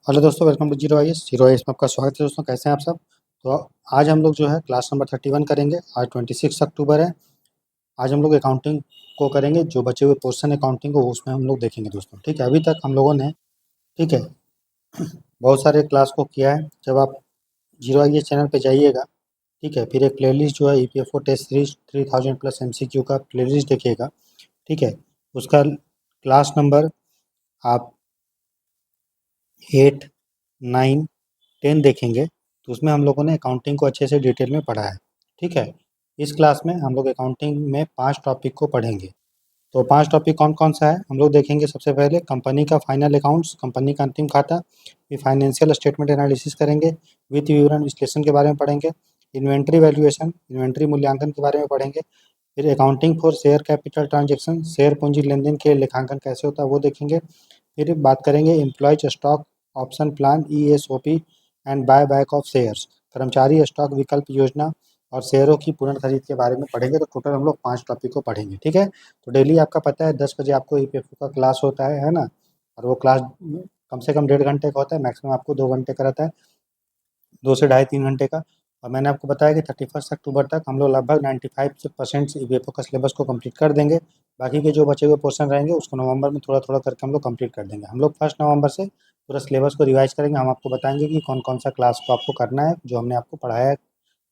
Hello दोस्तों, welcome to zero IS में आपका स्वागत है। दोस्तों, कैसे हैं आप सब? तो आज हम लोग जो है क्लास नंबर 31 करेंगे। आज 26 अक्टूबर है। आज हम लोग अकाउंटिंग को करेंगे। जो बचे हुए पोर्शन अकाउंटिंग को उसमें हम लोग देखेंगे दोस्तों। ठीक है, अभी तक हम लोगों ने, ठीक है, बहुत सारे क्लास को किया है। जब आप जीरो आई एस चैनल पे जाइएगा, ठीक है, फिर एक प्लेलिस्ट जो है EPFO test series 3000 plus MCQ का प्लेलिस्ट देखिएगा। ठीक है, उसका क्लास नंबर आप 8, 9, 10 देखेंगे तो उसमें हम लोगों ने अकाउंटिंग को अच्छे से डिटेल में पढ़ा है। ठीक है, इस क्लास में हम लोग अकाउंटिंग में 5 टॉपिक को पढ़ेंगे। तो 5 टॉपिक कौन कौन सा है हम लोग देखेंगे। सबसे पहले कंपनी का फाइनल अकाउंट्स, कंपनी का अंतिम खाता। फिर फाइनेंशियल स्टेटमेंट एनालिसिस करेंगे। वित्त विवरण विश्लेषण के बारे में पढ़ेंगे। इन्वेंट्री वैल्यूएशन, इन्वेंट्री मूल्यांकन के बारे में पढ़ेंगे। फिर accounting for share capital transaction, share पूंजी लेन देन के लेखांकन कैसे होता है वो देखेंगे। फिर बात करेंगे employees stock option plan ESOP and buy back of shares, कर्मचारी स्टॉक विकल्प योजना और शेयरों की पुनः खरीद के बारे में पढ़ेंगे। तो टोटल हम लोग 5 टॉपिक को पढ़ेंगे। ठीक है, तो डेली आपका पता है 10 बजे आपको EPFO का क्लास होता है ना। और वो क्लास कम से कम 1.5 घंटे का होता है, मैक्सिमम आपको 2 घंटे का रहता है, 2 से ढाई 3 घंटे का। और मैंने आपको बताया कि 31 अक्टूबर तक हम लोग लगभग 95% EPFO का सिलेबस को कंप्लीट कर देंगे। बाकी के जो बचे हुए पोर्शन रहेंगे उसको नवंबर में थोड़ा थोड़ा करके हम लोग कंप्लीट कर देंगे। हम लोग 1 नवंबर से पूरा सिलेबस को रिवाइज करेंगे। हम आपको बताएंगे कि कौन कौन सा क्लास को आपको करना है, जो हमने आपको पढ़ाया है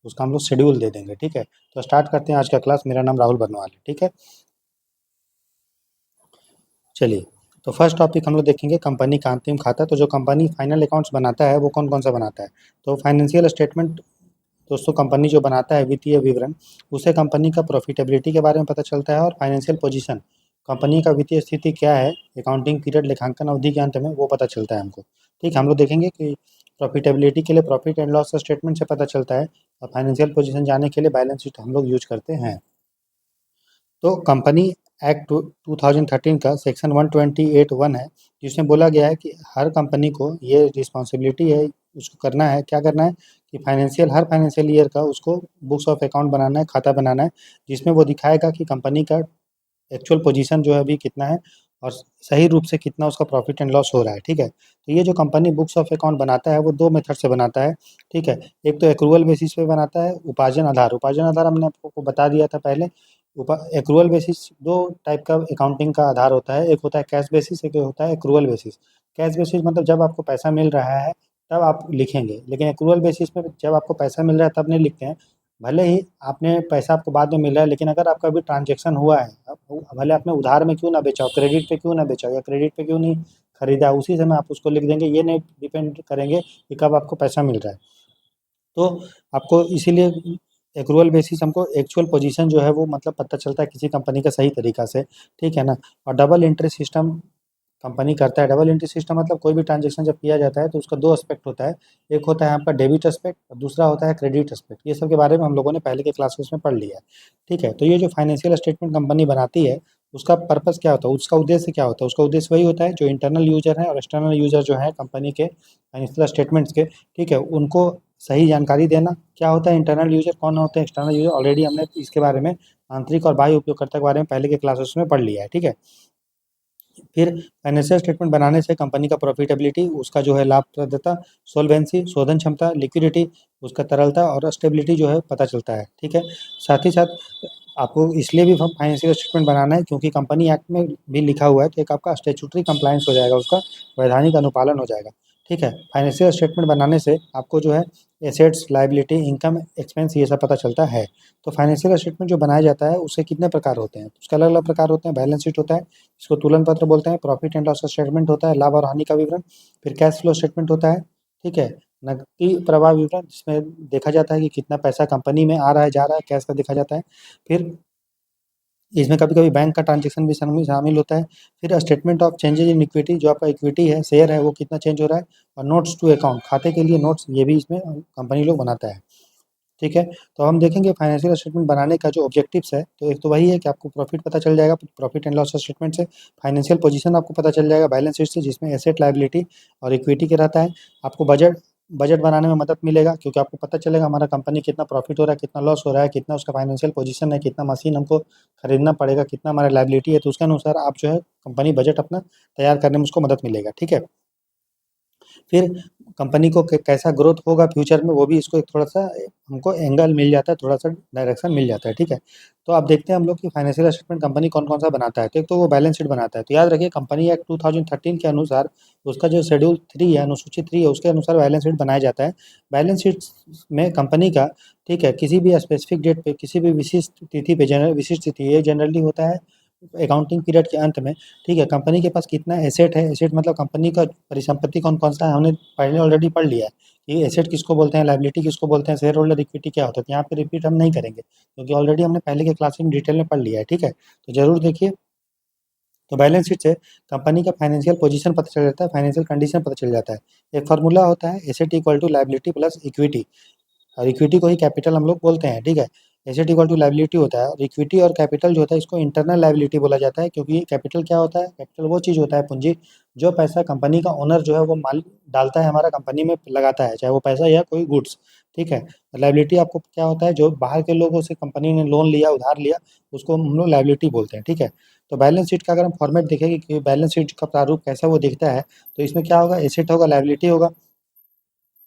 उसका हम लोग शेड्यूल दे देंगे। ठीक है, तो स्टार्ट करते हैं आज का क्लास। मेरा नाम राहुल बर्नवाल है। ठीक है, चलिए। तो फर्स्ट टॉपिक हम लोग देखेंगे कंपनी का अंतिम खाता। तो जो कंपनी फाइनल अकाउंट्स बनाता है वो कौन कौन सा बनाता है? तो फाइनेंशियल स्टेटमेंट दोस्तों कंपनी जो बनाता है वित्तीय विवरण, उससे कंपनी का प्रॉफिटेबिलिटी के बारे में पता चलता है और फाइनेंशियल पोजीशन, कंपनी का वित्तीय स्थिति क्या है अकाउंटिंग पीरियड लेखांकन अवधि के अंत में, वो पता चलता है हमको। ठीक है, हम लोग देखेंगे कि प्रॉफिटेबिलिटी के लिए प्रॉफिट एंड लॉस स्टेटमेंट से पता चलता है और फाइनेंशियल पोजीशन जानने के लिए बैलेंस शीट हम लोग यूज करते हैं। तो कंपनी एक्ट 2013 का सेक्शन 128(1) है, जिसमें बोला गया है कि हर कंपनी को ये रिस्पॉन्सिबिलिटी है, उसको करना है, क्या करना है कि हर फाइनेंशियल ईयर का उसको बुक्स ऑफ अकाउंट बनाना है, खाता बनाना है, जिसमें वो दिखाएगा कि कंपनी का एक्चुअल पोजीशन जो है अभी कितना है और सही रूप से कितना उसका प्रॉफिट एंड लॉस हो रहा है। ठीक है, तो ये जो कंपनी बुक्स ऑफ अकाउंट बनाता है वो 2 मेथड से बनाता है। ठीक है, एक तो एक्रूअल बेसिस पे बनाता है, उपार्जन आधार। उपार्जन आधार हमने आपको बता दिया था पहले। एक्रूअल बेसिस दो टाइप का अकाउंटिंग का आधार होता है, एक होता है कैश बेसिस, एक होता है एक्रूअल बेसिस। कैश बेसिस मतलब जब आपको पैसा मिल रहा है तब आप लिखेंगे, लेकिन एक्रूअल बेसिस पे जब आपको पैसा मिल रहा है तब नहीं लिखते हैं। भले ही आपने पैसा आपको बाद में मिल रहा है, लेकिन अगर आपका अभी ट्रांजेक्शन हुआ है, भले आपने उधार में क्यों ना बेचा हो, क्रेडिट पे क्यों ना बेचा हो या क्रेडिट पे क्यों नहीं खरीदा, उसी समय आप उसको लिख देंगे। ये नहीं डिपेंड करेंगे कि कब आपको पैसा मिल रहा है। तो आपको इसीलिए एक्रूअल बेसिस हमको एक्चुअल पोजीशन जो है वो मतलब पता चलता है किसी कंपनी का सही तरीका से। ठीक है ना। और डबल एंट्री सिस्टम कंपनी करता है। डबल एंट्री सिस्टम मतलब कोई भी ट्रांजेक्शन जब किया जाता है तो उसका दो एस्पेक्ट होता है। एक होता है आपका डेबिट एस्पेक्ट और दूसरा होता है क्रेडिट एस्पेक्ट। ये सब के बारे में हम लोगों ने पहले के क्लासेस में पढ़ लिया है। ठीक है, तो ये जो फाइनेंशियल स्टेटमेंट कंपनी बनाती है उसका पर्पस क्या होता है, उसका उद्देश्य क्या होता है? उसका उद्देश्य वही होता है जो इंटरनल यूजर है और एक्सटर्नल यूजर जो है कंपनी के फाइनेंशियल स्टेटमेंट्स के, ठीक है, उनको सही जानकारी देना। क्या होता है इंटरनल यूजर, कौन होते हैं एक्सटर्नल यूजर, ऑलरेडी हमने इसके बारे में आंतरिक और बाह्य उपयोगकर्ता के बारे में पहले के क्लासेस में पढ़ लिया है। ठीक है, फिर फाइनेंशियल स्टेटमेंट बनाने से कंपनी का प्रॉफिटेबिलिटी, उसका जो है लाभप्रदता, सोल्वेंसी शोधन क्षमता, लिक्विडिटी, उसका तरलता और स्टेबिलिटी जो है पता चलता है। ठीक है, साथ ही साथ आपको इसलिए भी फाइनेंशियल स्टेटमेंट बनाना है क्योंकि कंपनी एक्ट में भी लिखा हुआ है कि एक आपका स्टेचुटरी कंप्लायंस हो जाएगा, उसका वैधानिक अनुपालन हो जाएगा। ठीक है, फाइनेंशियल स्टेटमेंट बनाने से आपको जो है एसेट्स, लायबिलिटी, इनकम, एक्सपेंस, ये सब पता चलता है। तो फाइनेंशियल स्टेटमेंट जो बनाया जाता है उससे कितने प्रकार होते हैं? उसके अलग अलग प्रकार होते हैं। बैलेंस शीट होता है, इसको तुलन पत्र बोलते हैं। प्रॉफिट एंड लॉस स्टेटमेंट होता है, लाभ और हानि का विवरण। फिर कैश फ्लो स्टेटमेंट होता है। ठीक है, नकदी प्रवाह विवरण, जिसमें देखा जाता है कि कितना पैसा कंपनी में आ रहा है, जा रहा है, कैश का देखा जाता है। फिर इसमें कभी कभी बैंक का ट्रांजेक्शन भी शामिल शामिल होता है। फिर statement of changes in equity, जो आपका इक्विटी है, शेयर है, वो कितना चेंज हो रहा है। और नोट्स टू अकाउंट, खाते के लिए नोट्स, ये भी इसमें कंपनी लोग बनाता है। ठीक है, तो हम देखेंगे फाइनेंशियल स्टेटमेंट बनाने का जो ऑब्जेक्टिव्स है, तो एक तो वही है कि आपको प्रॉफिट पता चल जाएगा, प्रॉफिट एंड लॉस स्टेटमेंट से। फाइनेंशियल पोजीशन आपको पता चल जाएगा बैलेंस शीट से, जिसमें एसेट, लायबिलिटी और इक्विटी के रहता है। आपको बजट बजट बनाने में मदद मिलेगा क्योंकि आपको पता चलेगा हमारा कंपनी कितना प्रॉफिट हो रहा है, कितना लॉस हो रहा है, कितना उसका फाइनेंशियल पोजीशन है, कितना मशीन हमको खरीदना पड़ेगा, कितना हमारा लायबिलिटी है। तो उसके अनुसार आप जो है कंपनी बजट अपना तैयार करने में उसको मदद मिलेगा। ठीक है, फिर कंपनी को कैसा ग्रोथ होगा फ्यूचर में, वो भी इसको एक थोड़ा-सा हमको एंगल मिल जाता है, थोड़ा-सा डायरेक्शन मिल जाता है, ठीक है। तो अब देखते हैं हम लोग कि फाइनेंशियल स्टेटमेंट कंपनी कौन-कौन सा बनाता है। तो एक तो वो बैलेंस शीट बनाता है, तो याद रखिए कंपनी एक्ट 2013 के अनुसार उसका जो शेड्यूल 3 है, अनुसूची 3 है, उसके अनुसार बैलेंस शीट बनाया जाता है। बैलेंस शीट में कंपनी का, ठीक है, किसी भी स्पेसिफिक डेट पे, किसी भी विशिष्ट तिथि पे, विशिष्ट तिथि ये जनरली होता है अकाउंटिंग पीरियड के अंत में, ठीक है। कंपनी के पास कितना एसेट है, एसेट मतलब कंपनी का परिसंपत्ति कौन-कौन सा है, हमने पहले ऑलरेडी पढ़ लिया है कि एसेट किसको बोलते हैं, लायबिलिटी किसको बोलते हैं, शेयर होल्डर इक्विटी क्या होता है। तो यहाँ पे रिपीट हम नहीं करेंगे क्योंकि ऑलरेडी हमने पहले के क्लास में डिटेल में पढ़ लिया है, ठीक है। तो ज़रूर देखिए। तो बैलेंस शीट से कंपनी का फाइनेंशियल पोजीशन पता चल जाता है, फाइनेंशियल कंडीशन पता चल जाता है। एक फार्मूला होता है asset equal to liability plus equity, और इक्विटी को ही कैपिटल हम लोग बोलते हैं, ठीक है। एसेट इक्वल टू लायबिलिटी होता है, और इक्विटी और कैपिटल जो होता है इसको इंटरनल लायबिलिटी बोला जाता है, क्योंकि कैपिटल क्या होता है, कैपिटल वो चीज़ होता है, पूंजी, जो पैसा कंपनी का ओनर जो है वो माल डालता है हमारा कंपनी में लगाता है, चाहे वो पैसा या कोई गुड्स, ठीक है। लायबिलिटी आपको क्या होता है, जो बाहर के लोगों से कंपनी ने लोन लिया, उधार लिया, उसको हम लोग लायबिलिटी बोलते हैं, ठीक है। तो बैलेंस शीट का अगर हम फॉर्मेट देखेंगे कि बैलेंस शीट का प्रारूप कैसा वो दिखता है, तो इसमें क्या होगा, एसेट होगा, लायबिलिटी होगा,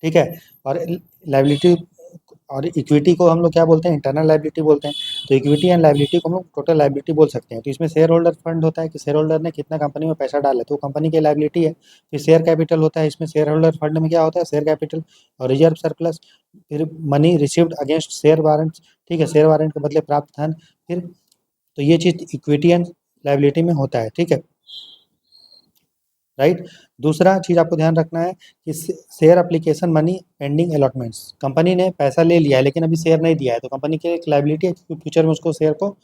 ठीक है। और लायबिलिटी और इक्विटी को हम लोग क्या बोलते हैं, इंटरनल लायबिलिटी बोलते हैं। तो इक्विटी एंड लायबिलिटी को हम लोग टोटल लायबिलिटी बोल सकते हैं। तो इसमें शेयर होल्डर फंड होता है कि शेयर होल्डर ने कितना कंपनी में पैसा डाला है, तो कंपनी की लायबिलिटी है। फिर शेयर कैपिटल होता है, इसमें शेयर होल्डर फंड में क्या होता है, शेयर कैपिटल और रिजर्व सरप्लस, फिर money received against share warrants, ठीक है, शेयर वारंट के बदले प्राप्त धन। फिर तो ये चीज़ इक्विटी एंड लायबिलिटी में होता है, ठीक है, राइट। दूसरा चीज़ आपको ध्यान रखना है कि share application money pending allotments, company ने पैसा ले लिया है लेकिन अभी शेयर नहीं दिया है, तो कंपनी की एक लायबिलिटी है कि फ्यूचर में उसको शेयर को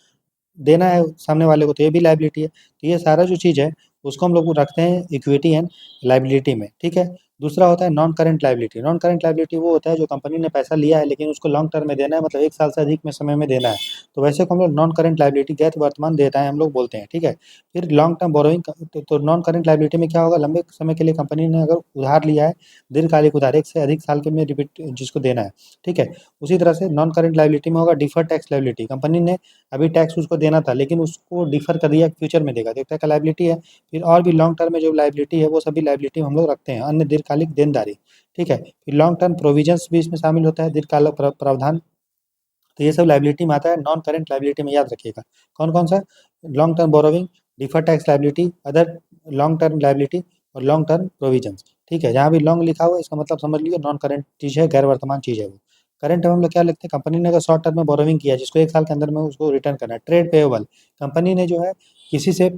देना है सामने वाले को, तो ये भी लायबिलिटी है। तो ये सारा जो चीज़ है उसको हम लोग रखते हैं इक्विटी एंड लायबिलिटी में, ठीक है। दूसरा होता है non current liability. Non current liability वो होता है जो कंपनी ने पैसा लिया है लेकिन उसको लॉन्ग टर्म में देना है, मतलब 1 साल से अधिक में समय में देना है, तो वैसे को हम लोग नॉन करंट लायबिलिटी, गैर वर्तमान देयताएँ हम लोग बोलते हैं, ठीक है। फिर लॉन्ग टर्म बोरोइंग, तो नॉन करंट लायबिलिटी में क्या होगा, लंबे समय के लिए कंपनी ने अगर उधार लिया है, दीर्घकालिक उधार 1 से अधिक साल के में रिपीट जिसको देना है, ठीक है। उसी तरह से नॉन करंट लायबिलिटी में होगा डिफर्ड टैक्स लायबिलिटी, कंपनी ने अभी टैक्स उसको देना था लेकिन उसको डिफर कर दिया, फ्यूचर में देगा, तो एक तरह का लायबिलिटी है। फिर और भी लॉन्ग टर्म में जो लायबिलिटी है वो सभी लायबिलिटी हम लोग रखते हैं। अन्य दीर्घकालिक देनदारी, ठीक है। फिर लॉन्ग टर्म प्रोविजंस भी इसमें शामिल होता है, दीर्घकालिक प्रावधान। तो ये सब लायबिलिटी में आता है, नॉन करंट लायबिलिटी में याद रखिएगा कौन कौन सा, long term borrowing, deferred tax liability, other long term liability और लॉन्ग टर्म प्रोविजंस, ठीक है। जहाँ भी लॉन्ग लिखा हुआ है इसका मतलब समझ लीजिए नॉन करंट चीज़ है, गैर वर्तमान चीज़ है वो। करंट में हम लोग क्या लिखते हैं, कंपनी ने अगर शॉर्ट टर्म में बोरोविंग किया जिसको 1 साल के अंदर में उसको रिटर्न करना है। ट्रेड पेएबल, कंपनी ने जो है किसी से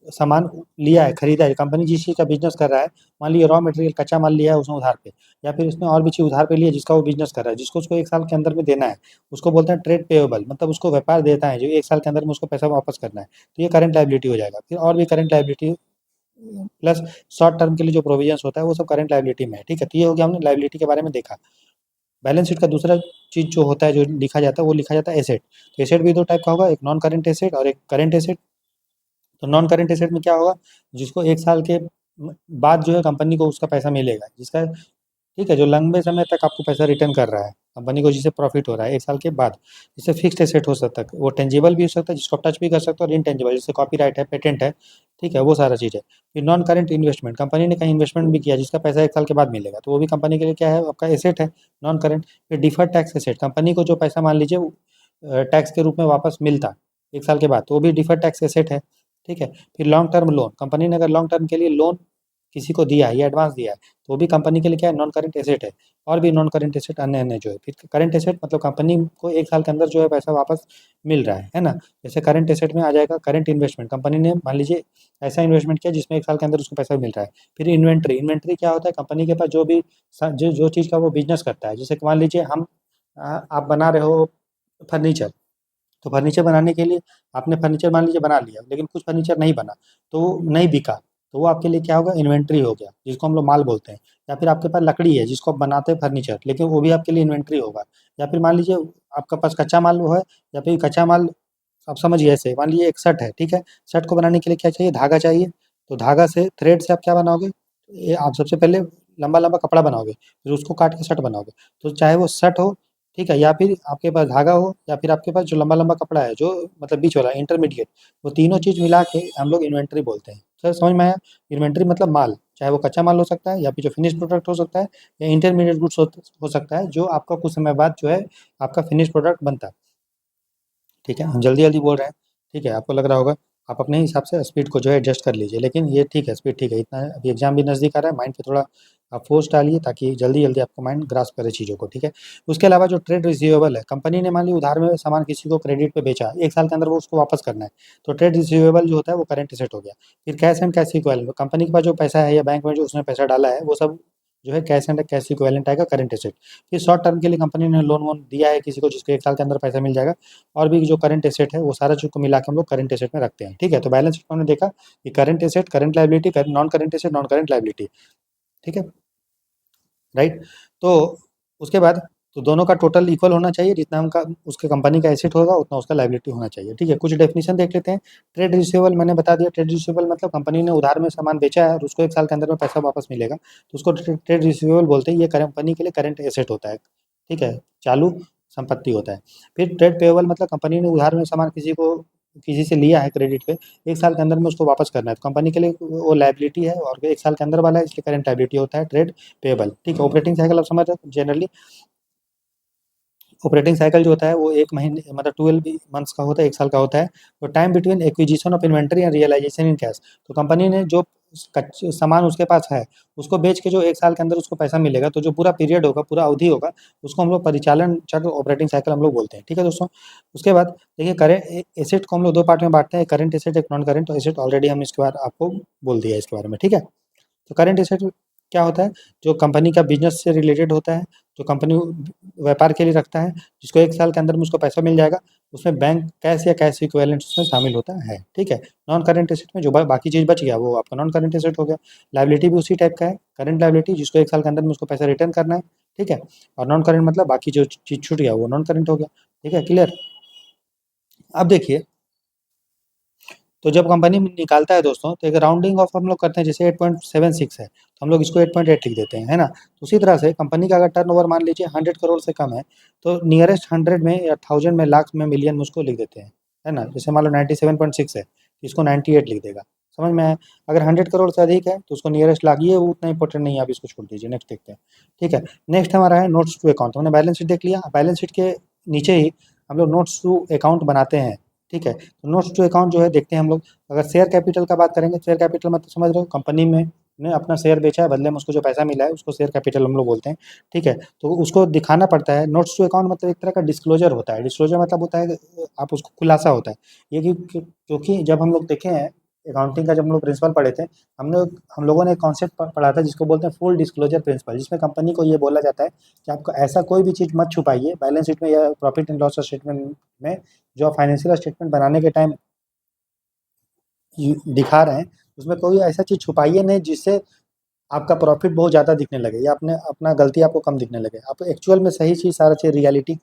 सामान लिया है, खरीदा है, कंपनी जिस चीज़ का बिज़नेस कर रहा है, मान लीजिए रॉ मटेरियल कच्चा माल लिया है उसने उधार पे, या फिर उसने और भी चीज़ उधार पे ली है जिसका वो बिज़नेस कर रहा है, जिसको उसको 1 साल के अंदर में देना है, उसको बोलते हैं ट्रेड पेएबल, मतलब उसको व्यापार देता है जो 1 साल के अंदर में उसको पैसा वापस करना है, तो ये करंट लायबिलिटी हो जाएगा। फिर और भी current liability plus short term के लिए जो प्रोविजंस होता है वो सब करंट लायबिलिटी में है, ठीक है। तो ये हो गया, हमने लायबिलिटी के बारे में देखा। बैलेंस शीट का दूसरा चीज़ जो होता है, जो लिखा जाता है, वो लिखा जाता है एसेट। तो एसेट भी 2 टाइप का होगा, एक नॉन करंट एसेट और एक करंट एसेट। तो नॉन करंट एसेट में क्या होगा, जिसको 1 साल के बाद जो है कंपनी को उसका पैसा मिलेगा, जिसका, ठीक है, जो लंबे समय तक आपको पैसा रिटर्न कर रहा है कंपनी को, जिससे प्रॉफिट हो रहा है 1 साल के बाद। जिससे फिक्स्ड एसेट हो सकता है, वो टेंजिबल भी हो सकता है जिसको आप टच भी कर सकते हो, और इनटेंजिबल जैसे कॉपीराइट है, पेटेंट है, ठीक है, वो सारा चीज़ है। फिर नॉन करंट इन्वेस्टमेंट, कंपनी ने कहीं इन्वेस्टमेंट भी किया जिसका पैसा 1 साल के बाद मिलेगा, तो वो भी कंपनी के लिए क्या है, आपका एसेट है, नॉन करंट। फिर डिफर्ड टैक्स एसेट, कंपनी को जो पैसा मान लीजिए टैक्स के रूप में वापस मिलता 1 साल के बाद, तो वो भी डिफर्ड टैक्स एसेट है, ठीक है। फिर लॉन्ग टर्म लोन, कंपनी ने अगर लॉन्ग टर्म के लिए लोन किसी को दिया है या एडवांस दिया है, तो वो भी कंपनी के लिए क्या है, नॉन करंट एसेट है। और भी नॉन करंट एसेट अन्य अन्य जो है। फिर करंट एसेट मतलब कंपनी को 1 साल के अंदर जो है पैसा वापस मिल रहा है ना। जैसे करंट एसेट में आ जाएगा करंट इन्वेस्टमेंट, कंपनी ने मान लीजिए ऐसा इन्वेस्टमेंट किया जिसमें 1 साल के अंदर उसको पैसा मिल रहा है। फिर इन्वेंट्री, इन्वेंट्री क्या होता है, कंपनी के पास जो भी जो जो चीज़ का वो बिजनेस करता है, जैसे कि मान लीजिए हम आप बना रहे हो फर्नीचर, तो फर्नीचर बनाने के लिए आपने फर्नीचर मान लीजिए बना लिया लेकिन कुछ फर्नीचर नहीं बना, तो वो नहीं बिका, तो वो आपके लिए क्या होगा, इन्वेंट्री हो गया, जिसको हम लोग माल बोलते हैं। या फिर आपके पास लकड़ी है जिसको आप बनाते हैं फर्नीचर, लेकिन वो भी आपके लिए इन्वेंट्री होगा। या फिर मान लीजिए आपका पास कच्चा माल वो है, या फिर कच्चा माल आप समझिए ऐसे, मान लीजिए एक शर्ट है, ठीक है, शर्ट को बनाने के लिए क्या चाहिए, धागा चाहिए, तो धागा से, थ्रेड से आप क्या बनाओगे, ये आप सबसे पहले लंबा लंबा कपड़ा बनाओगे, फिर उसको काट के शर्ट बनाओगे। तो चाहे वो शर्ट हो, ठीक है, या फिर आपके पास धागा हो, या फिर आपके पास जो लंबा लंबा कपड़ा है जो मतलब बीच वाला इंटरमीडिएट, वो तीनों चीज़ मिला के हम लोग इन्वेंट्री बोलते हैं। सर समझ में आया, इन्वेंट्री मतलब माल, चाहे वो कच्चा माल हो सकता है या फिर जो फिनिश प्रोडक्ट हो सकता है या इंटरमीडिएट गुड्स हो सकता है, जो आपका कुछ समय बाद जो है आपका फिनिश प्रोडक्ट बनता है। ठीक है, हम जल्दी-जल्दी बोल रहे हैं, ठीक है, आपको लग रहा होगा, आप अपने हिसाब से स्पीड को जो है एडजस्ट कर लीजिए, लेकिन ये ठीक है, स्पीड ठीक है, इतना है, अभी एग्ज़ाम भी नज़दीक आ रहा है, माइंड पे थोड़ा आप फ़ोर्स डालिए ताकि जल्दी-जल्दी आपको माइंड ग्रास्प करे चीज़ों को, ठीक है। उसके अलावा जो ट्रेड रिसीवेबल है, कंपनी ने मान ली उधार में सामान किसी को क्रेडिट पे बेचा, 1 साल के अंदर वो उसको वापस करना है, तो ट्रेड रिसीवेबल जो होता है वो करंट एसेट हो गया। फिर cash and cash equivalent, company के पास जो पैसा है या बैंक में जो उसने पैसा डाला है, वो सब जो है कैश एंड कैश इक्विवेलेंट आएगा, करंट एसेट। फिर शॉर्ट टर्म के लिए कंपनी ने लोन-वोन दिया है किसी को जिसको 1 साल के अंदर पैसा मिल जाएगा, और भी जो करंट एसेट है वो सारा चीज़ को मिला के हम लोग करंट एसेट में रखते हैं, ठीक है। तो बैलेंस शीट में हमने देखा कि current asset, current liability, non current asset, non current liability, ठीक है, राइट। तो उसके बाद तो दोनों का टोटल इक्वल होना चाहिए, जितना उनका उसके कंपनी का एसेट होगा उतना उसका लायबिलिटी होना चाहिए, ठीक है। कुछ डेफिनेशन देख लेते हैं। ट्रेड रिसीवेबल मैंने बता दिया, ट्रेड रिसीवेबल मतलब कंपनी ने उधार में सामान बेचा है और उसको 1 साल के अंदर में पैसा वापस मिलेगा, तो उसको ट्रेड रिसीवेबल बोलते हैं। ये कंपनी के लिए करंट एसेट होता है, ठीक है, चालू संपत्ति होता है। फिर ट्रेड पेएबल मतलब कंपनी ने उधार में सामान किसी से लिया है क्रेडिट पे, 1 साल के अंदर में उसको वापस करना है, तो कंपनी के लिए वो लायबिलिटी है और 1 साल के अंदर वाला है, इसलिए करंट लायबिलिटी होता है ट्रेड पेएबल, ठीक है। ऑपरेटिंग साइकिल आप समझ रहे हो जनरली, ऑपरेटिंग साइकिल जो होता है वो 1 महीने मतलब 12 मंथ्स का होता है, 1 साल का होता है। तो time between acquisition of inventory and realisation in cash, तो कंपनी ने जो कच्चे सामान उसके पास है, उसको बेच के जो 1 साल के अंदर उसको पैसा मिलेगा, तो जो पूरा पीरियड होगा, पूरा अवधि होगा, उसको हम लोग परिचालन चक्र, ऑपरेटिंग साइकिल हम लोग बोलते हैं, ठीक है दोस्तों। उसके बाद देखिए करेंट एसेट को हम लोग 2 पार्ट में बाँटते हैं, करंट एसेट, एक नॉन करंट एसेट, ऑलरेडी हम इसके बारे आपको बोल दिया है इसके बारे में, ठीक है। तो करंट एसेट क्या होता है? जो कंपनी का बिज़नेस से रिलेटेड होता है, जो कंपनी व्यापार के लिए रखता है, जिसको 1 साल के अंदर में उसको पैसा मिल जाएगा, उसमें बैंक कैश या कैश इक्विवेलेंट उसमें शामिल होता है, ठीक है। नॉन करंट एसेट में जो बाकी चीज़ बच गया, वो आपका नॉन करंट एसेट हो गया। लायबिलिटी भी उसी टाइप का है, करंट लायबिलिटी जिसको 1 साल के अंदर में उसको पैसा रिटर्न करना है, ठीक है। और नॉन करंट मतलब बाकी जो चीज़ छूट गया, वो नॉन करंट हो गया, ठीक है, क्लियर? अब देखिए, तो जब कंपनी निकालता है दोस्तों, तो एक राउंडिंग ऑफ हम लोग करते हैं, जैसे 8.76 है, तो हम लोग इसको 8.8 लिख देते हैं, है ना? तो उसी तरह से कंपनी का अगर टर्नओवर मान लीजिए 100 करोड़ से कम है, तो नियरेस्ट 100 में या 1000 में, लाख में, मिलियन में उसको लिख देते हैं, है ना? जैसे मान लो 97.6 है, इसको 98 लिख देगा, समझ में आया? अगर 100 करोड़ से अधिक है, तो उसको नियरेस्ट लाख, ये उतना इंपॉर्टेंट नहीं है, आप इसको छोड़ दीजिए, नेक्स्ट देखते हैं, ठीक है। नेक्स्ट हमारा है नोट्स टू अकाउंट, हमने बैलेंस शीट देख लिया, बैलेंस शीट के नीचे ही हम लोग नोट्स टू अकाउंट बनाते हैं, ठीक है। तो नोट्स टू अकाउंट जो है देखते हैं हम लोग। अगर शेयर कैपिटल का बात करेंगे, शेयर कैपिटल मतलब समझ रहे हो, कंपनी में ने अपना शेयर बेचा है, बदले में उसको जो पैसा मिला है उसको शेयर कैपिटल हम लोग बोलते हैं, ठीक है। तो उसको दिखाना पड़ता है। नोट्स टू अकाउंट मतलब एक तरह का डिस्क्लोजर होता है। डिस्क्लोजर मतलब होता है आप उसको खुलासा होता है। ये क्योंकि जब हम लोग देखे हैं अकाउंटिंग का, जब हम लोग प्रिंसिपल पढ़े थे, हमने हम लोगों ने एक कॉन्सेप्ट पढ़ा था जिसको बोलते हैं फुल डिस्क्लोजर प्रिंसिपल, जिसमें कंपनी को ये बोला जाता है कि आपको ऐसा कोई भी चीज़ मत छुपाइए बैलेंस शीट में या प्रॉफिट एंड लॉस स्टेटमेंट में, जो आप फाइनेंशियल स्टेटमेंट बनाने के टाइम दिखा रहे हैं, उसमें कोई ऐसा चीज़ छुपाइए नहीं जिससे आपका प्रॉफिट बहुत ज़्यादा दिखने लगे या अपने अपना गलती आपको कम दिखने लगे। आप एक्चुअल में सही चीज़, सारा चीज़ रियलिटी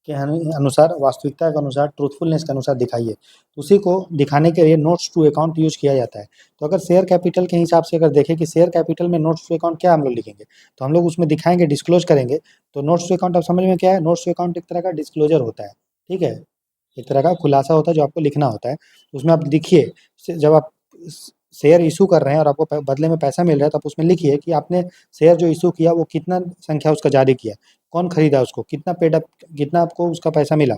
के अनुसार, वास्तविकता के अनुसार, ट्रूथफुलनेस के अनुसार दिखाइए। उसी को दिखाने के लिए नोट्स टू अकाउंट यूज़ किया जाता है। तो अगर शेयर कैपिटल के हिसाब से अगर देखें कि शेयर कैपिटल में नोट्स टू अकाउंट क्या हम लोग लिखेंगे, तो हम लोग उसमें दिखाएँगे, डिस्क्लोज़ करेंगे। तो नोट्स टू अकाउंट आप समझ में क्या है? नोट्स टू अकाउंट एक तरह का डिस्क्लोज़र होता है, ठीक है? एक तरह का खुलासा होता है जो आपको लिखना होता है। उसमें आप लिखिए, जब आप शेयर इशू कर रहे हैं और आपको बदले में पैसा मिल रहा है, तो आप उसमें लिखिए कि आपने शेयर जो इशू किया वो कितना संख्या उसका जारी किया, कौन खरीदा उसको, कितना पेड अप, कितना आपको उसका पैसा मिला,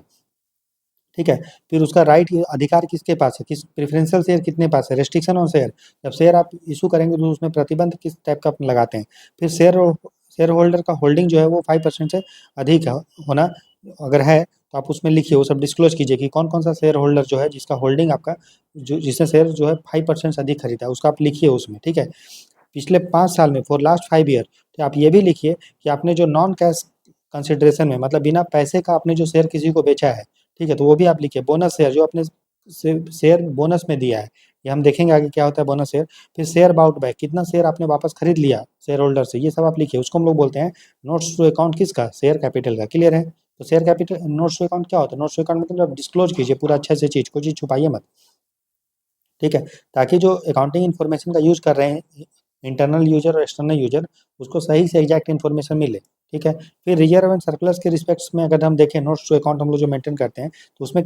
ठीक है। फिर उसका राइट, अधिकार किसके पास है, किस प्रेफरेंशियल शेयर कितने पास है, रेस्ट्रिक्शन ऑन शेयर, जब शेयर आप इशू करेंगे तो उसमें प्रतिबंध किस टाइप का अपने लगाते हैं। फिर शेयर होल्डर का होल्डिंग जो है वो 5% से अधिक है होना, अगर है तो आप उसमें लिखिए, वो सब डिस्क्लोज कीजिए कि कौन कौन सा शेयर होल्डर जो है जिसका होल्डिंग आपका, जो जिसने शेयर जो है 5% से अधिक खरीदा है, उसका आप लिखिए उसमें, ठीक है। पिछले 5 साल में, फॉर लास्ट 5 ईयर, तो आप ये भी लिखिए कि आपने जो नॉन कैश कंसिडरेशन में, मतलब बिना पैसे का आपने जो शेयर किसी को बेचा है, ठीक है, तो वो भी आप लिखिए। बोनस शेयर जो आपने शेयर बोनस में दिया है, ये हम देखेंगे आगे क्या होता है बोनस शेयर। फिर शेयर बाउट बैक, कितना शेयर आपने वापस खरीद लिया शेयर होल्डर से, ये सब आप लिखिए। उसको हम लोग बोलते हैं नोट्स टू अकाउंट, किसका? शेयर कैपिटल का। क्लियर है? तो share capital, notes to account क्या होता है? नोट्स टू अकाउंट मतलब आप डिस्क्लोज कीजिए पूरा अच्छे से चीज़ को, चीज़ छुपाइए मत, ठीक है, ताकि जो अकाउंटिंग इन्फॉर्मेशन का यूज़ कर रहे हैं इंटरनल यूजर और एक्सटर्नल यूजर, उसको सही से एग्जैक्ट इन्फॉर्मेशन मिले, ठीक है। फिर रिजर्व एंड सरप्लस के रिस्पेक्ट्स में अगर हम देखें, नोट्स टू अकाउंट हम लोग जो मेंटेन करते हैं, तो उसमें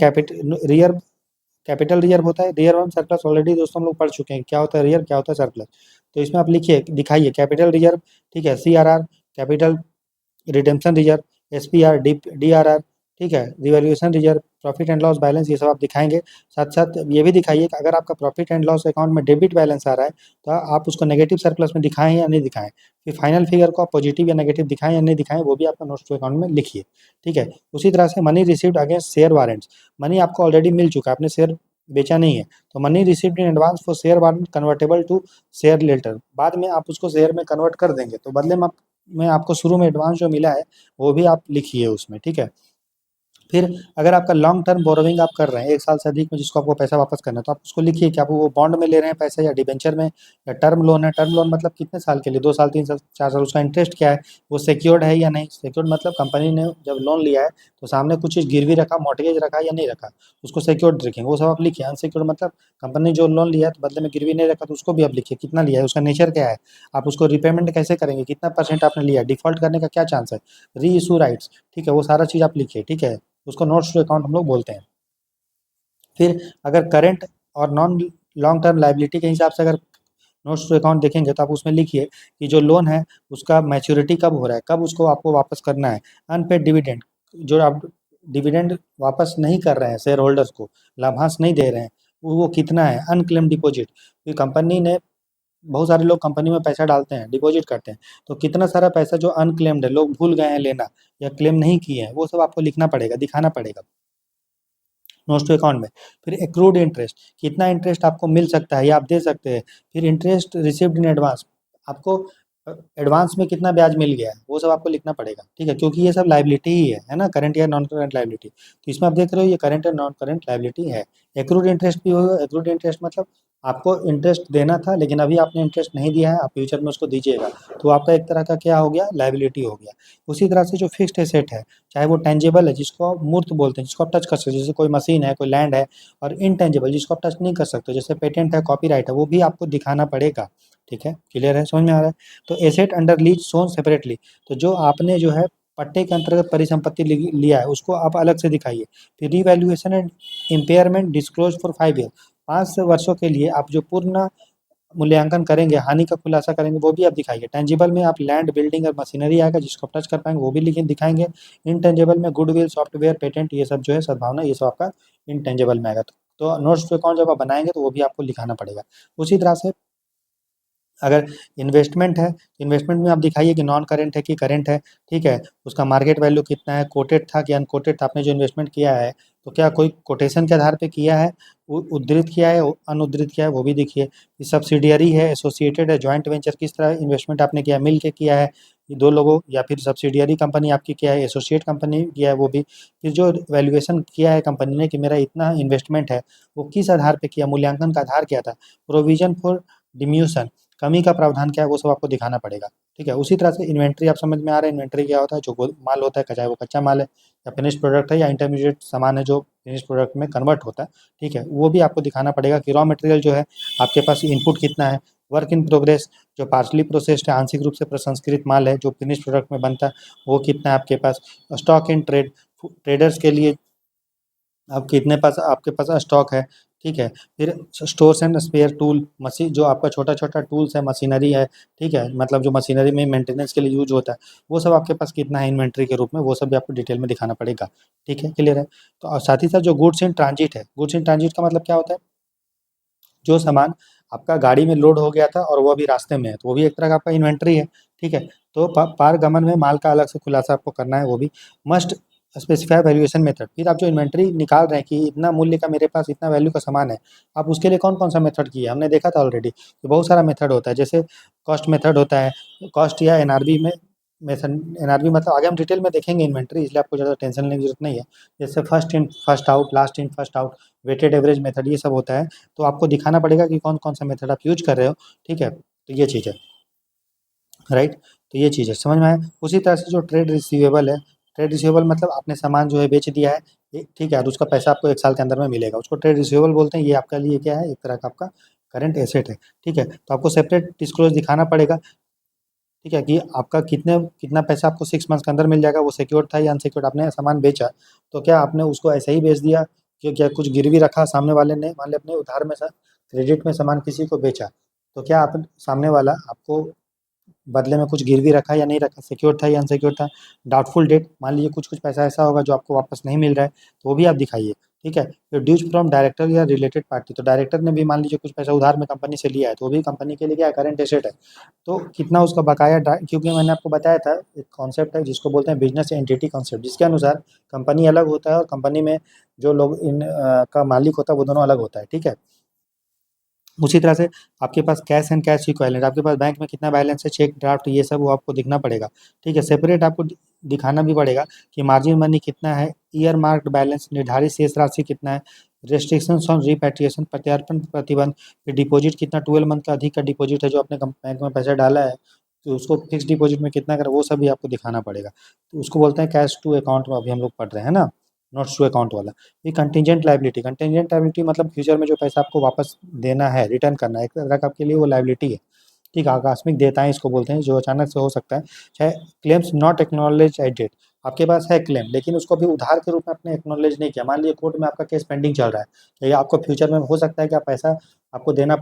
कैपिटल रिजर्व होता है, रिजर्व एंड सरप्लस ऑलरेडी दोस्तों हम लोग पढ़ चुके हैं, क्या होता है रिजर्व, क्या होता है सरप्लस। तो इसमें आप लिखिए, दिखाइए कैपिटल रिजर्व, ठीक है, CRR, capital redemption reserve, SPR, DRR, ठीक है, revaluation reserve, profit and loss balance, ये सब आप दिखाएंगे। साथ साथ ये भी दिखाइए कि अगर आपका प्रॉफिट एंड लॉस अकाउंट में डेबिट बैलेंस आ रहा है तो आप उसको नेगेटिव सरप्लस में दिखाएं या नहीं दिखाएं। फिर फाइनल फिगर को आप पॉजिटिव या नेगेटिव दिखाएं या नहीं दिखाएं, वो भी आपका नोट्स टू अकाउंट में लिखिए, ठीक है। उसी तरह से money received against share warrants, money आपको ऑलरेडी मिल चुका है, आपने शेयर बेचा नहीं है, तो money received in advance for share warrant convertible to share later, बाद में आप उसको शेयर में कन्वर्ट कर देंगे, तो बदले में आपको शुरू में एडवांस जो मिला है वो भी आप लिखिए उसमें, ठीक है। फिर अगर आपका लॉन्ग टर्म बोरोविंग आप कर रहे हैं 1 साल से अधिक में, जिसको आपको पैसा वापस करना है, तो आप उसको लिखिए कि आप वो बॉन्ड में ले रहे हैं पैसे या डिबेंचर में या टर्म लोन है। टर्म लोन मतलब कितने साल के लिए, 2 साल, 3 साल, 4 साल, उसका इंटरेस्ट क्या है, वो सिक्योर्ड है या नहीं। सिक्योर्ड मतलब कंपनी ने जब लोन लिया है तो सामने कुछ चीज़ गिरवी रखा, मॉर्टगेज रखा या नहीं रखा, उसको सिक्योर्ड रखेंगे, वो सब आप लिखिए। अनसिक्योर्ड मतलब कंपनी ने जो लोन लिया है तो बदले में गिरवी नहीं रखा, तो उसको भी आप लिखिए, कितना लिया है, उसका नेचर क्या है, आप उसको रिपेमेंट कैसे करेंगे, कितना परसेंट आपने लिया, डिफॉल्ट करने का क्या चांस है, री इशू राइट्स, ठीक है, वो सारा चीज़ आप लिखिए, ठीक है। उसको नोट्स टू अकाउंट हम लोग बोलते हैं। फिर अगर करंट और नॉन लॉन्ग टर्म लायबिलिटी के हिसाब से अगर नोट्स टू अकाउंट देखेंगे तो आप उसमें लिखिए कि जो लोन है उसका मैच्योरिटी कब हो रहा है, कब उसको आपको वापस करना है। अनपेड डिविडेंड, जो आप डिविडेंड वापस नहीं कर रहे हैं शेयर होल्डर्स को, लाभांश नहीं दे रहे हैं, वो कितना है। अनक्लेम डिपॉजिट, कि कंपनी ने, बहुत सारे लोग कंपनी में पैसा डालते हैं, डिपॉजिट करते हैं, तो कितना सारा पैसा जो अनक्लेम्ड है, लोग भूल गए हैं लेना या क्लेम नहीं किए हैं, वो सब आपको लिखना पड़ेगा, दिखाना पड़ेगा नोट्स टू अकाउंट में। फिर एक्रूड इंटरेस्ट, कितना इंटरेस्ट आपको मिल सकता है या आप दे सकते हैं। फिर इंटरेस्ट रिसीव्ड इन एडवांस, आपको एडवांस में कितना ब्याज मिल गया है, वो सब आपको लिखना पड़ेगा, ठीक है, क्योंकि ये सब लाइबिलिटी ही है ना, करंट या नॉन करंट लाइबिलिटी। तो इसमें आप देख रहे हो ये current and non current liability है। एक्रूड इंटरेस्ट भी होगा, एक्रूड इंटरेस्ट मतलब आपको इंटरेस्ट देना था लेकिन अभी आपने इंटरेस्ट नहीं दिया है, आप फ्यूचर में उसको दीजिएगा, तो आपका एक तरह का क्या हो गया, लाइबिलिटी हो गया। उसी तरह से जो फिक्स्ड एसेट है, चाहे वो टेंजिबल है जिसको आप मूर्त बोलते हैं, जिसको आप टच कर सकते हैं, जैसे कोई मशीन है, कोई लैंड है, और इनटेंजिबल जिसको आप टच नहीं कर सकते, जैसे पेटेंट है, कॉपीराइट है, वो भी आपको दिखाना पड़ेगा, ठीक है, क्लियर है, समझ में आ रहा है। तो एसेट अंडर लीज सोन सेपरेटली, तो जो आपने जो है पट्टे के अंतर्गत परिसंपत्ति लिया है उसको आप अलग से दिखाइए। फिर revaluation and impairment disclose for 5 year, 5 वर्षों के लिए आप जो पूर्ण मूल्यांकन करेंगे, हानि का खुलासा करेंगे, वो भी आप दिखाइए। टेंजिबल में आप लैंड, बिल्डिंग और मशीनरी आएगा जिसको आप टच कर पाएंगे, वो भी लिखिए, दिखाएंगे। इनटेंजिबल में गुडविल, सॉफ्टवेयर, पेटेंट, ये सब जो है सद्भावना, ये सब आपका इनटेंजिबल में आएगा। तो नोट्स टू अकाउंट जब आप बनाएंगे तो वो भी आपको लिखाना पड़ेगा। उसी तरह से अगर इन्वेस्टमेंट है, इन्वेस्टमेंट में आप दिखाइए कि नॉन करेंट है कि करेंट है, ठीक है, उसका मार्केट वैल्यू कितना है, कोटेड था कि अनकोटेड था, आपने जो इन्वेस्टमेंट किया है तो क्या कोई कोटेशन के आधार पे किया है, उद्धृत किया है, अनुद्धृत किया है, वो भी देखिए। सब्सिडियरी है, एसोसिएटेड है, जॉइंट वेंचर, किस तरह इन्वेस्टमेंट आपने किया, मिल के किया है, ये 2 लोगों, या फिर सब्सिडियरी कंपनी आपकी किया है, एसोसिएट कंपनी किया है, वो भी। फिर जो वैल्यूएशन किया है कंपनी ने कि मेरा इतना इन्वेस्टमेंट है, वो किस आधार पे किया, मूल्यांकन का आधार क्या था। प्रोविजन फॉर डिम्यूशन, कमी का प्रावधान क्या है, वो सब आपको दिखाना पड़ेगा, ठीक है। उसी तरह से इन्वेंट्री आप समझ में आ रहा है, इन्वेंट्री क्या होता है, जो माल होता है, चाहे वो कच्चा माल है या फिनिश प्रोडक्ट है या इंटरमीडिएट सामान है जो फिनिश प्रोडक्ट में कन्वर्ट होता है, ठीक है, वो भी आपको दिखाना पड़ेगा कि रॉ मटेरियल जो है आपके पास इनपुट कितना है। वर्क इन प्रोग्रेस, जो पार्शली प्रोसेस्ड है, आंशिक रूप से प्रसंस्कृत माल है जो फिनिश प्रोडक्ट में बनता है, वो कितना है आपके पास। स्टॉक इन ट्रेड, ट्रेडर्स के लिए आप कितने पास आपके पास स्टॉक है, ठीक है। फिर stores and spare tool, machine जो आपका छोटा छोटा टूल्स है, मशीनरी है, ठीक है, मतलब जो मशीनरी में मेंटेनेंस के लिए यूज होता है, वो सब आपके पास कितना है इन्वेंट्री के रूप में, वो सब भी आपको डिटेल में दिखाना पड़ेगा, ठीक है, क्लियर है। तो और साथ ही साथ जो गुड्स इन ट्रांजिट है, गुड्स इन ट्रांजिट का मतलब क्या होता है, जो सामान आपका गाड़ी में लोड हो गया था और वो अभी रास्ते में है, तो वो भी एक तरह का आपका इन्वेंट्री है, ठीक है। तो पारगमन में माल का अलग से खुलासा आपको करना है, वो भी। मस्ट स्पेसिफाई वैल्यूएशन मेथड, फिर आप जो इन्वेंट्री निकाल रहे हैं कि इतना मूल्य का मेरे पास इतना वैल्यू का सामान है, आप उसके लिए कौन कौन सा मेथड किया, हमने देखा था ऑलरेडी कि बहुत सारा मेथड होता है, जैसे कॉस्ट मेथड होता है, कॉस्ट या एनआरबी में मेथड, एनआरबी मतलब आगे हम डिटेल में देखेंगे इन्वेंट्री, इसलिए आपको ज़्यादा टेंशन लेने की जरूरत नहीं है। जैसे first in first out, last in first out, weighted average method, ये सब होता है, तो आपको दिखाना पड़ेगा कि कौन कौन सा मेथड आप यूज कर रहे हो, ठीक है, तो ये चीज़ है, राइट। तो ये चीज़ है, समझ में आया। उसी तरह से जो ट्रेड रिसीवेबल है, ट्रेड रिसीवेबल मतलब आपने सामान जो है बेच दिया है, ठीक है, और उसका पैसा आपको 1 साल के अंदर में मिलेगा, उसको ट्रेड रिसीवेबल बोलते हैं। ये आपके लिए क्या है, एक तरह का आपका करंट एसेट है, ठीक है। तो आपको सेपरेट डिस्क्लोज दिखाना पड़ेगा, ठीक है, कि आपका कितना पैसा आपको 6 मंथ्स के अंदर मिल जाएगा, वो सिक्योर था या अनसिक्योर्ड, आपने सामान बेचा तो क्या आपने उसको ऐसे ही बेच दिया कि क्या कुछ गिरवी रखा सामने वाले ने, मान लिया अपने उधार में क्रेडिट में सामान किसी को बेचा, तो क्या आप सामने वाला आपको बदले में कुछ गिरवी रखा या नहीं रखा, सिक्योर था या अनसिक्योर था, डाउटफुल डेट, मान लीजिए कुछ कुछ पैसा ऐसा होगा जो आपको वापस नहीं मिल रहा है, तो वो भी आप दिखाइए। ठीक है, फिर ड्यूज फ्रॉम डायरेक्टर या रिलेटेड पार्टी, तो डायरेक्टर ने भी मान लीजिए कुछ पैसा उधार में कंपनी से लिया है, तो वो भी कंपनी के लिए क्या है, करंट एसेट है। तो कितना उसका बकाया क्योंकि मैंने आपको बताया था एक कॉन्सेप्ट है जिसको बोलते हैं बिजनेस एंटिटी कॉन्सेप्ट, जिसके अनुसार कंपनी अलग होता है और कंपनी में जो लोग का मालिक होता है वो दोनों अलग होता है। ठीक है, उसी तरह से आपके पास कैश एंड कैश इक्विवेलेंट, आपके पास बैंक में कितना बैलेंस है, चेक ड्राफ्ट, ये सब वो आपको दिखना पड़ेगा। ठीक है, सेपरेट आपको दिखाना भी पड़ेगा कि मार्जिन मनी कितना है, ईयर मार्क्ड बैलेंस, निर्धारित शेष राशि कितना है, रेस्ट्रिक्शंस ऑन रिपैट्रिएशन, प्रत्यार्पण प्रतिबंध, फिर डिपॉजिट कितना, 12 मंथ का अधिक का डिपॉजिट है जो आपने बैंक में पैसा डाला है, तो उसको फिक्स डिपॉजिट में कितना करें वो सब भी आपको दिखाना पड़ेगा। तो उसको बोलते हैं कैश टू अकाउंट में अभी हम लोग पढ़ रहे हैं ना, नोट्स टू अकाउंट वाला। ये कंटीजेंट लायबिलिटी, कंटीजेंट लायबिलिटी मतलब फ्यूचर में जो पैसा आपको वापस देना है, रिटर्न करना है, एक तरह का आपके लिए वो लायबिलिटी है। ठीक है, आकस्मिक देयताएं इसको बोलते हैं, जो अचानक से हो सकता है। चाहे claims not acknowledge at debt, आपके पास है क्लेम लेकिन उसको भी उधार के रूप में आपने एक्नॉलेज नहीं किया, मान लीजिए कोर्ट में आपका केस पेंडिंग चल रहा है, तो ये आपको फ्यूचर में हो सकता है कि आप पैसा आपको देना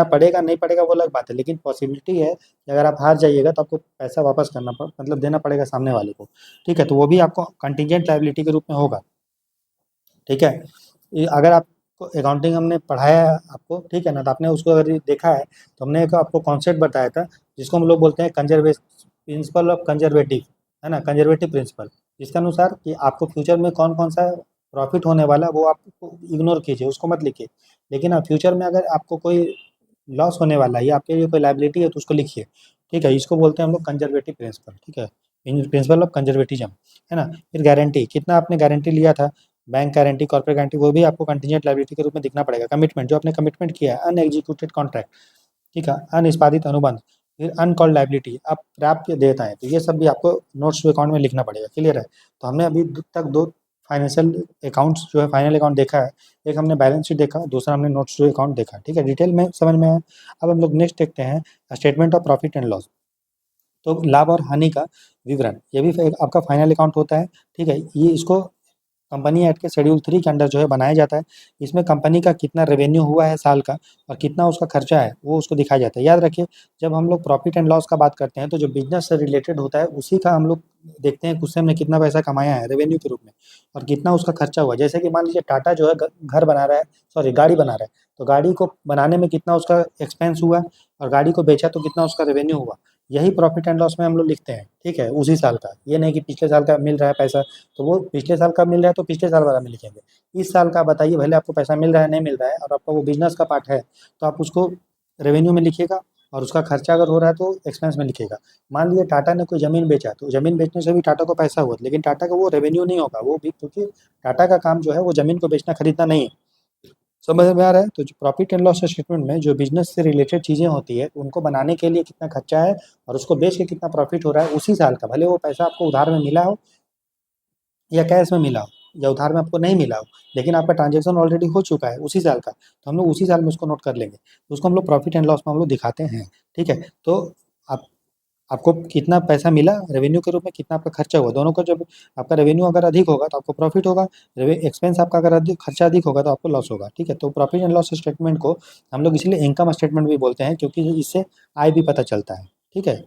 पड़ेगा नहीं पड़ेगा वो अलग बात है, लेकिन पॉसिबिलिटी है कि अगर आप हार जाइएगा तो आपको पैसा वापस करना मतलब देना पड़ेगा सामने वाले को। ठीक है, तो वो भी आपको कंटीजेंट लायबिलिटी के रूप में होगा। ठीक है, ये अगर आपको अकाउंटिंग हमने पढ़ाया है आपको, ठीक है ना, तो आपने उसको अगर ये देखा है तो हमने एक आपको कॉन्सेप्ट बताया था जिसको हम लोग बोलते हैं कंजर्वेशन, प्रिंसिपल ऑफ कंजर्वेटिव, है ना, कंजर्वेटिव प्रिंसिपल, जिसके अनुसार कि आपको फ्यूचर में कौन कौन सा प्रॉफिट होने वाला है वो आप इग्नोर कीजिए, उसको मत लिखिए, लेकिन आप फ्यूचर में अगर आपको कोई लॉस होने वाला है या आपके लिए कोई लाइबिलिटी है तो उसको लिखिए। ठीक है, इसको बोलते हैं हम लोग कंजर्वेटिव प्रिंसिपल। ठीक है, प्रिंसिपल ऑफ कंजर्वेटिज्म, है ना। फिर गारंटी, कितना आपने गारंटी लिया था, बैंक गारंटी, कॉर्पोरेट गारंटी, वो भी आपको कंटीजेंट लायबिलिटी के रूप में दिखना पड़ेगा। कमिटमेंट, जो आपने कमिटमेंट किया है, अनएग्जीक्यूटेड कॉन्ट्रैक्ट, ठीक है, अनिष्पादित अनुबंध, फिर अनकॉल्ड लायबिलिटी, आप प्राप्त देता है, तो ये सब भी आपको नोट्स टू अकाउंट में लिखना पड़ेगा। क्लियर है, तो हमने अभी तक दो फाइनेंशियल अकाउंट्स जो है फाइनल अकाउंट देखा है, एक हमने बैलेंस शीट देखा, दूसरा हमने नोट्स टू अकाउंट देखा। ठीक है, डिटेल में समझ में आया। अब हम लोग नेक्स्ट देखते हैं statement of profit and loss, तो लाभ और हानि का विवरण, ये भी एक आपका फाइनल अकाउंट होता है। ठीक है, ये इसको कंपनी एक्ट के शेड्यूल 3 के अंडर जो है बनाया जाता है। इसमें कंपनी का कितना रेवेन्यू हुआ है साल का और कितना उसका खर्चा है वो उसको दिखाया जाता है। याद रखिए, जब हम लोग प्रॉफिट एंड लॉस का बात करते हैं तो जो बिजनेस से रिलेटेड होता है उसी का हम लोग देखते हैं कि उससे हमने कितना पैसा कमाया है रेवेन्यू के रूप में और कितना उसका खर्चा हुआ। जैसे कि मान लीजिए टाटा जो है घर बना रहा है, सॉरी गाड़ी बना रहा है, तो गाड़ी को बनाने में कितना उसका एक्सपेंस हुआ और गाड़ी को बेचा तो कितना उसका रेवेन्यू हुआ, यही प्रॉफिट एंड लॉस में हम लोग लिखते हैं। ठीक है, उसी साल का, ये नहीं कि पिछले साल का मिल रहा है पैसा तो वो पिछले साल का मिल रहा है तो पिछले साल वाला में लिखेंगे। इस साल का बताइए, भले आपको पैसा मिल रहा है नहीं मिल रहा है और आपका वो बिजनेस का पार्ट है तो आप उसको रेवेन्यू में लिखिएगा और उसका खर्चा अगर हो रहा है तो एक्सपेंस में लिखिएगा। मान लीजिए टाटा ने कोई ज़मीन बेचा तो ज़मीन बेचने से भी टाटा को पैसा हुआ, लेकिन टाटा का वो रेवेन्यू नहीं होगा, वो भी क्योंकि टाटा का काम जो है वो ज़मीन को बेचना खरीदना नहीं है। समझ में आ रहा है, तो जो प्रॉफिट एंड लॉस स्टेटमेंट में जो बिजनेस से रिलेटेड चीज़ें होती है उनको बनाने के लिए कितना खर्चा है और उसको बेच के कितना प्रॉफिट हो रहा है उसी साल का, भले वो पैसा आपको उधार में मिला हो या कैश में मिला हो या उधार में आपको नहीं मिला हो, लेकिन आपका ट्रांजेक्शन ऑलरेडी हो चुका है उसी साल का, तो हम लोग उसी साल में उसको नोट कर लेंगे, तो उसको हम लोग प्रॉफिट एंड लॉस में हम लोग दिखाते हैं। ठीक है, तो आप आपको कितना पैसा मिला रेवेन्यू के रूप में, कितना आपका खर्चा हुआ, दोनों का जब आपका रेवेन्यू अगर अधिक होगा तो आपको प्रॉफिट होगा, एक्सपेंस आपका अगर अधिक खर्चा अधिक होगा तो आपको लॉस होगा। ठीक है, तो प्रॉफिट एंड लॉस स्टेटमेंट को हम लोग इसलिए इनकम स्टेटमेंट भी बोलते हैं क्योंकि इससे आय भी पता चलता है। ठीक है,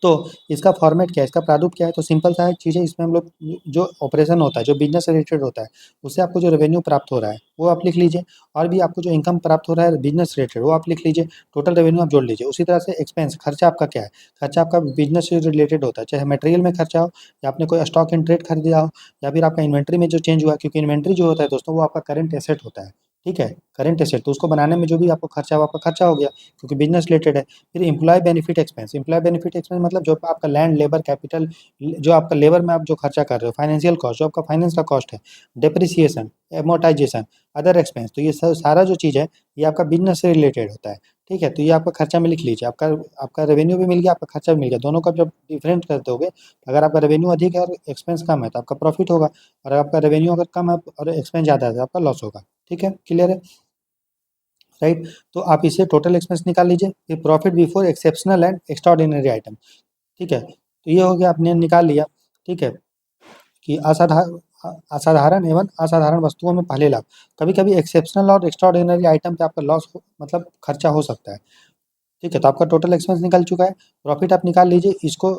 तो इसका फॉर्मेट क्या है, इसका प्रारूप क्या है, तो सिंपल सा एक चीज़ है, इसमें हम लोग जो ऑपरेशन होता है जो बिजनेस से रिलेटेड होता है उससे आपको जो रेवेन्यू प्राप्त हो रहा है वो आप लिख लीजिए, और भी आपको जो इनकम प्राप्त हो रहा है बिजनेस रिलेटेड वो आप लिख लीजिए, टोटल रेवेन्यू आप जोड़ लीजिए। उसी तरह से एक्सपेंस, खर्चा आपका क्या है, खर्चा आपका बिजनेस से रिलेटेड होता है, चाहे मटेरियल में खर्चा हो या आपने कोई स्टॉक इन ट्रेड खरीदा हो या फिर आपका इन्वेंट्री में जो चेंज हुआ, क्योंकि इन्वेंट्री जो होता है दोस्तों वो आपका करंट एसेट होता है। ठीक है, करंट एसेट, तो उसको बनाने में जो भी आपको खर्चा हुआ आपका खर्चा हो गया क्योंकि बिजनेस रिलेटेड है। फिर employee benefit expense, employee benefit expense मतलब जो आपका लैंड लेबर कैपिटल, जो आपका लेबर में आप जो खर्चा कर रहे हो, फाइनेंशियल कॉस्ट जो आपका फाइनेंस का कॉस्ट है, डेप्रिसिएशन, एमोर्टाइजेशन, अदर एक्सपेंस, तो ये सारा जो चीज़ है ये आपका बिजनेस से रिलेटेड होता है। ठीक है, तो ये आपका खर्चा में लिख लीजिए, आपका आपका रेवेन्यू भी मिल गया, आपका खर्चा भी मिल गया, दोनों का जब डिफरेंट कर दोगे, अगर आपका रेवेन्यू अधिक है और एक्सपेंस कम है तो आपका प्रॉफिट होगा, और आपका रेवेन्यू अगर कम है और एक्सपेंस ज़्यादा है तो आपका लॉस होगा। ठीक है, क्लियर है, राइट। तो आप इसे टोटल एक्सपेंस निकाल लीजिए, फिर profit before exceptional and extraordinary item. ठीक है, तो ये हो गया, आपने निकाल लिया। ठीक है, कि असाधारण एवं असाधारण वस्तुओं में पहले लाभ। कभी-कभी एक्सेप्शनल और एक्स्ट्राऑर्डिनरी आइटम पे आपका लॉस मतलब खर्चा हो सकता है। ठीक है, तो आपका टोटल एक्सपेंस निकल चुका है, प्रॉफिट आप निकाल लीजिए इसको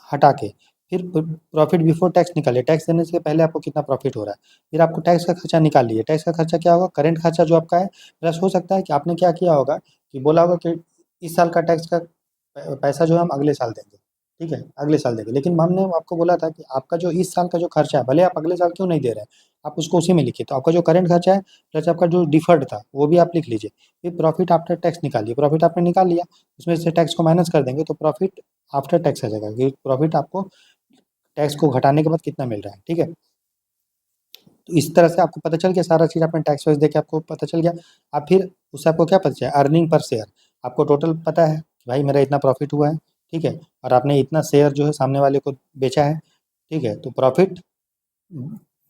हटा के, फिर प्रॉफिट बिफोर टैक्स निकालिए, टैक्स देने से पहले आपको कितना प्रॉफिट हो रहा है, फिर आपको टैक्स का खर्चा निकाल लीजिए, टैक्स का खर्चा क्या होगा, करंट खर्चा जो आपका है, प्लस हो सकता है कि आपने क्या किया होगा कि बोला होगा कि इस साल का टैक्स का पैसा जो है हम अगले साल देंगे, ठीक है, अगले साल देंगे, लेकिन हमने आपको बोला था कि आपका जो इस साल का जो खर्चा है, भले आप अगले साल क्यों नहीं दे रहे हैं, आप उसको उसी में लिखिए, तो आपका जो करंट खर्चा है प्लस आपका जो डिफर्ड था वो भी आप लिख लीजिए, फिर प्रॉफिट आफ्टर टैक्स निकालिए, प्रॉफिट आपने निकाल लिया, उसमें से टैक्स को माइनस कर देंगे तो प्रॉफिट आफ्टर टैक्स आ जाएगा, कि प्रॉफिट आपको टैक्स को घटाने के बाद कितना मिल रहा है, ठीक है। तो इस तरह से आपको पता चल गया सारा चीज़, आपने टैक्स वाइज देके आपको पता चल गया। अब फिर उससे आपको क्या पता चला, अर्निंग पर शेयर, आपको टोटल पता है कि भाई मेरा इतना प्रॉफिट हुआ है, ठीक है, और आपने इतना शेयर जो है सामने वाले को बेचा है, ठीक है, तो प्रॉफिट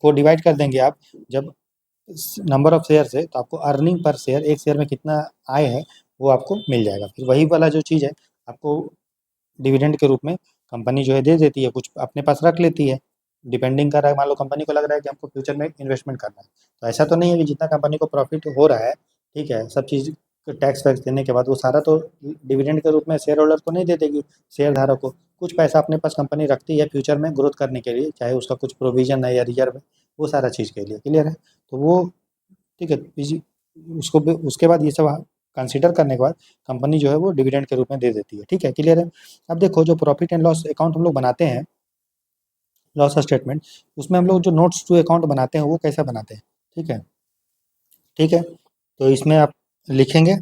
को डिवाइड कर देंगे आप जब नंबर ऑफ शेयर से, तो आपको अर्निंग पर शेयर, एक शेयर में कितना आय है वो आपको मिल जाएगा। फिर वही वाला जो चीज़ है आपको डिविडेंड के रूप में कंपनी जो है दे देती है, कुछ अपने पास रख लेती है, डिपेंडिंग कर रहा है, मान लो कंपनी को लग रहा है कि हमको फ्यूचर में इन्वेस्टमेंट करना है, तो ऐसा तो नहीं है कि जितना कंपनी को प्रॉफिट हो रहा है, ठीक है, सब चीज़ टैक्स वैक्स देने के बाद वो सारा तो डिविडेंड के रूप में शेयर होल्डर को नहीं दे देगी, शेयर धारक को कुछ पैसा अपने पास कंपनी रखती है फ्यूचर में ग्रोथ करने के लिए, चाहे उसका कुछ प्रोविजन है या रिजर्व है, वो सारा चीज़ के लिए, क्लियर है। तो वो ठीक है, उसको उसके बाद ये सब कंसिडर करने के बाद कंपनी जो है वो डिविडेंड के रूप में दे देती है, ठीक है, क्लियर है। अब देखो जो प्रॉफिट एंड लॉस अकाउंट हम लोग बनाते हैं, लॉस स्टेटमेंट, उसमें हम लोग जो नोट्स टू अकाउंट बनाते हैं वो कैसे बनाते हैं, ठीक है, ठीक है, तो इसमें आप लिखेंगे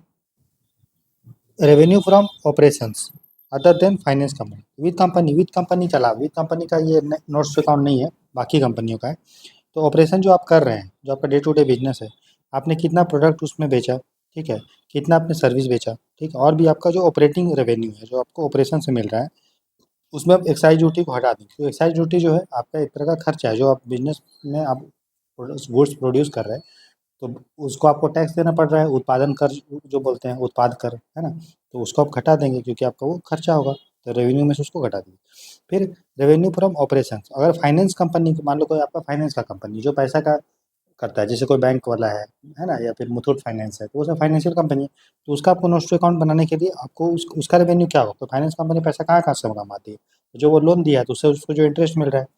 revenue from operations other than finance company with company का लाभ, विद कंपनी का ये नोट्स टू अकाउंट नहीं है, बाकी कंपनियों का है। तो ऑपरेशन जो आप कर रहे हैं, जो आपका डे टू डे बिजनेस है, आपने कितना प्रोडक्ट उसमें बेचा, ठीक है, कितना आपने सर्विस बेचा, ठीक है, और भी आपका जो ऑपरेटिंग रेवेन्यू है जो आपको ऑपरेशन से मिल रहा है, उसमें आप एक्साइज ड्यूटी को हटा दें, तो एक्साइज ड्यूटी जो है आपका एक तरह का खर्चा है, जो आप बिजनेस में आप गुड्स प्रोड्यूस कर रहे हैं, तो उसको आपको टैक्स देना पड़ रहा है, उत्पादन कर जो बोलते हैं, उत्पाद कर, है ना, तो उसको आप घटा देंगे क्योंकि आपका वो खर्चा होगा, तो रेवेन्यू में से उसको घटा देंगे। फिर रेवेन्यू फ्रॉम ऑपरेशन, अगर फाइनेंस कंपनी, मान लो कोई आपका फाइनेंस का कंपनी जो पैसा का करता है, जैसे कोई बैंक वाला है ना, या फिर मुथूट फाइनेंस है, तो वो सब फाइनेंशियल कंपनी है, तो उसका आपको नोट्स टू अकाउंट बनाने के लिए आपको उसका रेवेन्यू क्या होगा, तो फाइनेंस कंपनी पैसा कहाँ कहाँ से कमाती है, तो जो वो लोन दिया है तो उससे उसको जो इंटरेस्ट मिल रहा है,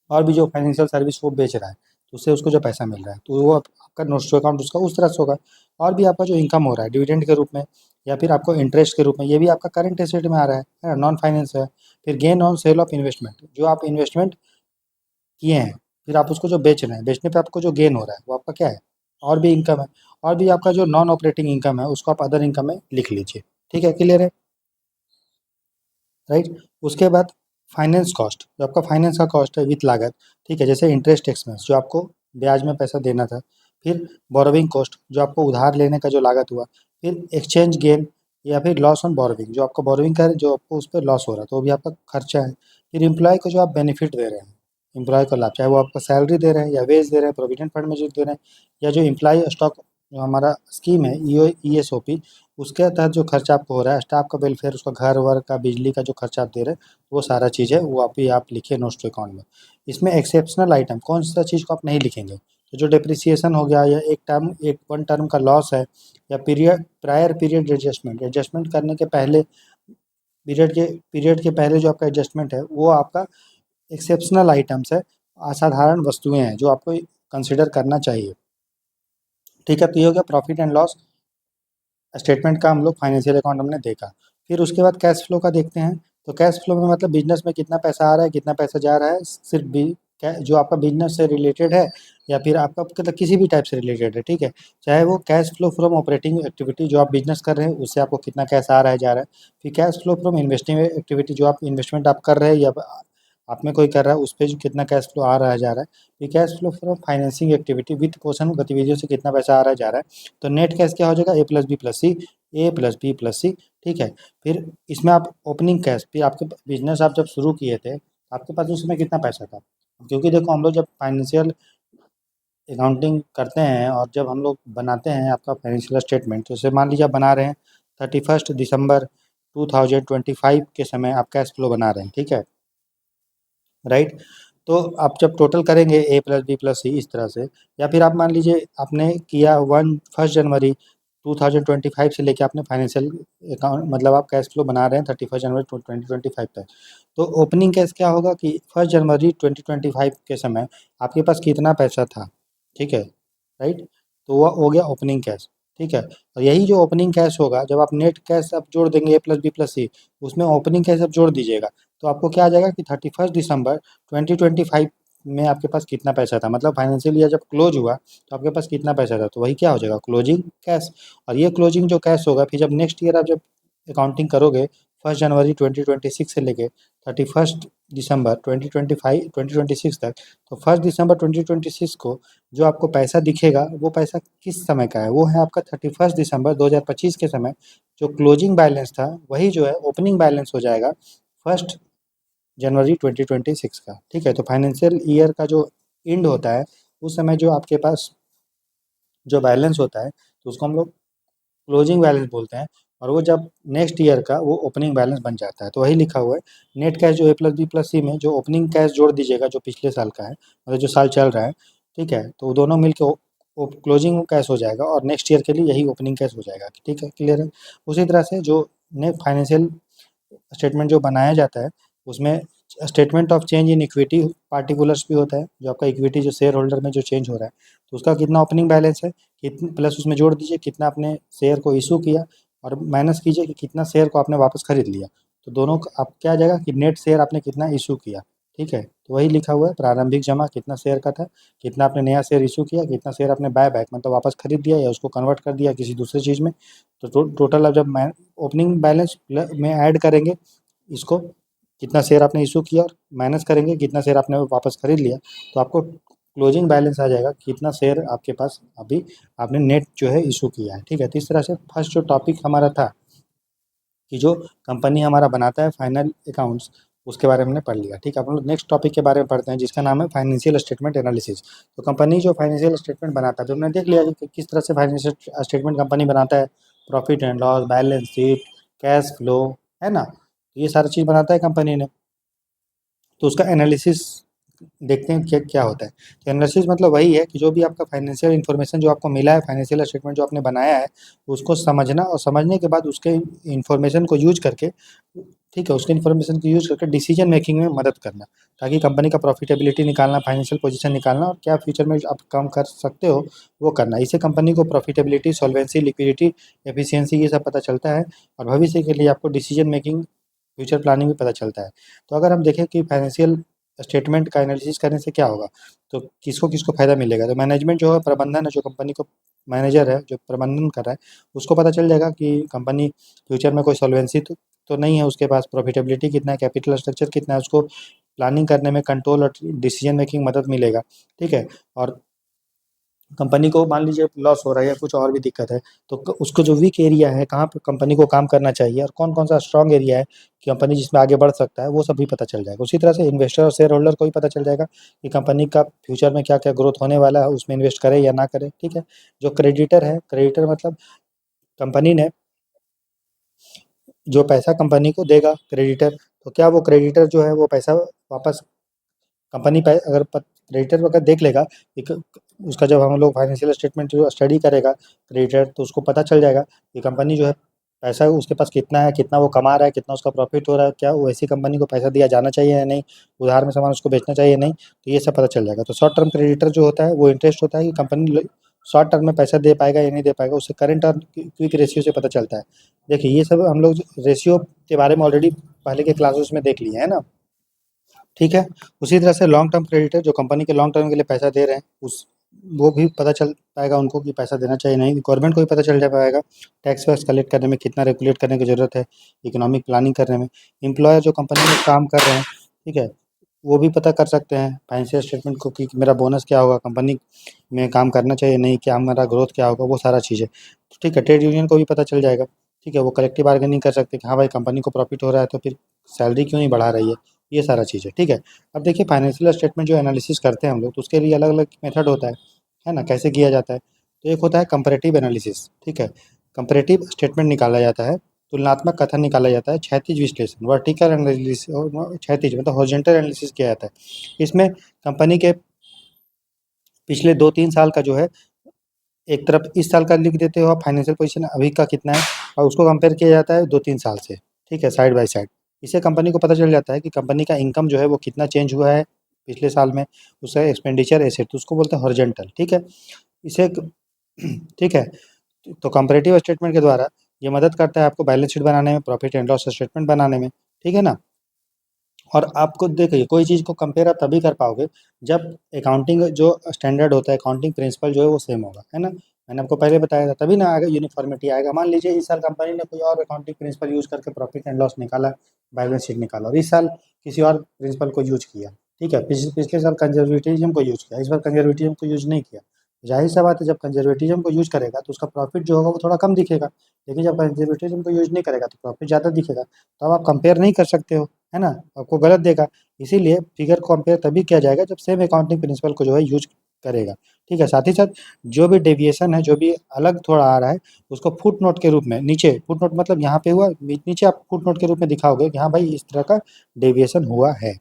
और भी जो फाइनेंशियल सर्विस वो बेच रहा है, तो उससे उसको जो पैसा मिल रहा है, तो वो आपका नोट्स टू अकाउंट उसका उस तरह से होगा। और भी आपका जो इनकम हो रहा है डिविडेंड के रूप में या फिर आपको इंटरेस्ट के रूप में, ये भी आपका करंट एसेट में आ रहा है ना, नॉन फाइनेंस है। फिर gain on sale of investment, जो आप इन्वेस्टमेंट किए हैं, फिर आप उसको जो बेच रहे हैं, बेचने पे आपको जो गेन हो रहा है वो आपका क्या है, और भी इनकम है। और भी आपका जो नॉन ऑपरेटिंग इनकम है उसको आप अदर इनकम में लिख लीजिए, ठीक है, क्लियर है, राइट। उसके बाद फाइनेंस कॉस्ट, जो आपका फाइनेंस का कॉस्ट है विथ लागत, ठीक है, जैसे इंटरेस्ट एक्सपेंस जो आपको ब्याज में पैसा देना था, फिर बोरोविंग कॉस्ट जो आपको उधार लेने का जो लागत हुआ, फिर एक्सचेंज गेन या फिर लॉस ऑन बोरोविंग, जो आपको बोरोविंग का जो आपको उस पर लॉस हो रहा है तो वो भी आपका खर्चा है। फिर एम्प्लॉय को जो आप बेनिफिट दे रहे हैं, एम्प्लॉय को लाभ, चाहे वो आपको सैलरी दे रहे हैं या वेज दे रहे हैं, प्रोविडेंट फंड में जो दे रहे हैं, या जो एम्प्लॉय स्टॉक जो हमारा स्कीम है ESOP, उसके तहत जो खर्चा आपको हो रहा है, स्टाफ का वेलफेयर, उसका घर वर का बिजली का जो खर्चा आप दे रहे हैं, वो सारा चीज़ है वो आप लिखिए नोट्स टू अकाउंट में। इसमें एक्सेप्शनल आइटम कौन सा चीज़ को आप नहीं लिखेंगे, तो जो डिप्रिसिएशन हो गया, या एक वन टर्म का लॉस है, या प्रायर पीरियड एडजस्टमेंट, एडजस्टमेंट करने के पहले पीरियड के पहले जो आपका एडजस्टमेंट है वो आपका एक्सेप्शनल आइटम्स है, असाधारण वस्तुएं हैं जो आपको कंसिडर करना चाहिए, ठीक है। तो ये हो गया प्रॉफिट एंड लॉस स्टेटमेंट का, हम लोग फाइनेंशियल अकाउंट हमने देखा। फिर उसके बाद कैश फ्लो का देखते हैं, तो कैश फ्लो में मतलब बिजनेस में कितना पैसा आ रहा है, कितना पैसा जा रहा है, सिर्फ जो आपका बिजनेस से रिलेटेड है या फिर आपका मतलब किसी भी टाइप से रिलेटेड है, ठीक है, चाहे वो cash flow from operating activity जो आप बिजनेस कर रहे हैं उससे आपको कितना कैश आ रहा है जा रहा है, फिर cash flow from investing activity जो आप इन्वेस्टमेंट आप कर रहे हैं या आप में कोई कर रहा है उस पर जो कितना कैश फ्लो आ रहा है जा रहा है, फिर cash flow from financing activity वित्त पोषण गतिविधियों से कितना पैसा आ रहा है जा रहा है, तो नेट कैश क्या हो जाएगा A+B+C, ठीक है। फिर इसमें आप ओपनिंग कैश, फिर आपके बिजनेस आप जब शुरू किए थे आपके पास उस समय कितना पैसा था, क्योंकि देखो हम लोग जब फाइनेंशियल अकाउंटिंग करते हैं और जब हम लोग बनाते हैं आपका फाइनेंशियल स्टेटमेंट, तो जैसे मान लीजिए आप बना रहे हैं 31 दिसंबर 2025 के समय आप कैश फ्लो बना रहे हैं, ठीक है, राइट। तो आप जब टोटल करेंगे ए प्लस बी प्लस सी इस तरह से, या फिर आप मान लीजिए आपने किया 1 जनवरी 2025 से लेके आपने फाइनेंशियल अकाउंट मतलब आप कैश फ्लो बना रहे हैं 31 जनवरी 2025 तक। तो ओपनिंग कैश क्या होगा कि 1 जनवरी 2025 के समय आपके पास कितना पैसा था, ठीक है, राइट। तो वह हो गया ओपनिंग कैश, ठीक है। और यही जो ओपनिंग कैश होगा, जब आप नेट कैश आप जोड़ देंगे ए प्लस बी प्लस सी, उसमें ओपनिंग कैश आप जोड़ दीजिएगा, तो आपको क्या आ जाएगा कि 31 दिसंबर 2025 में आपके पास कितना पैसा था, मतलब फाइनेंशियल ईयर जब क्लोज हुआ तो आपके पास कितना पैसा था, तो वही क्या हो जाएगा, क्लोजिंग कैश। और ये क्लोजिंग जो कैश होगा, फिर जब नेक्स्ट ईयर आप जब अकाउंटिंग करोगे 1 जनवरी 2026 से लेके 31 दिसंबर 2026 तक, तो 1 दिसंबर 2026 को जो आपको पैसा दिखेगा वो पैसा किस समय का है, वो है आपका 31 दिसंबर 2025 के समय जो क्लोजिंग बैलेंस था, वही जो है ओपनिंग बैलेंस हो जाएगा 1 जनवरी 2026 का, ठीक है। तो फाइनेंशियल ईयर का जो एंड होता है उस समय जो आपके पास जो बैलेंस होता है, तो उसको हम लोग क्लोजिंग बैलेंस बोलते हैं। और वो जब नेक्स्ट ईयर का वो ओपनिंग बैलेंस बन जाता है, तो वही लिखा हुआ है नेट कैश जो ए प्लस बी प्लस सी में जो ओपनिंग कैश जोड़ दीजिएगा जो पिछले साल का है, मतलब जो साल चल रहा है, ठीक है, तो दोनों मिलके क्लोजिंग कैश हो जाएगा और नेक्स्ट ईयर के लिए यही ओपनिंग कैश हो जाएगा, ठीक है, क्लियर है। उसी तरह से जो नेट फाइनेंशियल स्टेटमेंट जो बनाया जाता है उसमें statement of change in equity particulars भी होता है, जो आपका इक्विटी जो शेयर होल्डर में जो चेंज हो रहा है, तो उसका कितना ओपनिंग बैलेंस है, कितने प्लस उसमें जोड़ दीजिए कितना आपने शेयर को इशू किया, और माइनस कीजिए कि कितना शेयर को आपने वापस खरीद लिया, तो दोनों का आप क्या आ जाएगा कि नेट शेयर आपने कितना इशू किया, ठीक है। तो वही लिखा हुआ है प्रारंभिक जमा कितना शेयर का था, कितना आपने नया शेयर इशू किया, कितना शेयर आपने बाय बैक मतलब वापस खरीद दिया या उसको कन्वर्ट कर दिया किसी दूसरी चीज़ में। तो टोटल अब जब ओपनिंग बैलेंस में ऐड करेंगे इसको, कितना शेयर आपने इशू किया और माइनस करेंगे कितना शेयर आपने वापस खरीद लिया, तो आपको क्लोजिंग बैलेंस आ जाएगा कितना शेयर आपके पास अभी आपने नेट जो है इशू किया है, ठीक है। तो इस तरह से फर्स्ट जो टॉपिक हमारा था कि जो कंपनी हमारा बनाता है फाइनल अकाउंट्स, उसके बारे में हमने पढ़ लिया, ठीक है। हम लोग नेक्स्ट टॉपिक के बारे में पढ़ते हैं जिसका नाम है फाइनेंशियल स्टेटमेंट एनालिसिस। तो कंपनी जो फाइनेंशियल स्टेटमेंट बनाता है, तो हमने देख लिया कि किस तरह से फाइनेंशियल स्टेटमेंट कंपनी बनाता है, profit and loss, balance sheet, cash flow, है ना, तो ये सारी चीज़ बनाता है कंपनी ने। तो उसका एनालिसिस देखते हैं क्या क्या होता है। तो एनालिसिस मतलब वही है कि जो भी आपका फाइनेंशियल इन्फॉर्मेशन जो आपको मिला है, फाइनेंशियल स्टेटमेंट जो आपने बनाया है, उसको समझना और समझने के बाद उसके इन्फॉर्मेशन को यूज करके, ठीक है, उसके इन्फॉर्मेशन को यूज करके डिसीजन मेकिंग में मदद करना, ताकि कंपनी का प्रॉफिटेबिलिटी निकालना, फाइनेंशियल पोजीशन निकालना और क्या फ्यूचर में आप काम कर सकते हो वो करना। इससे कंपनी को प्रॉफिटेबिलिटी, सॉल्वेंसी, लिक्विडिटी, एफिशिएंसी ये सब पता चलता है, और भविष्य के लिए आपको डिसीजन मेकिंग, फ्यूचर प्लानिंग भी पता चलता है। तो अगर हम देखें कि फाइनेंशियल स्टेटमेंट का एनालिसिस करने से क्या होगा, तो किसको किसको फ़ायदा मिलेगा, तो मैनेजमेंट जो है, प्रबंधन है, जो कंपनी को मैनेजर है जो प्रबंधन कर रहा है, उसको पता चल जाएगा कि कंपनी फ्यूचर में कोई सॉल्वेंसी तो नहीं है उसके पास, प्रॉफिटेबिलिटी कितना है, कैपिटल स्ट्रक्चर कितना है, उसको प्लानिंग करने में, कंट्रोल और डिसीजन मेकिंग मदद मिलेगा, ठीक है। और कंपनी को मान लीजिए लॉस हो रहा है या कुछ और भी दिक्कत है, तो उसको जो वीक एरिया है, कहाँ पे कंपनी को काम करना चाहिए और कौन कौन सा स्ट्रांग एरिया है कंपनी जिसमें आगे बढ़ सकता है, वो सब भी पता चल जाएगा। उसी तरह से इन्वेस्टर और शेयर होल्डर को भी पता चल जाएगा कि कंपनी का फ्यूचर में क्या क्या ग्रोथ होने वाला है, उसमें इन्वेस्ट करे या ना करे, ठीक है। जो क्रेडिटर है, क्रेडिटर मतलब कंपनी ने जो पैसा कंपनी को देगा क्रेडिटर, तो क्या वो क्रेडिटर जो है वो पैसा वापस कंपनी पे अगर क्रेडिटर अगर देख लेगा कि उसका, जब हम लोग फाइनेंशियल स्टेटमेंट जो स्टडी करेगा क्रेडिटर, तो उसको पता चल जाएगा कि कंपनी जो है पैसा उसके पास कितना है, कितना वो कमा रहा है, कितना उसका प्रॉफिट हो रहा है, क्या वो ऐसी कंपनी को पैसा दिया जाना चाहिए या नहीं, उधार में सामान उसको बेचना चाहिए या नहीं, तो ये सब पता चल जाएगा। तो शॉर्ट टर्म क्रेडिटर जो होता है वो इंटरेस्ट होता है कि कंपनी शॉर्ट टर्म में पैसा दे पाएगा या नहीं दे पाएगा, उससे करंट और क्विक रेशियो से पता चलता है। देखिए ये सब हम लोग रेशियो के बारे में ऑलरेडी पहले के क्लासेस में देख लिए है ना, ठीक है। उसी तरह से लॉन्ग टर्म क्रेडिटर जो कंपनी के लॉन्ग टर्म के लिए पैसा दे रहे हैं, उस वो भी पता चल पाएगा उनको कि पैसा देना चाहिए नहीं, गवर्नमेंट को भी पता चल जा पाएगा टैक्स वैक्स कलेक्ट करने में कितना रेगुलेट करने की ज़रूरत है, इकोनॉमिक प्लानिंग करने में। एम्प्लॉयर जो कंपनी में काम कर रहे हैं, ठीक है, वो भी पता कर सकते हैं फाइनेंशियल स्टेटमेंट को कि मेरा बोनस क्या होगा, कंपनी में काम करना चाहिए नहीं, क्या हमारा ग्रोथ क्या होगा, वो सारा चीज़ें, तो ठीक है। ट्रेड यूनियन को भी पता चल जाएगा, ठीक है, वो कलेक्टिव बार्गेनिंग कर सकते हैं कि हाँ भाई कंपनी को प्रॉफिट हो रहा है तो फिर सैलरी क्यों नहीं बढ़ा रही है, ये सारा चीज़ है, ठीक है। अब देखिए फाइनेंशियल स्टेटमेंट जो एनालिसिस करते हैं हम लोग, तो उसके लिए अलग अलग मेथड होता है ना, कैसे किया जाता है। तो एक होता है कंपैरेटिव एनालिसिस, ठीक है, कंपैरेटिव स्टेटमेंट निकाला जाता है तुलनात्मक कथन निकाला जाता है, क्षैतिज विश्लेषण वर्टिकल एनालिसिस, क्षैतिज मतलब हॉरिजॉन्टल एनालिसिस किया जाता है। इसमें कंपनी के पिछले 2-3 साल का जो है, एक तरफ इस साल का लिख देते हो आप फाइनेंशियल पोजीशन अभी का कितना है, और उसको कंपेयर किया जाता है 2-3 साल से, ठीक है, साइड बाय साइड। इससे कंपनी को पता चल जाता है कि कंपनी का इनकम जो है वो कितना चेंज हुआ है पिछले साल में, उसका एक्सपेंडिचर एसेट, तो उसको बोलते हैं हॉरिजॉन्टल, ठीक है। इसे ठीक है, तो कंपैरेटिव स्टेटमेंट के द्वारा ये मदद करता है आपको बैलेंस शीट बनाने में, प्रॉफिट एंड लॉस स्टेटमेंट बनाने में, ठीक है ना। और आपको देखिए कोई चीज़ को कंपेयर आप तभी कर पाओगे जब अकाउंटिंग जो स्टैंडर्ड होता है, अकाउंटिंग प्रिंसिपल जो है वो सेम होगा, है ना। मैंने आपको पहले बताया था, तभी ना आगे यूनिफॉर्मिटी आएगा। मान लीजिए इस साल कंपनी ने कोई और अकाउंटिंग प्रिंसिपल यूज़ करके प्रॉफिट एंड लॉस निकाला, बैलेंस शीट निकाला, और इस साल किसी और प्रिंसिपल को यूज किया, ठीक है। पिछले साल कंजर्वेटिज्म को यूज किया, इस बार कंजर्वेटिज्म को यूज नहीं किया। जाहिर सा बात है, जब कंजर्वेटिज्म को यूज करेगा तो उसका प्रॉफिट जो होगा वो थोड़ा कम दिखेगा, लेकिन जब कंजर्वेटिज्म को यूज नहीं करेगा तो प्रॉफिट ज़्यादा दिखेगा। तो अब आप कंपेयर नहीं कर सकते हो, है ना, आपको गलत देगा। इसीलिए फिगर को कंपेयर तभी किया जाएगा जब सेम अकाउंटिंग प्रिंसिपल को जो है यूज करेगा, ठीक है। साथ ही साथ जो भी डेविएशन है, जो भी अलग थोड़ा आ रहा है, उसको फुट नोट के रूप में नीचे, फुट नोट मतलब यहाँ पे हुआ, नीचे आप फुट नोट के रूप में दिखाओगे कि हाँ भाई इस तरह का डेविएशन हुआ है,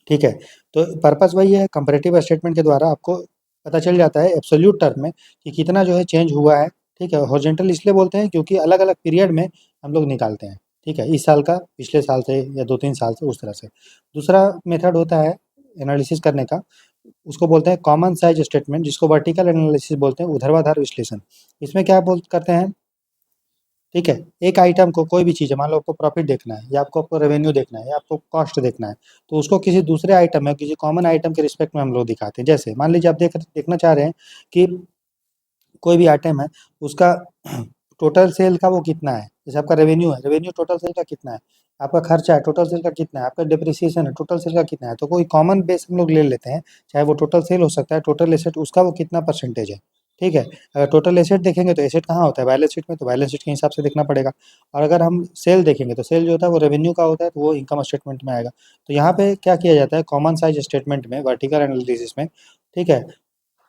ठीक है। तो पर्पस वही है, कंपैरेटिव स्टेटमेंट के द्वारा आपको पता चल जाता है एब्सोल्यूट टर्म में कि कितना जो है चेंज हुआ है, ठीक है। हॉरिजॉन्टल इसलिए बोलते हैं क्योंकि अलग अलग पीरियड में हम लोग निकालते हैं, ठीक है, इस साल का पिछले साल से या 2-3 साल से, उस तरह से। दूसरा मेथड होता है एनालिसिस करने का, उसको बोलते हैं कॉमन साइज स्टेटमेंट, जिसको वर्टिकल एनालिसिस बोलते हैं, ऊर्ध्वाधर विश्लेषण। इसमें क्या बोल करते हैं, ठीक है, एक आइटम को, कोई भी चीज़ है, मान लो आपको प्रॉफिट देखना है, या आपको रेवेन्यू देखना है, या आपको कॉस्ट देखना है, तो उसको किसी दूसरे आइटम में, किसी कॉमन आइटम के रिस्पेक्ट में हम लोग दिखाते हैं। जैसे मान लीजिए आप देखना चाह रहे हैं कि कोई भी आइटम है, उसका टोटल सेल का वो कितना है, जैसे आपका रेवेन्यू है, रेवेन्यू टोटल सेल का कितना है, आपका खर्चा है, टोटल सेल का कितना है, आपका डिप्रिसिएशन है, टोटल सेल का कितना है, तो कोई कॉमन बेस हम लोग ले लेते हैं, चाहे वो टोटल सेल हो सकता है, टोटल एसेट उसका वो कितना परसेंटेज है, ठीक है। अगर टोटल एसेट देखेंगे तो एसेट कहाँ होता है, बैलेंस शीट में, तो बैलेंस शीट के हिसाब से देखना पड़ेगा। और अगर हम सेल देखेंगे तो सेल जो होता है वो रेवेन्यू का होता है, तो वो इनकम स्टेटमेंट में आएगा। तो यहाँ पे क्या किया जाता है, कॉमन साइज स्टेटमेंट में, वर्टिकल एनालिसिस में, ठीक है,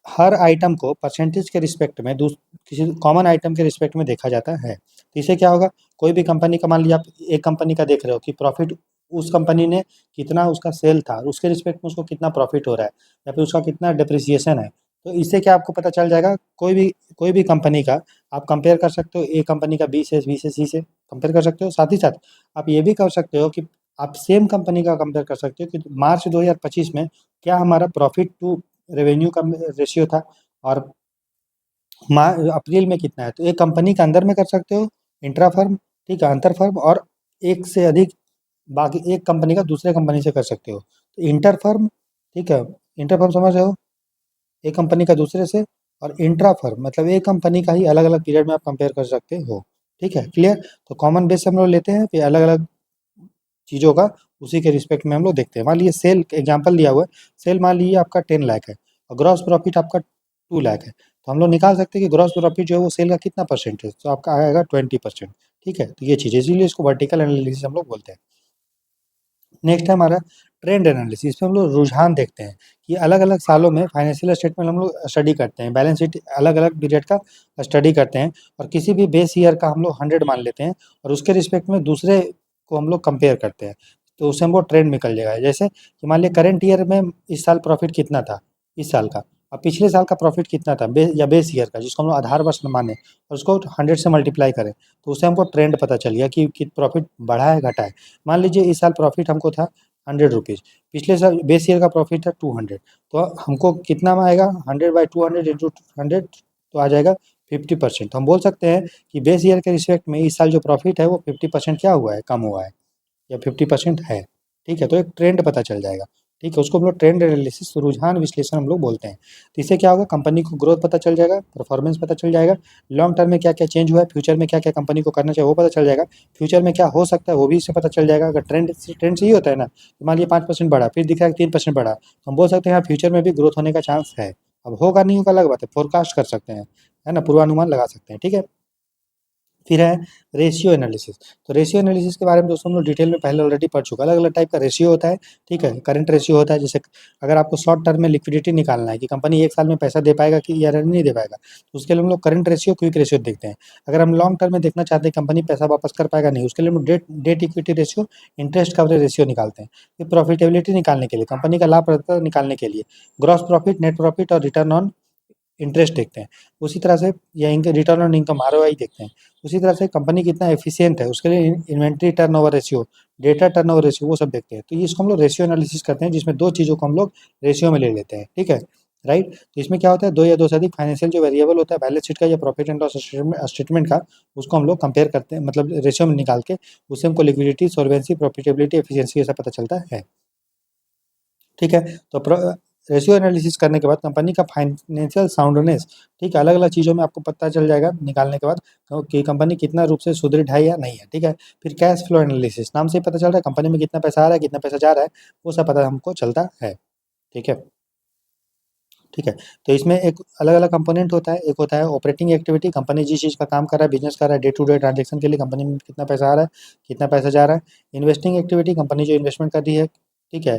हर आइटम को परसेंटेज के रिस्पेक्ट में किसी कॉमन आइटम के रिस्पेक्ट में देखा जाता है। तो इससे क्या होगा, कोई भी कंपनी का, मान लीजिए आप एक कंपनी का देख रहे हो कि प्रॉफिट, उस कंपनी ने कितना उसका सेल था, उसके रिस्पेक्ट में उसको कितना प्रॉफिट हो रहा है, या फिर उसका कितना डिप्रिसिएशन है। तो इससे क्या आपको पता चल जाएगा, कोई भी कंपनी का आप कंपेयर कर सकते हो, ए कंपनी का बी से सी से कंपेयर कर सकते हो। साथ ही साथ आप ये भी कर सकते हो कि आप सेम कंपनी का कंपेयर कर सकते हो कि मार्च 2025 में क्या हमारा प्रॉफिट टू रेवेन्यू का रेशियो था, और अप्रैल में कितना है। तो एक कंपनी के अंदर में कर सकते हो, इंट्रा फर्म, ठीक है, अंतर फर्म, और एक से अधिक, बाकी एक कंपनी का दूसरे कंपनी से कर सकते हो। तो इंटर फर्म, ठीक है, इंटर फर्म समझ रहे हो, एक कंपनी का दूसरे से, और इंट्रा फर्म मतलब एक कंपनी का ही अलग अलग पीरियड में आप कंपेयर कर सकते हो, ठीक है, क्लियर। तो कॉमन बेस हम लोग लेते हैं, फिर अलग अलग चीज़ों का उसी के रिस्पेक्ट में हम लोग देखते हैं। मान लीजिए सेल एग्जांपल दिया हुआ है, सेल मान लीजिए आपका 10 लाख है, और ग्रॉस प्रॉफिट आपका 2 लाख है, तो हम लोग निकाल सकते हैं कि ग्रॉस प्रॉफिट जो है वो सेल का कितना परसेंट है, तो आपका आएगा 20%, ठीक है। तो ये चीज़ है, इसीलिए इसको वर्टिकल एनालिसिस हम लोग बोलते हैं। नेक्स्ट है हमारा ट्रेंड एनालिसिस। इसमें हम लोग रुझान देखते हैं कि अलग अलग सालों में फाइनेंशियल स्टेटमेंट हम लोग स्टडी करते हैं, बैलेंस शीट अलग अलग पीरियड का स्टडी करते हैं, और किसी भी बेस ईयर का हम लोग 100 मान लेते हैं, और उसके रिस्पेक्ट में दूसरे को हम लोग कंपेयर करते हैं, तो उससे हमको ट्रेंड निकल जाएगा। जैसे कि मान लिया करंट ईयर में इस साल प्रॉफिट कितना था, इस साल का, और पिछले साल का प्रॉफिट कितना था, या बेस ईयर का, जिसको हम लोग आधार वर्ष माने, और उसको 100 से मल्टीप्लाई करें, तो उससे हमको ट्रेंड पता चल गया कि प्रॉफिट बढ़ा है घटा है। मान लीजिए इस साल प्रॉफिट हमको था 100 रुपीज़, पिछले साल बेस ईयर का प्रॉफिट था 200, तो हमको कितना में आएगा, 100/200 इंटू 100, तो आ जाएगा 50%। तो हम बोल सकते हैं कि बेस ईयर के रिस्पेक्ट में इस साल जो प्रॉफिट है वो 50% क्या हुआ है, कम हुआ है, या 50% है, ठीक है। तो एक ट्रेंड पता चल जाएगा, ठीक है, उसको हम लोग ट्रेंड एनालिसिस, रुझान विश्लेषण हम लोग बोलते हैं। तो इससे क्या होगा, कंपनी को ग्रोथ पता चल जाएगा, परफॉर्मेंस पता चल जाएगा, लॉन्ग टर्म में क्या क्या चेंज हुआ है, फ्यूचर में क्या क्या कंपनी को करना चाहिए वो पता चल जाएगा, फ्यूचर में क्या हो सकता है वो भी इससे पता चल जाएगा। अगर ट्रेंड सही होता है ना, तो मान लीजिए 5% बढ़ा, फिर दिख रहा है 3% बढ़ा, तो हम बोल सकते हैं हाँ फ्यूचर में भी ग्रोथ होने का चांस है। अब होगा नहीं होगा अलग बात है, फोरकास्ट कर सकते हैं, है ना, पूर्वानुमान लगा सकते हैं, ठीक है। फिर है रेशियो एनालिसिस। तो रेशियो एनालिसिस के बारे में दोस्तों हम लोग डिटेल में पहले ऑलरेडी पढ़ चुका है। अलग अलग टाइप का रेशियो होता है, ठीक है। करंट रेशियो होता है, जैसे अगर आपको शॉर्ट टर्म में लिक्विडिटी निकालना है कि कंपनी एक साल में पैसा दे पाएगा कि या नहीं दे पाएगा, तो उसके लिए हम लोग करंट रेशियो, क्विक रेशियो देखते हैं। अगर हम लॉन्ग टर्म में देखना चाहते हैं कंपनी पैसा वापस कर पाएगा नहीं, उसके लिए हम debt debt equity ratio, interest coverage ratio निकालते हैं। फिर प्रॉफिटेबिलिटी निकालने के लिए, कंपनी का लाभप्रदता निकालने के लिए ग्रॉस प्रॉफिट, नेट प्रॉफिट और रिटर्न ऑन इंटरेस्ट देखते हैं। उसी तरह से या इनके रिटर्न ऑन इनकम, आरओआई देखते हैं। उसी तरह से कंपनी कितना एफिशिएंट है, उसके लिए inventory turnover ratio, data turnover ratio, वो सब देखते हैं। तो ये इसको हम लोग रेशियो एनालिसिस करते हैं, जिसमें दो चीज़ों को हम लोग रेशियो में ले लेते हैं, ठीक है। राइट। तो इसमें क्या होता है, दो या दो से अधिक फाइनेंशियल जो वेरिएबल होता है बैलेंस शीट का या प्रॉफिट एंड लॉस स्टेटमेंट का, उसको हम लोग कंपेयर करते हैं, मतलब रेशियो में निकाल के उससे हमको लिक्विडिटी, सॉल्वेंसी, प्रॉफिटेबिलिटी, एफिशिएंसी ऐसा पता चलता है, ठीक है। तो रेशियो एनालिसिस करने के बाद कंपनी का फाइनेंशियल साउंडनेस, ठीक है, अलग अलग चीज़ों में आपको पता चल जाएगा निकालने के बाद कि कंपनी कितना रूप से सुदृढ़ है या नहीं है, ठीक है। फिर कैश फ्लो एनालिसिस, नाम से ही पता चल रहा है कंपनी में कितना पैसा आ रहा है, कितना पैसा जा रहा है, वो सब पता हमको चलता है, ठीक है। ठीक है। तो इसमें एक अलग अलग कंपोनेंट होता है। एक होता है ऑपरेटिंग एक्टिविटी, कंपनी जिस चीज़ का काम कर रहा है, बिजनेस कर रहा है, डे टू डे ट्रांजेक्शन के लिए कंपनी में कितना पैसा आ रहा है, कितना पैसा जा रहा है। इन्वेस्टिंग एक्टिविटी, कंपनी जो इन्वेस्टमेंट कर रही है, ठीक है,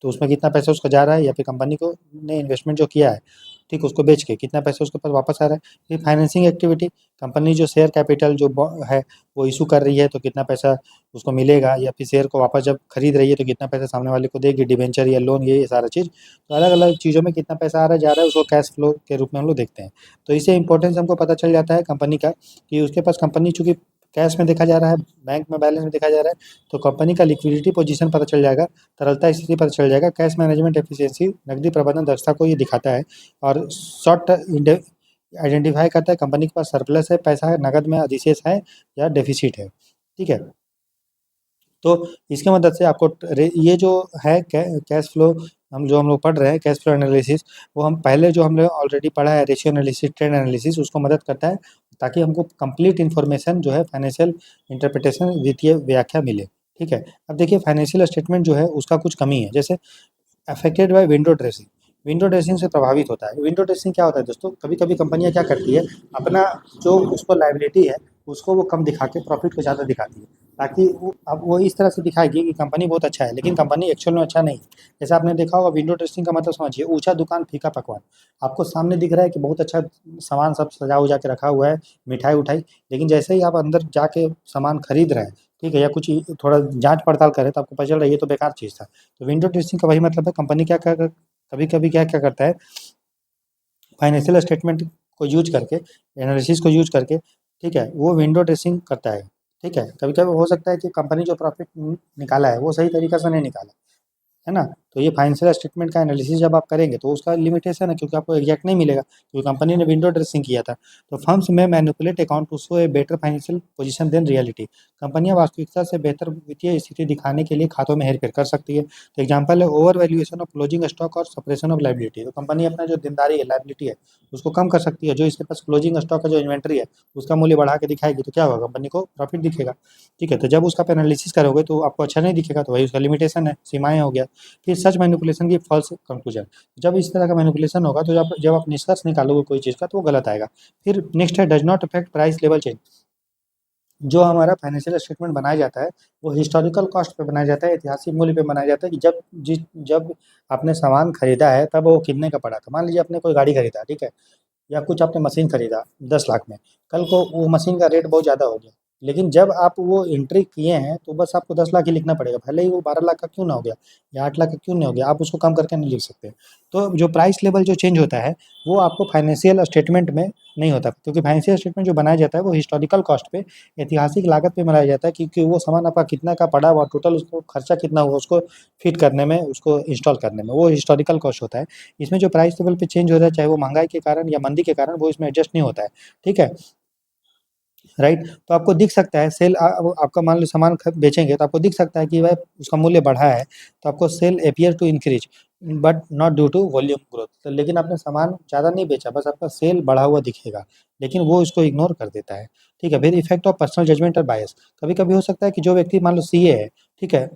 तो उसमें कितना पैसा उसका जा रहा है, या फिर कंपनी को ने इन्वेस्टमेंट जो किया है, ठीक, उसको बेच के कितना पैसा उसके पास वापस आ रहा है। फिर फाइनेंसिंग एक्टिविटी, कंपनी जो शेयर कैपिटल जो है वो इशू कर रही है, तो कितना पैसा उसको मिलेगा, या फिर शेयर को वापस जब खरीद रही है तो कितना पैसा सामने वाले को देगी, डिबेंचर या लोन, ये सारा चीज़। तो अलग अलग चीज़ों में कितना पैसा आ रहा है, जा रहा है, उसको कैश फ्लो के रूप में हम लोग देखते हैं। तो इससे इंपॉर्टेंस हमको पता चल जाता है कंपनी का, कि उसके पास कंपनी चूँकि कैश में देखा जा रहा है, बैंक में बैलेंस में देखा जा रहा है, तो कंपनी का लिक्विडिटी पोजीशन पता चल जाएगा, तरलता स्थिति पता चल जाएगा, कैश मैनेजमेंट एफिशिएंसी, नकदी प्रबंधन दक्षता को ये दिखाता है। और शॉर्ट आइडेंटिफाई करता है कंपनी के पास सरप्लस है, पैसा है, नकद में अधिशेष है या डेफिसिट है, ठीक है। तो इसकी मदद से आपको ये जो है कैश फ्लो, हम लोग पढ़ रहे हैं कैश फ्लो एनालिसिस, वो हम पहले जो हमने ऑलरेडी पढ़ा है रेशियो एनालिसिस, ट्रेंड एनालिसिस, उसको मदद करता है, ताकि हमको कंप्लीट इन्फॉर्मेशन जो है फाइनेंशियल इंटरप्रिटेशन, वित्तीय व्याख्या मिले, ठीक है। अब देखिए फाइनेंशियल स्टेटमेंट जो है उसका कुछ कमी है, जैसे affected by window dressing, window dressing से प्रभावित होता है। विंडो ड्रेसिंग क्या होता है दोस्तों, कभी कभी कंपनियां क्या करती है, अपना जो उसको लाइबिलिटी है उसको वो कम दिखा के प्रॉफिट को ज़्यादा दिखाती है, ताकि वो अब वो इस तरह से दिखाएगी कि कंपनी बहुत अच्छा है, लेकिन कंपनी एक्चुअल में अच्छा नहीं है। जैसे आपने देखा होगा विंडो ड्रेसिंग का मतलब समझिए, ऊंचा दुकान फीका पकवान। आपको सामने दिख रहा है कि बहुत अच्छा सामान सब सजा उजा के रखा हुआ है, मिठाई उठाई, लेकिन जैसे ही आप अंदर जाके सामान खरीद रहे हैं, ठीक है, या कुछ थोड़ा जांच पड़ताल करें, तो आपको पता चल रहा है ये तो बेकार चीज़ था। तो विंडो ड्रेसिंग का वही मतलब है, कंपनी क्या क्या कभी कभी क्या क्या करता है, फाइनेंशियल स्टेटमेंट को यूज करके, एनालिसिस को यूज करके, ठीक है, वो विंडो ड्रेसिंग करता है, ठीक है। कभी कभी हो सकता है कि कंपनी जो प्रॉफिट निकाला है वो सही तरीका से नहीं निकाला, है ना। तो ये फाइनेंशियल स्टेटमेंट का एनालिसिस जब आप करेंगे तो उसका लिमिटेशन है, क्योंकि आपको एग्जैक्ट नहीं मिलेगा, क्योंकि कंपनी ने विंडो ड्रेसिंग किया था। तो फर्म्स में manipulate account to show a better financial position than reality, कंपनियां वास्तविकता से बेहतर वित्तीय स्थिति दिखाने के लिए खातों में हेरफेर कर सकती है। तो एग्जाम्पल है over valuation of closing stock और सप्रेशन ऑफ लाइबिलिटी, तो कंपनी अपना जो देनदारी है, लाइबिलिटी है, उसको कम कर सकती है। जो इसके पास क्लोजिंग स्टॉक है, जो इन्वेंट्री है, उसका मूल्य बढ़ा के दिखाएगी, तो क्या होगा, कंपनी को प्रॉफिट दिखेगा, ठीक है। तो जब उसका एनालिसिस करोगे तो आपको अच्छा नहीं दिखेगा, तो वही उसका लिमिटेशन है, सीमाएं हो गया। फिर सच मैनिपुलेशन की फॉल्स कंक्लूजन, जब इस तरह का मैनिपुलेशन होगा तो जब जब आप निष्कर्ष निकालोगे कोई चीज़ का, तो वो गलत आएगा। फिर नेक्स्ट है does not affect price level change, जो हमारा फाइनेंशियल स्टेटमेंट बनाया जाता है वो हिस्टोरिकल कॉस्ट पे बनाया जाता है, ऐतिहासिक मूल्य पे बनाया जाता है, कि जब आपने सामान खरीदा है तब वो कितने का पड़ा था। मान लीजिए आपने कोई गाड़ी खरीदा, ठीक है, या कुछ आपने मशीन खरीदा 10 लाख में, कल को वो मशीन का रेट बहुत ज़्यादा हो गया, लेकिन जब आप वो एंट्री किए हैं तो बस आपको 10 लाख ही लिखना पड़ेगा, भले ही वो 12 लाख का क्यों ना हो गया या 8 लाख का क्यों नहीं हो गया, आप उसको कम करके नहीं लिख सकते। तो जो प्राइस लेवल जो चेंज होता है वो आपको फाइनेंशियल स्टेटमेंट में नहीं होता, क्योंकि फाइनेंशियल स्टेटमेंट जो बनाया जाता है वो हिस्टोरिकल कॉस्ट पे, ऐतिहासिक लागत पे बनाया जाता है, क्योंकि वो सामान आपका कितना का पड़ा हुआ, टोटल उसको खर्चा कितना हुआ उसको फिट करने में, उसको इंस्टॉल करने में, वो हिस्टोरिकल कॉस्ट होता है। इसमें जो प्राइस लेवल पे चेंज हो रहा है, चाहे वो महंगाई के कारण या मंदी के कारण, वो इसमें एडजस्ट नहीं होता है, ठीक है। राइट। तो आपको दिख सकता है सेल वो आपका मान लो सामान बेचेंगे तो आपको दिख सकता है कि भाई उसका मूल्य बढ़ा है, तो आपको sale appear to increase but not due to volume growth. तो लेकिन आपने सामान ज़्यादा नहीं बेचा, बस आपका सेल बढ़ा हुआ दिखेगा, लेकिन वो इसको इग्नोर कर देता है, ठीक है। फिर इफेक्ट ऑफ पर्सनल जजमेंट और बायस, कभी कभी हो सकता है कि जो व्यक्ति मान लो सीए है, ठीक है,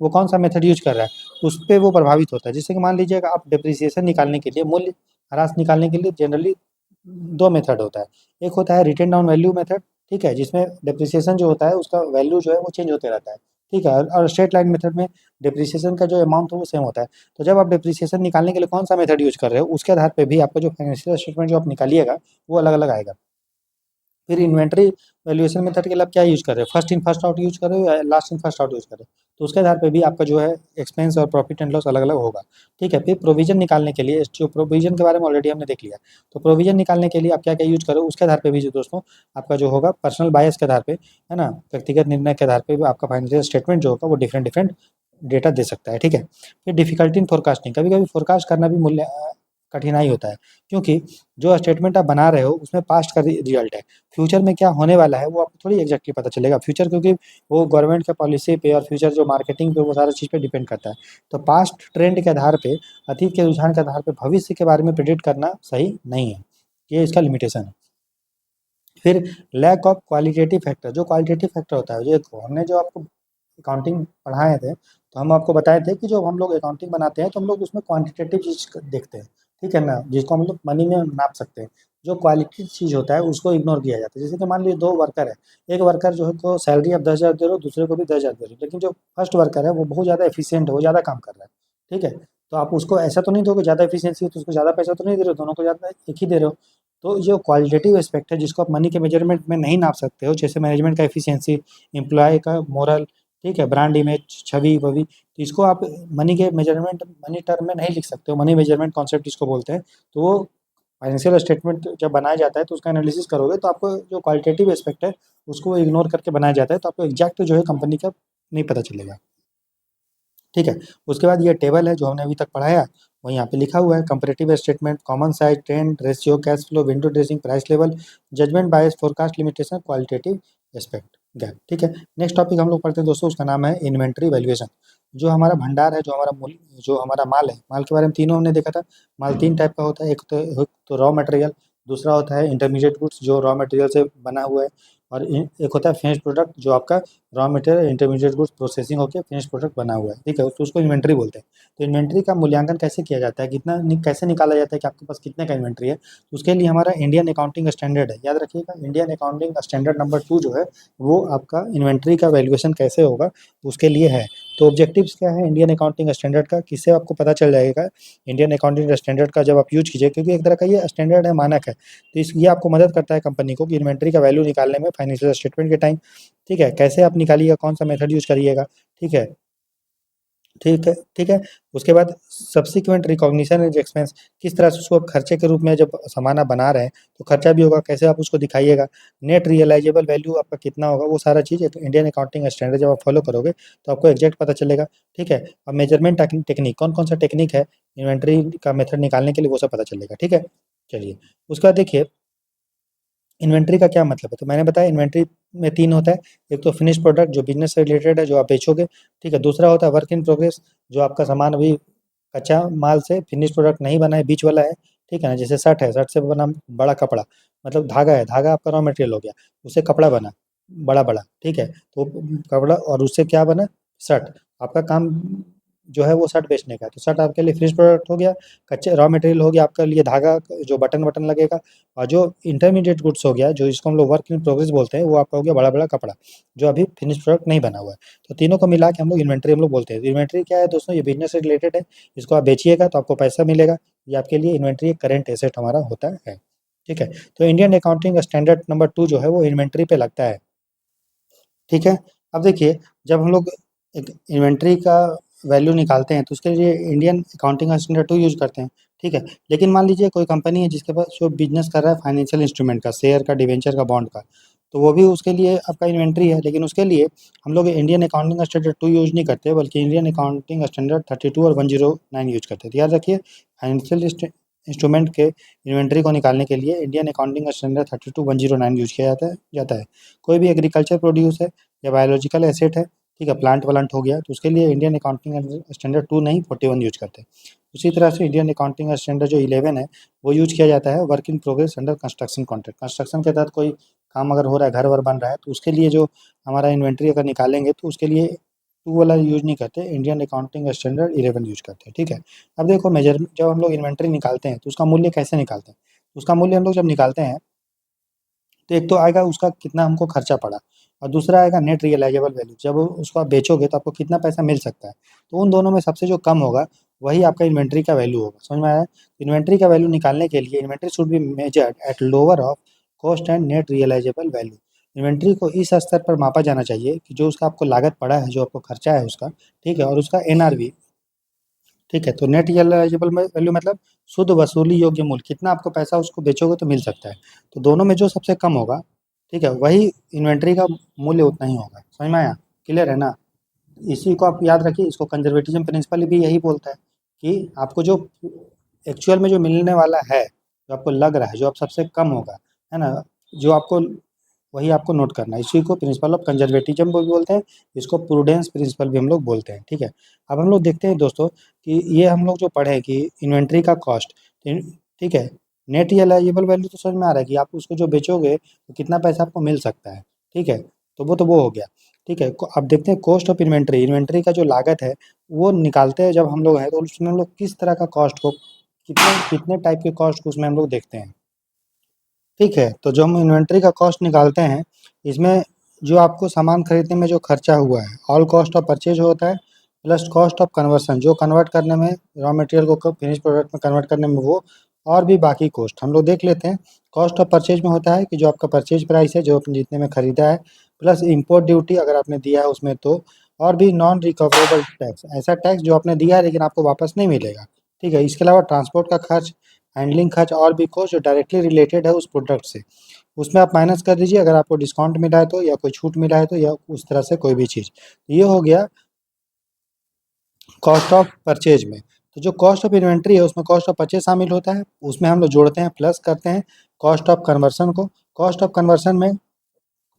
वो कौन सा मेथड यूज कर रहा है उस पर वो प्रभावित होता है। जैसे कि मान लीजिएगा आप डिप्रिसिएशन निकालने के लिए, मूल्य ह्रास निकालने के लिए जनरली दो मेथड होता है। एक होता है रिटर्न डाउन वैल्यू मेथड, ठीक है, जिसमें डिप्रिसिएशन जो होता है उसका वैल्यू जो है वो चेंज होते रहता है, ठीक है, और स्ट्रेट लाइन मेथड में डिप्रिसिएशन का जो अमाउंट है वो सेम होता है। तो जब आप डिप्रिसिएशन निकालने के लिए कौन सा मेथड यूज कर रहे हो उसके आधार पे भी आपका जो फाइनेंशियल स्टेटमेंट जो आप निकालिएगा वो अलग अलग आएगा। फिर इन्वेंट्री वैल्यूएशन मेथड के लिए आप क्या यूज़ कर रहे हो, first in first out use कर रहे हो या last in first out use कर रहे हो, तो उसके आधार पे भी आपका जो है एक्सपेंस और प्रॉफिट एंड लॉस अलग अलग होगा, ठीक है। फिर प्रोविजन निकालने के लिए, जो प्रोविजन के बारे में ऑलरेडी हमने देख लिया, तो प्रोविजन निकालने के लिए आप क्या क्या यूज करो उसके आधार पर भी जो दोस्तों आपका जो होगा पर्सनल बायस के आधार पर, है ना, व्यक्तिगत निर्णय के आधार पर भी आपका फाइनेंशियल स्टेटमेंट जो होगा वो डिफरेंट डिफरेंट डेटा दे सकता है, ठीक है। फिर डिफिकल्टी इन फोरकास्टिंग, कभी कभी फोरकास्ट करना भी कठिनाई होता है, क्योंकि जो स्टेटमेंट आप बना रहे हो उसमें पास्ट का रिजल्ट है, फ्यूचर में क्या होने वाला है वो आपको थोड़ी एग्जैक्टली पता चलेगा फ्यूचर, क्योंकि वो गवर्नमेंट के पॉलिसी पे और फ्यूचर जो मार्केटिंग पे वो सारा चीज़ पे डिपेंड करता है। तो पास्ट ट्रेंड के आधार पे, अतीत के रुझान के आधार पे भविष्य के बारे में प्रिडिक्ट करना सही नहीं है, ये इसका लिमिटेशन है। फिर लैक ऑफ क्वालिटेटिव फैक्टर, जो क्वालिटेटिव फैक्टर होता है, जो हमने जो आपको अकाउंटिंग पढ़ाए थे तो हम आपको बताए थे कि जो हम लोग अकाउंटिंग बनाते हैं तो हम लोग उसमें क्वांटिटेटिव चीज़ देखते हैं, ठीक है ना, जिसको हम लोग मनी में नाप सकते हैं। जो क्वालिटी चीज़ होता है उसको इग्नोर किया जाता है। जैसे कि मान लीजिए 2 वर्कर है, एक वर्कर जो है को सैलरी आप 10,000 दे रहे हो, दूसरे को भी 10,000 दे रहे हो, लेकिन जो फर्स्ट वर्कर है वो बहुत ज़्यादा एफिशिएंट है, वो ज़्यादा काम कर रहा है, ठीक है। तो आप उसको ऐसा तो नहीं दोगे, ज़्यादा एफिशिएंसी है तो उसको ज़्यादा पैसा तो नहीं दे रहे हो, दोनों को ज़्यादा एक ही दे रहे हो। तो जो क्वालिटेटिव एस्पेक्ट है जिसको आप मनी के मेजरमेंट में नहीं नाप सकते हो, जैसे मैनेजमेंट का एफिशिएंसी, एम्प्लॉय का मोरल, ठीक है, ब्रांड इमेज, छवि-ववि, तो इसको आप मनी के मेजरमेंट, मनी टर्म में नहीं लिख सकते हो, मनी मेजरमेंट कॉन्सेप्ट इसको बोलते हैं। तो वो फाइनेंशियल स्टेटमेंट जब बनाया जाता है तो उसका एनालिसिस करोगे तो आपको जो क्वालिटेटिव एस्पेक्ट है उसको इग्नोर करके बनाया जाता है, तो आपको एग्जैक्ट जो है कंपनी का नहीं पता चलेगा, ठीक है। उसके बाद ये टेबल है जो हमने अभी तक पढ़ाया, वो यहाँ पे लिखा हुआ है, comparative statement, common size, trend, ratio, cash flow, window dressing, price level, judgement bias, forecast limitation, qualitative aspect, gap, ठीक है। नेक्स्ट टॉपिक हम लोग पढ़ते हैं दोस्तों, उसका नाम है इन्वेंट्री वैल्यूएशन। जो हमारा भंडार है, जो हमारा मूल्य, जो हमारा माल है, माल के बारे में तीनों हमने देखा था। माल 3 टाइप का होता है, एक तो रॉ मटेरियल, दूसरा होता है इंटरमीडिएट गुड्स जो रॉ मटेरियल से बना हुआ है, और एक होता है फिनिश प्रोडक्ट जो आपका raw material intermediate goods processing होकर फिनिश प्रोडक्ट बना हुआ है, ठीक है, तो उसको इन्वेंट्री बोलते हैं। तो इन्वेंट्री का मूल्यांकन कैसे किया जाता है, कैसे निकाला जाता है कि आपके पास कितने का इन्वेंट्री है, तो उसके लिए हमारा इंडियन अकाउंटिंग स्टैंडर्ड है, याद रखिएगा, इंडियन अकाउंटिंग स्टैंडर्ड नंबर 2 जो है वो आपका इन्वेंट्री का वैल्यूएशन कैसे होगा उसके लिए है। तो ऑब्जेक्टिव्स क्या है इंडियन अकाउंटिंग स्टैंडर्ड का, किससे आपको पता चल जाएगा इंडियन अकाउंटिंग स्टैंडर्ड का जब आप यूज कीजिए, क्योंकि एक तरह का ये स्टैंडर्ड है, मानक है, तो ये आपको मदद करता है कंपनी को कि इन्वेंट्री का वैल्यू निकालने में फाइनेंशियल स्टेटमेंट के टाइम, ठीक है, कैसे आप निकालिएगा, कौन सा मेथड यूज करिएगा, ठीक है, ठीक है, ठीक है। उसके बाद सब्सिक्वेंट रिकॉग्निशन एज एक्सपेंस, किस तरह से उसको खर्चे के रूप में जब सामान आप बना रहे हैं तो खर्चा भी होगा, कैसे आप उसको दिखाइएगा, नेट रियलाइजेबल वैल्यू आपका कितना होगा, वो सारा चीज़ एक इंडियन अकाउंटिंग स्टैंडर्ड जब आप फॉलो करोगे तो आपको एग्जैक्ट पता चलेगा, ठीक है। और मेजरमेंट टेक्निक, कौन कौन सा टेक्निक है इन्वेंट्री का मेथड निकालने के लिए, वो सब पता चलेगा, ठीक है। चलिए, उसके बाद देखिए इन्वेंट्री का क्या मतलब है, तो मैंने बताया इन्वेंट्री में 3 होता है, एक तो फिनिश प्रोडक्ट जो बिज़नेस से रिलेटेड है, जो आप बेचोगे, ठीक है, दूसरा होता है वर्क इन प्रोग्रेस, जो आपका सामान अभी कच्चा माल से फिनिश प्रोडक्ट नहीं बना है, बीच वाला है, ठीक है ना, जैसे शर्ट है, शर्ट से बना बड़ा कपड़ा, मतलब धागा है, धागा आपका रॉ मटेरियल हो गया, उससे कपड़ा बना बड़ा-बड़ा, ठीक है, तो कपड़ा और उससे क्या बना शर्ट, आपका काम जो है वो शर्ट बेचने का है, तो शर्ट आपके लिए फिनिश प्रोडक्ट हो गया, कच्चे रॉ मटेरियल हो गया आपके लिए धागा, जो बटन-वटन लगेगा, और जो इंटरमीडिएट गुड्स हो गया, जो इसको हम लोग वर्क इन प्रोग्रेस बोलते हैं, वो आपका हो गया बड़ा-बड़ा कपड़ा, जो अभी फिनिश प्रोडक्ट नहीं बना हुआ है। तो तीनों को मिला के हम लोग इन्वेंट्री हम लोग बोलते हैं। तो इन्वेंट्री क्या है दोस्तों, ये बिज़नेस से रिलेटेड है, इसको आप बेचिएगा तो आपको पैसा मिलेगा, ये आपके लिए इन्वेंट्री एक करेंट एसेट हमारा होता है, ठीक है। तो इंडियन अकाउंटिंग स्टैंडर्ड नंबर 2 जो है वो इन्वेंट्री पे लगता है, ठीक है। अब देखिए, जब हम लोग एक इन्वेंट्री का वैल्यू निकालते हैं तो उसके लिए इंडियन अकाउंटिंग स्टैंडर्ड 2 यूज़ करते हैं, ठीक है। लेकिन मान लीजिए कोई कंपनी है जिसके पास जो बिज़नेस कर रहा है फाइनेंशियल इंस्ट्रूमेंट का, शेयर का, डिवेंचर का, बॉन्ड का, तो वो भी उसके लिए आपका इन्वेंट्री है, लेकिन उसके लिए हम लोग इंडियन अकाउंटिंग स्टैंडर्ड 2 यूज़ नहीं करते, बल्कि इंडियन अकाउंटिंग स्टैंडर्ड 32 और 109 यूज़ करते हैं। तो याद रखिए, फाइनेंशियल इंस्ट्रूमेंट के इन्वेंट्री को निकालने के लिए इंडियन अकाउंटिंग स्टैंडर्ड 32 109 यूज़ किया जाता है। कोई भी एग्रीकल्चर प्रोड्यूस है या बायोलॉजिकल एसेट है, ठीक है, प्लांट वालंट हो गया, तो उसके लिए इंडियन अकाउंटिंग स्टैंडर्ड 2 नहीं 41 यूज़ करते हैं। उसी तरह से इंडियन अकाउंटिंग स्टैंडर्ड जो 11 है वो यूज़ किया जाता है work in progress under construction contract. Construction के तहत कोई काम अगर हो रहा है, घर-वर बन रहा है, तो उसके लिए जो हमारा इन्वेंट्री अगर निकालेंगे तो उसके लिए 2 वाला यूज़ नहीं करते, इंडियन अकाउंटिंग स्टैंडर्ड 11 यूज़ करते हैं, ठीक है। अब देखो जब हम लोग इन्वेंट्री निकालते हैं तो उसका मूल्य कैसे निकालते हैं? उसका मूल्य हम लोग जब निकालते हैं तो एक तो आएगा उसका कितना हमको खर्चा पड़ा, और दूसरा आएगा नेट रियलाइजेबल वैल्यू, जब उसको आप बेचोगे तो आपको कितना पैसा मिल सकता है। तो उन दोनों में सबसे जो कम होगा वही आपका इन्वेंट्री का वैल्यू होगा। समझ में आया? इन्वेंट्री का वैल्यू निकालने के लिए inventory should be measured at lower of cost and net realisable value. Inventory को इस स्तर पर मापा जाना चाहिए कि जो उसका आपको लागत पड़ा है, जो आपको खर्चा है उसका, ठीक है, और उसका एनआरवी, ठीक है। तो नेट रियलाइजेबल वैल्यू मतलब शुद्ध वसूली योग्य मूल्य, कितना आपको पैसा उसको बेचोगे तो मिल सकता है। तो दोनों में जो सबसे कम होगा, ठीक है, वही इन्वेंट्री का मूल्य उतना ही होगा। समझ में आया? क्लियर है ना? इसी को आप याद रखिए, इसको कंजर्वेटिज्म प्रिंसिपल भी यही बोलता है कि आपको जो एक्चुअल में जो मिलने वाला है, जो आपको लग रहा है, जो आप सबसे कम होगा, है ना, जो आपको, वही आपको नोट करना है। इसी को प्रिंसिपल ऑफ कंजर्वेटिज्म भी बोलते हैं, इसको प्रूडेंस प्रिंसिपल भी हम लोग बोलते हैं, ठीक है। अब हम लोग देखते हैं दोस्तों कि ये हम लोग जो पढ़े कि इन्वेंट्री का कॉस्ट, ठीक है, नेट रियलाइजेबल वैल्यू तो समझ में आ रहा है कि आप उसको जो बेचोगे तो कितना पैसा आपको मिल सकता है, ठीक है। तो वो हो गया, ठीक है। अब देखते हैं कॉस्ट ऑफ इन्वेंट्री, इन्वेंट्री का जो लागत है वो निकालते हैं जब हम लोग हैं, तो उसमें हम लोग किस तरह का कॉस्ट को, कितने कितने टाइप के कॉस्ट को उसमें हम लोग देखते हैं, ठीक है। तो जो हम इन्वेंट्री का कॉस्ट निकालते हैं, इसमें जो आपको सामान खरीदने में जो खर्चा हुआ है, ऑल कॉस्ट ऑफ परचेज होता है, प्लस कॉस्ट ऑफ कन्वर्सन, जो कन्वर्ट करने में, रॉ मटेरियल को फिनिश प्रोडक्ट में कन्वर्ट करने में वो, और भी बाकी कॉस्ट हम लोग देख लेते हैं। कॉस्ट ऑफ परचेज में होता है कि जो आपका परचेज प्राइस है, जो आपने जितने में खरीदा है, प्लस इम्पोर्ट ड्यूटी अगर आपने दिया है उसमें तो, और भी नॉन रिकवरेबल टैक्स, ऐसा टैक्स जो आपने दिया है लेकिन आपको वापस नहीं मिलेगा, ठीक है। इसके अलावा ट्रांसपोर्ट का खर्च, हैंडलिंग खर्च, और भी कॉस्ट जो डायरेक्टली रिलेटेड है उस प्रोडक्ट से, उसमें आप माइनस कर दीजिए, अगर आपको डिस्काउंट मिला है तो, या कोई छूट मिला है तो, या उस तरह से कोई भी चीज़। ये हो गया कॉस्ट ऑफ परचेज में। तो जो कॉस्ट ऑफ इन्वेंट्री है उसमें कॉस्ट ऑफ परचेज शामिल होता है, उसमें हम लोग जोड़ते हैं, प्लस करते हैं कॉस्ट ऑफ कन्वर्सन को। कॉस्ट ऑफ कन्वर्सन में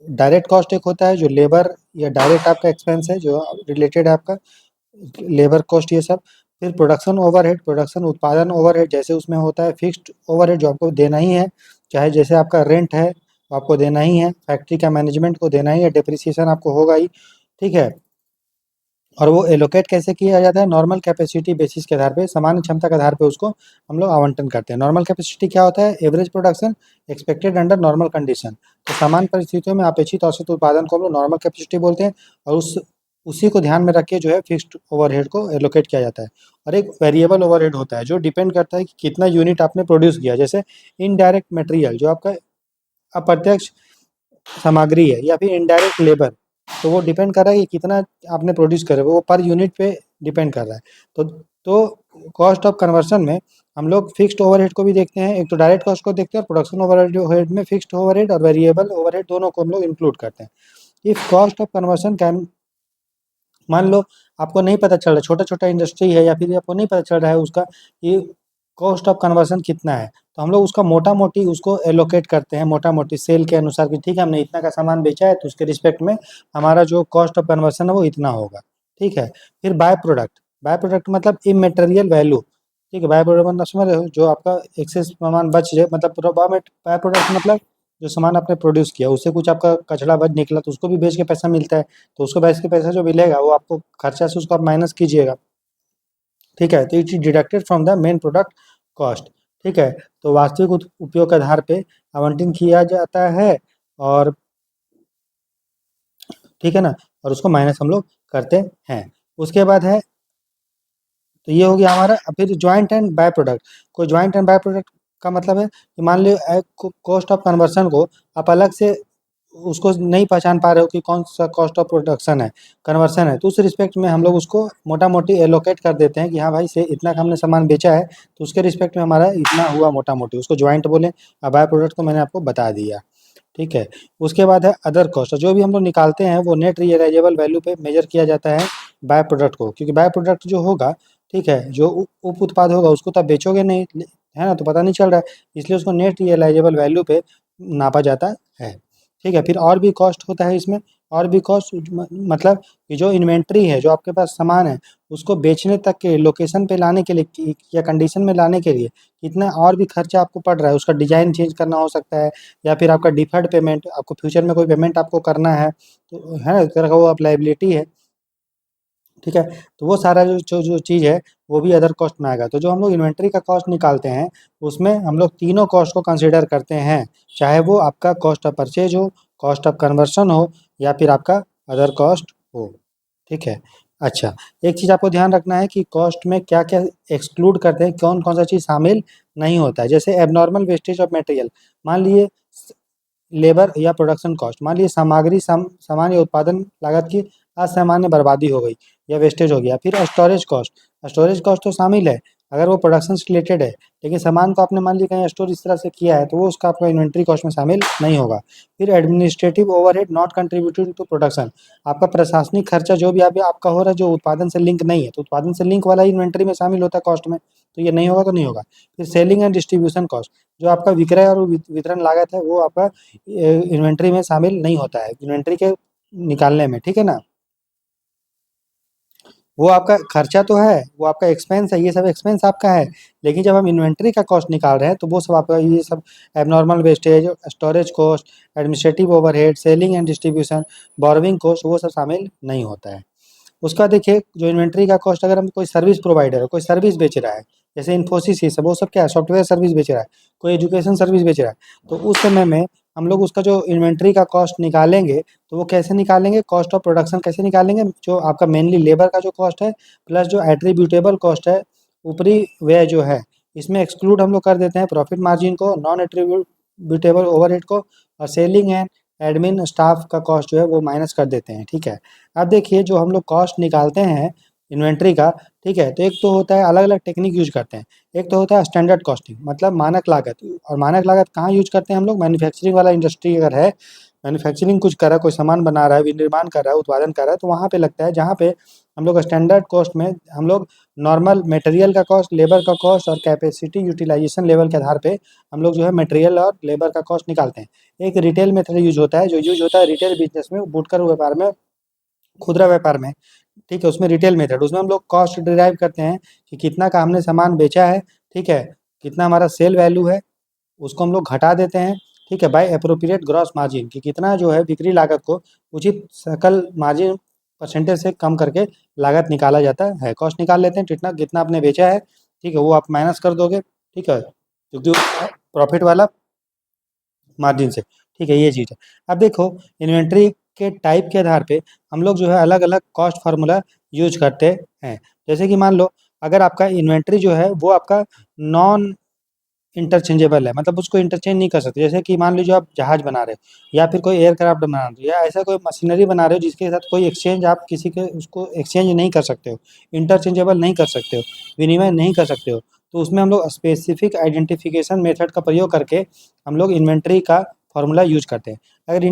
डायरेक्ट कॉस्ट एक होता है जो लेबर या डायरेक्ट आपका एक्सपेंस है जो रिलेटेड है आपका, लेबर कॉस्ट ये सब। फिर प्रोडक्शन ओवरहेड, प्रोडक्शन उत्पादन ओवरहेड, जैसे उसमें होता है फिक्स्ड ओवरहेड जो आपको देना ही है, चाहे जैसे आपका रेंट है तो आपको देना ही है, फैक्ट्री का मैनेजमेंट को देना ही है, डेप्रिसिएशन आपको होगा ही, ठीक है। और वो एलोकेट कैसे किया जाता है? नॉर्मल कैपेसिटी बेसिस के आधार पे, सामान्य क्षमता के आधार पे उसको हम लोग आवंटन करते हैं। नॉर्मल कैपेसिटी क्या होता है? Average production expected under normal condition. तो सामान्य परिस्थितियों में अपेक्षित औसत उत्पादन को हम लोग नॉर्मल कैपेसिटी बोलते हैं, और उसी को ध्यान में रख के जो है फिक्स्ड ओवरहेड को एलोकेट किया जाता है। और एक वेरिएबल ओवरहेड होता है जो डिपेंड करता है कि कितना यूनिट आपने प्रोड्यूस किया, जैसे इनडायरेक्ट मटेरियल जो आपका अप्रत्यक्ष सामग्री है, या फिर इनडायरेक्ट लेबर, तो वो डिपेंड कर रहा है कि कितना आपने प्रोड्यूस करे, वो पर यूनिट पे डिपेंड कर रहा है। तो कॉस्ट ऑफ कन्वर्सन में हम लोग फिक्स्ड ओवरहेड को भी देखते हैं, एक तो डायरेक्ट कॉस्ट को देखते हैं, और प्रोडक्शन ओवरहेड में फिक्स्ड ओवरहेड और वेरिएबल ओवरहेड दोनों को हम लोग इंक्लूड करते हैं। If cost of conversion can, मान लो आपको नहीं पता चल रहा, छोटा-छोटा इंडस्ट्री है या फिर आपको नहीं पता चल रहा है उसका कि कॉस्ट ऑफ कन्वर्सन कितना है, तो हम लोग उसका मोटा-मोटी उसको एलोकेट करते हैं, मोटा-मोटी सेल के अनुसार कि ठीक है, हमने इतना का सामान बेचा है तो उसके रिस्पेक्ट में हमारा जो कॉस्ट ऑफ कन्वर्सन है वो इतना होगा, ठीक है। फिर बाय प्रोडक्ट मतलब इमैटेरियल वैल्यू, ठीक है। बाय प्रोडक्ट मतलब समझ रहे हो, जो आपका एक्सेस सामान बच जाए, मतलब बाय प्रोडक्ट मतलब जो सामान आपने प्रोड्यूस किया उससे कुछ आपका कचरा बच निकला तो उसको भी बेच के पैसा मिलता है, तो उसको बेच के पैसा जो मिलेगा वो आपको खर्चा से उसको आप माइनस कीजिएगा, ठीक है। तो it is deducted from the main product cost, ठीक है। तो वास्तविक उपयोग के आधार पे आवंटन किया जाता है, और ठीक है ना, और उसको माइनस हम लोग करते हैं। उसके बाद है, तो ये हो गया हमारा। अब फिर जॉइंट एंड बाय प्रोडक्ट, कोई जॉइंट एंड बाय प्रोडक्ट का मतलब है कि मान लो कॉस्ट ऑफ कन्वर्सन को आप अलग से उसको नहीं पहचान पा रहे हो कि कौन सा कॉस्ट ऑफ प्रोडक्शन है, कन्वर्सन है, तो उस रिस्पेक्ट में हम लोग उसको मोटा मोटी एलोकेट कर देते हैं कि हाँ भाई से इतना का हमने सामान बेचा है तो उसके रिस्पेक्ट में हमारा इतना हुआ मोटा मोटी, उसको ज्वाइंट बोले। अब बाय प्रोडक्ट तो मैंने आपको बता दिया, ठीक है। उसके बाद है अदर कॉस्ट, जो भी हम लोग निकालते हैं वो नेट रियलाइजेबल वैल्यू पे मेजर किया जाता है बाय प्रोडक्ट को, क्योंकि बाय प्रोडक्ट जो होगा, ठीक है, जो उप उत्पाद होगा उसको तो आप बेचोगे नहीं, है ना, तो पता नहीं चल रहा है, इसलिए उसको नेट रियलाइजेबल वैल्यू पे नापा जाता है, ठीक है। फिर और भी कॉस्ट होता है इसमें, और भी कॉस्ट मतलब कि जो इन्वेंट्री है, जो आपके पास सामान है उसको बेचने तक के लोकेशन पे लाने के लिए या कंडीशन में लाने के लिए कितना और भी खर्चा आपको पड़ रहा है, उसका डिजाइन चेंज करना हो सकता है, या फिर आपका डिफर्ड पेमेंट, आपको फ्यूचर में कोई पेमेंट आपको करना है, तो है ना, इस तरह का वो आप लाइबिलिटी है, ठीक है। तो वो सारा जो चीज़ है वो भी अदर कॉस्ट में आएगा। तो जो हम लोग इन्वेंट्री का कॉस्ट निकालते हैं उसमें हम लोग तीनों कॉस्ट को कंसिडर करते हैं, चाहे वो आपका कॉस्ट ऑफ परचेज हो, कॉस्ट ऑफ कन्वर्शन हो, या फिर आपका अदर कॉस्ट हो। ठीक है। अच्छा, एक चीज़ आपको ध्यान रखना है कि कॉस्ट में क्या क्या एक्सक्लूड करते हैं, कौन कौन सा चीज़ शामिल नहीं होता है। जैसे एबनॉर्मल वेस्टेज ऑफ मटेरियल, मान लिए लेबर या प्रोडक्शन कॉस्ट, मान लीजिए सामग्री सामान या उत्पादन लागत की असामान्य बर्बादी हो गई या वेस्टेज हो गया। फिर स्टोरेज कॉस्ट तो शामिल है अगर वो प्रोडक्शन से रिलेटेड है, लेकिन सामान को आपने मान लिया कहीं स्टोर इस तरह से किया है तो वो उसका आपका इन्वेंट्री कॉस्ट में शामिल नहीं होगा। फिर administrative overhead not contributing to production, आपका प्रशासनिक खर्चा जो भी आपका हो रहा है जो उत्पादन से लिंक नहीं है, तो उत्पादन से लिंक वाला इन्वेंट्री में शामिल होता है कॉस्ट में, तो ये नहीं होगा तो नहीं होगा। फिर सेलिंग एंड डिस्ट्रीब्यूशन कॉस्ट, जो आपका विक्रय और वितरण लागत है वो आपका इन्वेंट्री में शामिल नहीं होता है इन्वेंट्री के निकालने में। ठीक है ना, वो आपका खर्चा तो है, वो आपका एक्सपेंस है, ये सब एक्सपेंस आपका है, लेकिन जब हम इन्वेंट्री का कॉस्ट निकाल रहे हैं तो वो सब आपका ये सब abnormal wastage, storage cost, administrative overhead, selling and distribution, borrowing cost, वो सब शामिल नहीं होता है। उसका देखिए जो इन्वेंट्री का कॉस्ट, अगर हम कोई सर्विस प्रोवाइडर है, कोई सर्विस बेच रहा है, जैसे इन्फोसिस ये सब, वो सब क्या है, सॉफ्टवेयर सर्विस बेच रहा है, कोई एजुकेशन सर्विस बेच रहा है, तो उस समय में हम लोग उसका जो इन्वेंट्री का कॉस्ट निकालेंगे तो वो कैसे निकालेंगे, कॉस्ट ऑफ प्रोडक्शन कैसे निकालेंगे, जो आपका मेनली लेबर का जो कॉस्ट है प्लस जो एट्रीब्यूटेबल कॉस्ट है, ऊपरी व्यय जो है, इसमें एक्सक्लूड हम लोग कर देते हैं प्रॉफिट मार्जिन को, नॉन एट्रीब्यूटेबल ओवरहेड को, और सेलिंग एंड एडमिन स्टाफ का कॉस्ट जो है वो माइनस कर देते हैं। ठीक है। अब देखिए जो हम लोग कॉस्ट निकालते हैं इन्वेंट्री का, ठीक है, तो एक तो होता है अलग अलग टेक्निक यूज करते हैं। एक तो होता है स्टैंडर्ड कॉस्टिंग, मतलब मानक लागत, और मानक लागत कहाँ यूज करते हैं हम लोग, मैन्युफैक्चरिंग वाला इंडस्ट्री अगर है, मैन्युफैक्चरिंग कुछ कर रहा है, कोई सामान बना रहा है, विनिर्माण कर रहा है, उत्पादन कर रहा है, तो वहाँ पे लगता है जहाँ पे हम लोग स्टैंडर्ड कॉस्ट में हम लोग नॉर्मल मटेरियल का कॉस्ट, लेबर का कॉस्ट और कैपेसिटी यूटिलाइजेशन लेवल के आधार पे हम लोग जो है मटेरियल और लेबर का कॉस्ट निकालते हैं। एक रिटेल मेथड यूज होता है, जो यूज होता है रिटेल बिजनेस में, फुटकर व्यापार में, खुदरा व्यापार में। ठीक है, उसमें रिटेल मेथड, उसमें हम लोग कॉस्ट डिराइव करते हैं कि कितना का हमने सामान बेचा है, ठीक है, कितना हमारा सेल वैल्यू है, उसको हम लोग घटा देते हैं। ठीक है, बाय एप्रोप्रिएट ग्रॉस मार्जिन, कि कितना जो है बिक्री लागत को उचित सकल मार्जिन परसेंटेज से कम करके लागत निकाला जाता है, कॉस्ट निकाल लेते हैं, कितना कितना आपने बेचा है, ठीक है, वो आप माइनस कर दोगे। ठीक है, क्योंकि प्रॉफिट वाला मार्जिन से। ठीक है, ये चीज़ है। अब देखो इन्वेंट्री के टाइप के आधार पे हम लोग जो है अलग अलग कॉस्ट फार्मूला यूज करते हैं। जैसे कि मान लो अगर आपका इन्वेंट्री जो है वो आपका नॉन इंटरचेंजेबल है, मतलब उसको इंटरचेंज नहीं कर सकते। जैसे कि मान लीजिए आप जहाज बना रहे हो या फिर कोई एयरक्राफ्ट बना रहे हो या ऐसा कोई मशीनरी बना रहे हो जिसके साथ कोई एक्सचेंज, आप किसी के उसको एक्सचेंज नहीं कर सकते हो, इंटरचेंजेबल नहीं कर सकते हो, विनिमय नहीं कर सकते हो, तो उसमें हम लोग स्पेसिफिक आइडेंटिफिकेशन मेथड का प्रयोग करके हम लोग इन्वेंट्री का फॉर्मूला यूज करते हैं। अगर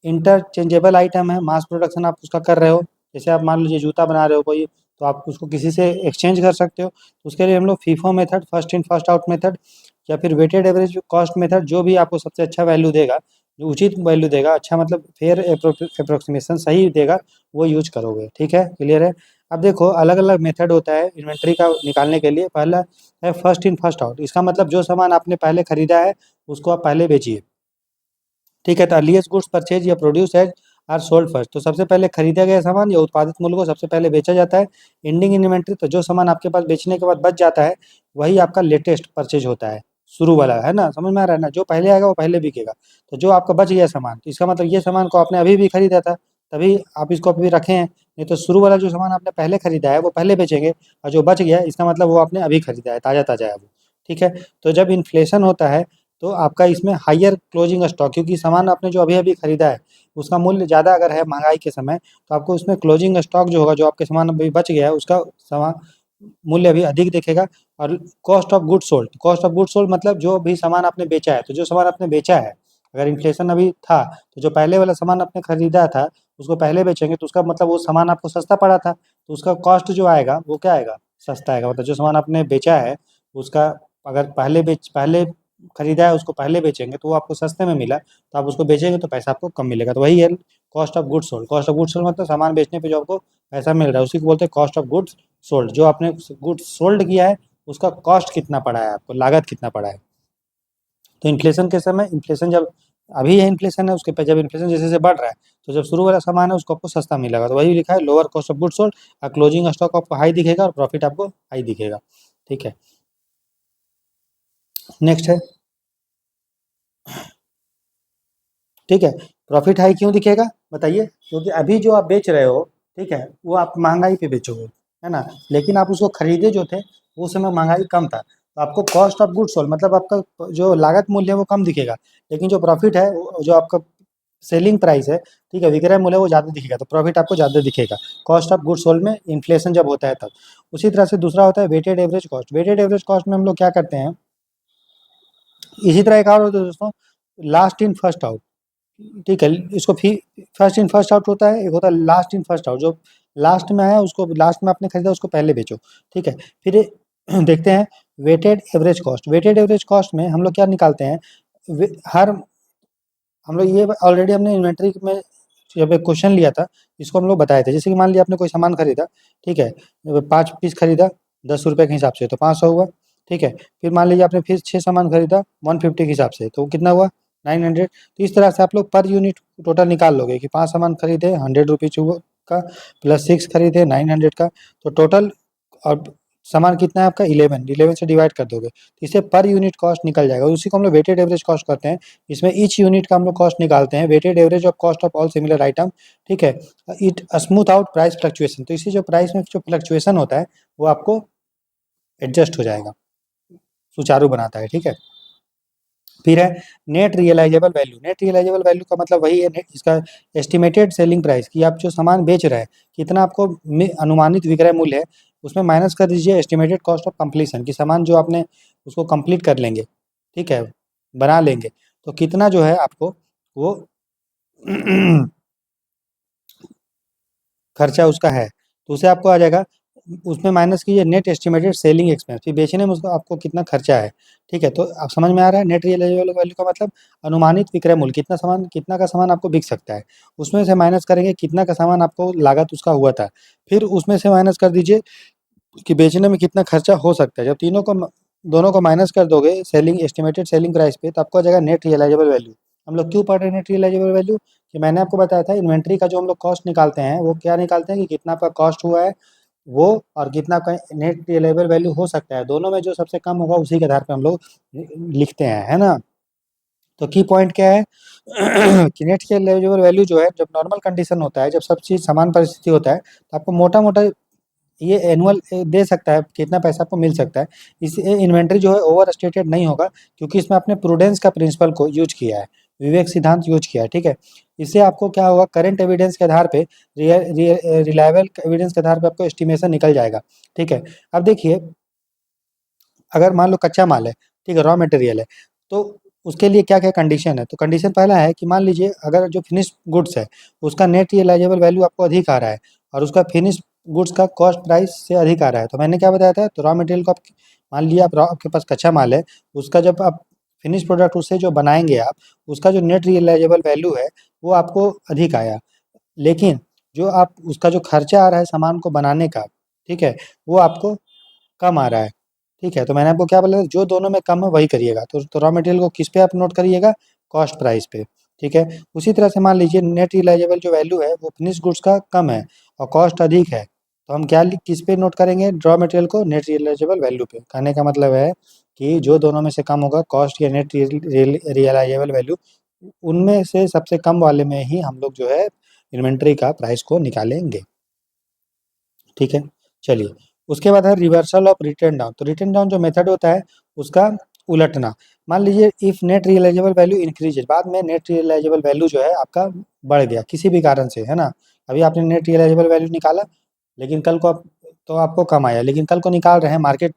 इंटरचेंजेबल आइटम है, मास प्रोडक्शन आप उसका कर रहे हो, जैसे आप मान लीजिए जूता बना रहे हो कोई, तो आप उसको किसी से एक्सचेंज कर सकते हो, तो उसके लिए हम लोग FIFO method, first in first out method, या फिर वेटेड एवरेज कॉस्ट मेथड, जो भी आपको सबसे अच्छा वैल्यू देगा, जो उचित वैल्यू देगा, अच्छा मतलब फेयर अप्रोक्सीमेशन सही देगा, वो यूज करोगे। ठीक है, क्लियर है। अब देखो अलग अलग मेथड होता है इन्वेंट्री का निकालने के लिए। पहला है फर्स्ट इन फर्स्ट आउट, इसका मतलब जो सामान आपने पहले खरीदा है उसको आप पहले बेचिए। ठीक है, तो अर्लीस्ट गुड्स परचेज या produce as are sold first, तो सबसे पहले खरीदा गया सामान या उत्पादित मूल्य को सबसे पहले बेचा जाता है। एंडिंग इन्वेंट्री, तो जो सामान आपके पास बेचने के बाद बच जाता है वही आपका लेटेस्ट परचेज होता है, शुरू वाला है ना, समझ में आ रहा है ना, जो पहले आएगा वो पहले बिकेगा। तो जो आपका बच गया सामान, तो इसका मतलब ये सामान को आपने अभी भी खरीदा था, तभी आप इसको अभी रखे हैं, नहीं तो शुरू वाला जो सामान आपने पहले खरीदा है वो पहले बेचेंगे, और जो बच गया इसका मतलब वो आपने अभी खरीदा है, ताज़ा ताज़ा है वो। ठीक है, तो जब इन्फ्लेशन होता है तो आपका इसमें हायर क्लोजिंग स्टॉक, क्योंकि सामान आपने जो अभी-अभी खरीदा है, उसका मूल्य ज़्यादा अगर है महँगाई के समय, तो आपको उसमें क्लोजिंग स्टॉक जो होगा, जो आपके सामान अभी बच गया है, उसका मूल्य अभी अधिक दिखेगा। और कॉस्ट ऑफ गुड्स सोल्ड मतलब जो भी सामान आपने बेचा है, तो जो सामान आपने बेचा है, अगर इन्फ्लेशन अभी था, तो जो पहले वाला सामान आपने खरीदा था, उसको पहले बेचेंगे, तो उसका मतलब वो सामान आपको सस्ता पड़ा था, तो उसका कॉस्ट जो आएगा, वो क्या आएगा? सस्ता आएगा। मतलब जो सामान आपने बेचा है, उसका अगर पहले खरीदा है उसको पहले बेचेंगे तो वो आपको सस्ते में मिला, तो आप उसको बेचेंगे तो पैसा आपको कम मिलेगा। तो वही है cost of goods sold. Cost of goods sold मतलब सामान बेचने पे जो आपको पैसा मिल रहा है उसी को बोलते हैं कॉस्ट ऑफ गुड्स सोल्ड। जो आपने गुड्स सोल्ड किया है उसका कॉस्ट कितना पड़ा है आपको, लागत कितना पड़ा है। तो इन्फ्लेशन के समय, इन्फ्लेशन जब अभी ये इन्फ्लेशन है, उसके पे जब इन्फ्लेशन जैसे जैसे बढ़ रहा है, तो जब शुरू वाला सामान है उसको आपको सस्ता मिलेगा, तो वही लिखा है lower cost of good sold, closing stock आपको हाई दिखेगा और प्रॉफिट आपको हाई दिखेगा। ठीक है, नेक्स्ट है, ठीक है, प्रॉफिट हाई क्यों दिखेगा बताइए, क्योंकि अभी जो आप बेच रहे हो, ठीक है, वो आप महंगाई पे बेचोगे, है ना, लेकिन आप उसको खरीदे जो थे वो समय महंगाई कम था, तो आपको कॉस्ट ऑफ गुड सोल्ड मतलब आपका जो लागत मूल्य है वो कम दिखेगा, लेकिन जो प्रॉफिट है जो आपका सेलिंग प्राइस है, ठीक है, विक्रय मूल्य वो ज़्यादा दिखेगा, तो प्रॉफिट आपको ज़्यादा दिखेगा कॉस्ट ऑफ गुड सोल्ड में इन्फ्लेशन जब होता है तब। उसी तरह से दूसरा होता है weighted average cost. Weighted average cost में हम लोग क्या करते हैं, इसी तरह एक और होता है दोस्तों, लास्ट इन फर्स्ट आउट। ठीक है, इसको फर्स्ट इन फर्स्ट आउट होता है, एक होता है लास्ट इन फर्स्ट आउट, जो लास्ट में आया उसको लास्ट में आपने खरीदा उसको पहले बेचो। ठीक है, फिर देखते हैं weighted average cost. Weighted average cost में हम लोग क्या निकालते हैं, हर हम लोग ये ऑलरेडी हमने इन्वेंट्री में जब एक क्वेश्चन लिया था, इसको हम लोग बताए थे, जैसे कि मान लिया आपने कोई सामान खरीदा, ठीक है, 5 पीस खरीदा 10 रुपये के हिसाब से तो 500 हुआ। ठीक है, फिर मान लीजिए आपने फिर 6 सामान खरीदा 150 के हिसाब से, तो कितना हुआ 900। तो इस तरह से आप लोग पर यूनिट टोटल निकाल लोगे कि 5 सामान खरीदे 100 रुपीज का, प्लस 6 खरीदे 900 का, तो टोटल और सामान कितना है आपका 11, 11 से डिवाइड कर दोगे तो इससे पर यूनिट कॉस्ट निकल जाएगा, उसी को हम लोग वेटेड एवरेज कॉस्ट करते हैं। इसमें ईच यूनिट का हम लोग कॉस्ट निकालते हैं, weighted average of cost of all similar item. ठीक है, it smooth out price fluctuation, तो इससे जो प्राइस में जो फ्लक्चुएशन होता है वो आपको एडजस्ट हो जाएगा, सुचारू बनाता है। ठीक है, फिर है net realisable value. Net realisable value का मतलब वही है इसका एस्टिमेटेड सेलिंग प्राइस, कि आप जो सामान बेच रहे हैं कितना आपको अनुमानित विक्रय मूल्य है, उसमें माइनस कर दीजिए एस्टिमेटेड कॉस्ट ऑफ कंप्लीशन, कि सामान जो आपने उसको कंप्लीट कर लेंगे, ठीक है, बना लेंगे, तो कितना जो है आपको वो खर्चा उसका है, तो उसे आपको आ जाएगा, उसमें माइनस कीजिए नेट एस्टिमेटेड सेलिंग एक्सपेंस, फिर बेचने में उसको आपको कितना खर्चा है। ठीक है, तो आप समझ में आ रहा है नेट रियलाइजेबल वैल्यू का मतलब अनुमानित विक्रय मूल्य, कितना का सामान आपको बिक सकता है, उसमें से माइनस करेंगे कितना का सामान आपको लागत उसका हुआ था, फिर उसमें से माइनस कर दीजिए कि बेचने में कितना खर्चा हो सकता है। जब दोनों को माइनस कर दोगे सेलिंग एस्टिमेटेड सेलिंग प्राइस पे, तो आपको आ जाएगा नेट रियलाइजेबल वैल्यू। हम लोग क्यों पढ़ रहे हैं नेट रियलाइजेबल वैल्यू, कि मैंने आपको बताया था इन्वेंट्री का जो हम लोग कॉस्ट निकालते हैं वो क्या निकालते हैं कि कितना आपका कॉस्ट हुआ है वो, और कितना आपका नेट रियलाइजेबल वैल्यू हो सकता है, दोनों में जो सबसे कम होगा उसी के आधार पर हम लोग लिखते हैं, है ना। तो की पॉइंट क्या है कि नेट रियलाइजेबल वैल्यू जो है जब नॉर्मल कंडीशन होता है, जब सब चीज़ समान परिस्थिति होता है, तो आपको मोटा मोटा ये एनुअल दे सकता है कितना पैसा आपको मिल सकता है। इस इन्वेंट्री जो है ओवर स्टेटेड नहीं होगा, क्योंकि इसमें आपने प्रूडेंस का प्रिंसिपल को यूज किया है, विवेक सिद्धांत यूज किया है। ठीक है, इससे आपको क्या होगा, करंट एविडेंस के आधार पे, रिलायबल एविडेंस के आधार पे आपको एस्टिमेशन निकल जाएगा। ठीक है, अब देखिए अगर मान लो कच्चा माल है, ठीक है, रॉ मटेरियल है, तो उसके लिए क्या क्या कंडीशन है, तो कंडीशन पहला है कि मान लीजिए अगर जो फिनिश गुड्स है उसका नेट रियलाइजेबल वैल्यू आपको अधिक आ रहा है और उसका फिनिश गुड्स का कॉस्ट प्राइस से अधिक आ रहा है, तो मैंने क्या बताया था, तो रॉ मटेरियल को आप मान लिया आपके पास कच्चा माल है, उसका जब आप फिनिश प्रोडक्ट उससे जो बनाएंगे आप, उसका जो नेट रियलाइजेबल वैल्यू है वो आपको अधिक आया, लेकिन जो आप उसका जो खर्चा आ रहा है सामान को बनाने का, ठीक है, वो आपको कम आ रहा है। ठीक है, तो मैंने आपको क्या बोला, जो दोनों में कम है वही करिएगा, तो रॉ मटेरियल को किस पे आप नोट करिएगा, कॉस्ट प्राइस पे। ठीक है, उसी तरह से मान लीजिए नेट रियलाइजेबल जो वैल्यू है वो फिनिश गुड्स का कम है और कॉस्ट अधिक है, तो हम किस पे नोट करेंगे, रॉ मटेरियल को नेट रियलाइजेबल वैल्यू पे। कहने का मतलब है कि जो दोनों में से कम होगा कॉस्ट या नेट रियलाइजेबल वैल्यू, उनमें से सबसे कम वाले में ही हम लोग जो है इन्वेंट्री का प्राइस को निकालेंगे। ठीक है, चलिए, उसके बाद है रिवर्सल ऑफ रिटर्न डाउन। तो रिटर्न डाउन जो मेथड होता है उसका उलटना। मान लीजिए if net realisable value increases, बाद में नेट रियलाइजेबल वैल्यू जो है आपका बढ़ गया किसी भी कारण से, है ना, अभी आपने नेट रियलाइजेबल वैल्यू निकाला, लेकिन कल को तो आपको कम आया, लेकिन कल को निकाल रहे हैं, मार्केट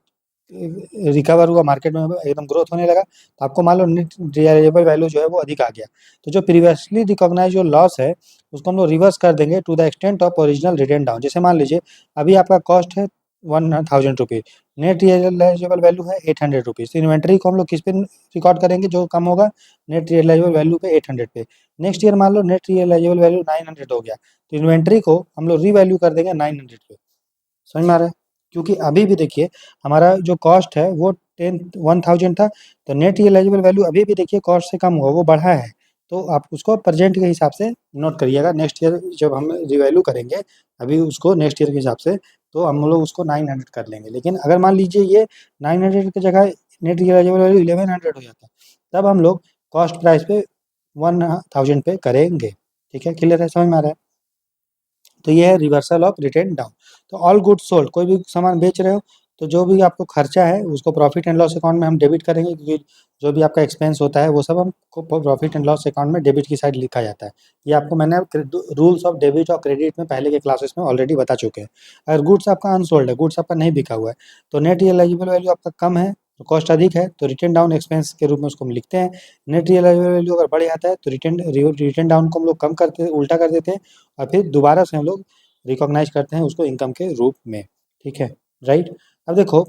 रिकवर हुआ, मार्केट में एकदम ग्रोथ होने लगा, तो आपको मान लो नेट रियलाइजेबल वैल्यू जो है वो अधिक आ गया, तो जो प्रीवियसली रिकॉग्नाइज जो लॉस है उसको हम लोग रिवर्स कर देंगे to the extent of original written down. जैसे मान लीजिए अभी आपका कॉस्ट है 1000 रुपीज़, नेट रियलाइजेबल वैल्यू है 800 रुपीज़, तो इन्वेंट्री को हम लोग किस पे रिकॉर्ड करेंगे, जो कम होगा नेट रियलाइजेबल वैल्यू पे 800 पे। नेक्स्ट ईयर मान लो नेट रियलाइजेबल वैल्यू 900 हो गया, तो इन्वेंट्री को हम लोग रीवैल्यू कर देंगे 900 पे। समझ में आ रहा है, क्योंकि अभी भी देखिए हमारा जो कॉस्ट है वो 10 1000 था, तो नेट रियलाइजेबल वैल्यू अभी भी देखिए कॉस्ट से कम हुआ, वो बढ़ा है, तो आप उसको प्रेजेंट के हिसाब से नोट करिएगा। नेक्स्ट ईयर जब हम रिवैल्यू करेंगे अभी उसको नेक्स्ट ईयर के हिसाब से, तो हम लोग उसको 900 कर लेंगे। लेकिन अगर मान लीजिए ये 900 की जगह नेट रियलाइजेबल वैल्यू 1100 हो जाता है, तब हम लोग कॉस्ट प्राइस पे 1000 पे करेंगे। ठीक है, क्लियर है, समझ में आ रहा है? तो ये है रिवर्सल ऑफ रिटेन डाउन। तो ऑल गुड्स सोल्ड, कोई भी सामान बेच रहे हो तो जो भी आपको खर्चा है उसको प्रॉफिट एंड लॉस अकाउंट में हम डेबिट करेंगे, क्योंकि जो भी आपका एक्सपेंस होता है वो सब हमको प्रॉफिट एंड लॉस अकाउंट में डेबिट की साइड लिखा जाता है। ये आपको मैंने रूल्स ऑफ डेबिट और क्रेडिट में पहले के क्लासेस में ऑलरेडी बता चुके हैं। अगर गुड्स आपका अनसोल्ड है, गुड्स आपका नहीं बिका हुआ है, तो नेट रियलाइजेबल वैल्यू आपका कम है तो कॉस्ट अधिक है, तो रिटर्न डाउन एक्सपेंस के रूप में उसको हम लिखते हैं। नेट रियलाइजेबल वैल्यू अगर बढ़ जाता है तो रिटर्न डाउन को हम लोग कम करते उल्टा कर देते हैं, और फिर दोबारा से हम लोग रिकॉग्नाइज करते हैं उसको इनकम के रूप में। ठीक है, राइट। अब देखो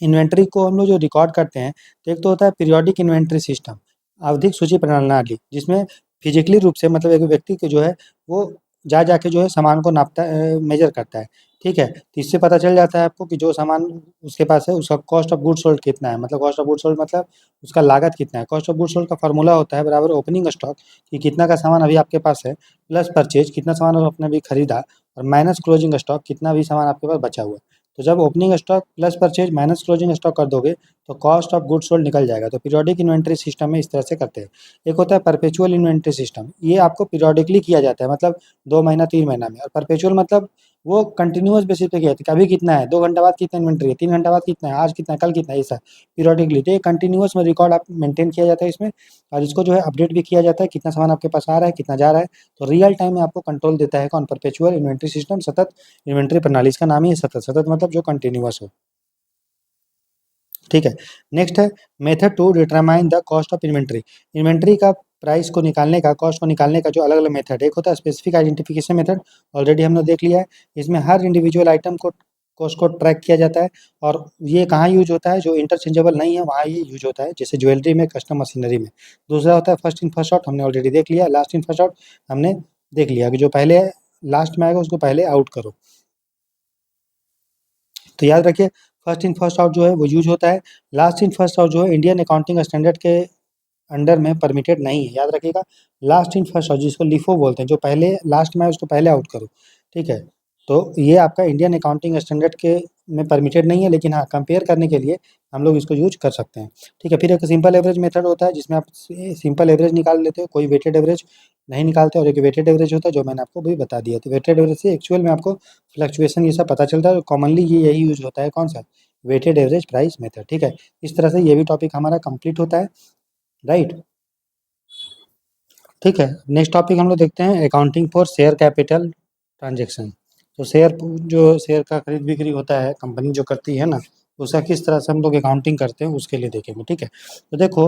इन्वेंट्री को हम लोग जो रिकॉर्ड करते हैं, तो एक तो होता है पीरियोडिक इन्वेंट्री सिस्टम, आवधिक सूची प्रणाली, जिसमें फिजिकली रूप से मतलब एक व्यक्ति को जो है वो जा जाके जो है सामान को नापता मेजर करता है। ठीक है, तो इससे पता चल जाता है आपको कि जो सामान उसके पास है उसका कॉस्ट ऑफ गुड सोल्ड कितना है, मतलब कॉस्ट ऑफ गुड सोल्ड मतलब उसका लागत कितना है। कॉस्ट ऑफ गुड सोल्ड का फार्मूला होता है बराबर ओपनिंग स्टॉक, कि कितना का सामान अभी आपके पास है, प्लस परचेज कितना सामान आपने अभी खरीदा, और माइनस क्लोजिंग स्टॉक कितना भी सामान आपके पास बचा हुआ है। तो जब opening stock plus purchase minus closing stock कर दोगे तो कॉस्ट ऑफ गुड्स सोल्ड निकल जाएगा। तो पीरियोडिक इन्वेंट्री सिस्टम में इस तरह से करते हैं। एक होता है परपेचुअल इन्वेंट्री सिस्टम, ये आपको पीरियोडिकली किया जाता है, मतलब 2 महीना 3 महीना में। और परपेचुअल मतलब वो कंटिन्यूअस बेसिस पे किया जाता है, कभी कितना है, 2 घंटा बाद कितना इन्वेंट्री है, 3 घंटा बाद कितना है, आज कितना है, कल कितना है, ऐसा पीरियोडिकली। तो ये कंटिन्यूअस में रिकॉर्ड आप मेंटेन किया जाता है इसमें, और इसको जो है अपडेट भी किया जाता है, कितना सामान आपके पास आ रहा है, कितना जा रहा है। तो रियल टाइम में आपको कंट्रोल देता है कौन, परपेचुअल इन्वेंट्री सिस्टम, सतत इन्वेंट्री प्रणाली। इसका नाम ही है सतत, सतत मतलब जो कंटिन्यूअस हो। ठीक है, नेक्स्ट है method to determine the cost of inventory. Inventory का प्राइस को निकालने का, कॉस्ट को निकालने का जो अलग अलग मेथड है, एक होता है स्पेसिफिक आइडेंटिफिकेशन मेथड, ऑलरेडी हमने देख लिया है। इसमें हर इंडिविजुअल आइटम को कॉस्ट को ट्रैक किया जाता है, और ये कहाँ यूज होता है, जो इंटरचेंजेबल नहीं है वहाँ ये यूज होता है, जैसे ज्वेलरी में, कस्टम मशीनरी में। दूसरा होता है फर्स्ट इन फर्स्ट आउट, हमने ऑलरेडी देख लिया। लास्ट इन फर्स्ट आउट हमने देख लिया कि जो पहले लास्ट में आएगा उसको पहले आउट करो। तो याद रखिए फर्स्ट इन फर्स्ट आउट जो है वो यूज होता है। लास्ट इन फर्स्ट आउट जो है इंडियन अकाउंटिंग स्टैंडर्ड के अंडर में परमिटेड नहीं है, याद रखिएगा। लास्ट इन फर्स्ट आउट जिसको लिफो बोलते हैं, जो पहले लास्ट में है उसको पहले आउट करो। ठीक है, तो ये आपका इंडियन अकाउंटिंग स्टैंडर्ड के में परमिटेड नहीं है, लेकिन हाँ कंपेयर करने के लिए हम लोग इसको यूज कर सकते हैं। ठीक है, फिर एक सिंपल एवरेज मेथड होता है जिसमें आप सिंपल एवरेज निकाल लेते हो, कोई वेटेड एवरेज नहीं निकालते, और एक वेटेड एवरेज होता है जो मैंने आपको भी बता दिया। तो वेटेड एवरेज से एक्चुअल में आपको फ्लक्चुएशन ये सब पता चलता है, कॉमनली ये यही यूज होता है, कौन सा, वेटेड एवरेज प्राइस मेथड। ठीक है, इस तरह से ये भी टॉपिक हमारा कंप्लीट होता है, राइट। ठीक है, नेक्स्ट टॉपिक हम लोग देखते हैं accounting for share capital transaction. तो शेयर जो शेयर का खरीद बिक्री होता है कंपनी जो करती है ना, उसका किस तरह से हम लोग अकाउंटिंग करते हैं उसके लिए देखेंगे। ठीक है, तो देखो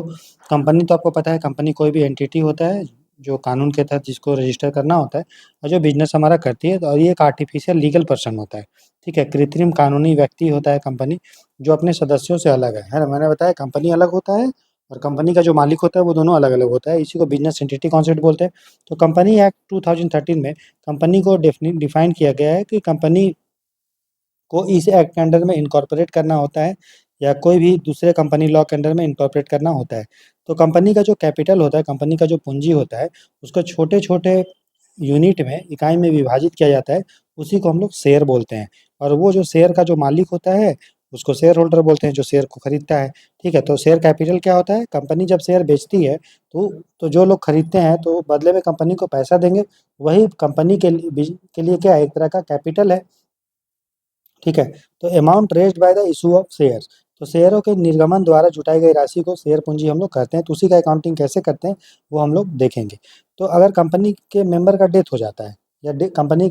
कंपनी तो आपको पता है, कंपनी कोई भी एंटिटी होता है जो कानून के तहत जिसको रजिस्टर करना होता है, और जो बिजनेस हमारा करती है, और ये एक आर्टिफिशियल लीगल पर्सन होता है। ठीक है, कृत्रिम कानूनी व्यक्ति होता है कंपनी, जो अपने सदस्यों से अलग है ना। मैंने बताया कंपनी अलग होता है और कंपनी का जो मालिक होता है वो दोनों अलग अलग होता है, इसी को बिजनेस एंटिटी कॉन्सेप्ट बोलते हैं। तो कंपनी एक्ट 2013 में कंपनी को डिफाइन किया गया है कि कंपनी को इस एक्ट के अंडर में इनकॉर्पोरेट करना होता है, या कोई भी दूसरे कंपनी लॉ के अंडर में इनकॉर्पोरेट करना होता है। तो कंपनी का जो कैपिटल होता है, कंपनी का जो पूंजी होता है, उसको छोटे छोटे यूनिट में, इकाई में विभाजित किया जाता है, उसी को हम लोग शेयर बोलते हैं। और वो जो शेयर का जो मालिक होता है उसको शेयर होल्डर बोलते हैं, जो शेयर को खरीदता है। ठीक है, तो शेयर कैपिटल क्या होता है, कंपनी जब शेयर बेचती है तो जो लोग खरीदते हैं तो बदले में कंपनी को पैसा देंगे, वही कंपनी के लिए क्या है, एक तरह का कैपिटल है। ठीक है, तो amount raised by the issue of shares, तो शेयरों के निर्गमन द्वारा जुटाई गई राशि को शेयर पूंजी हम लोग कहते हैं। तो उसी का अकाउंटिंग कैसे करते हैं वो हम लोग देखेंगे। तो अगर कंपनी के मेंबर का डेथ हो जाता है, या कंपनी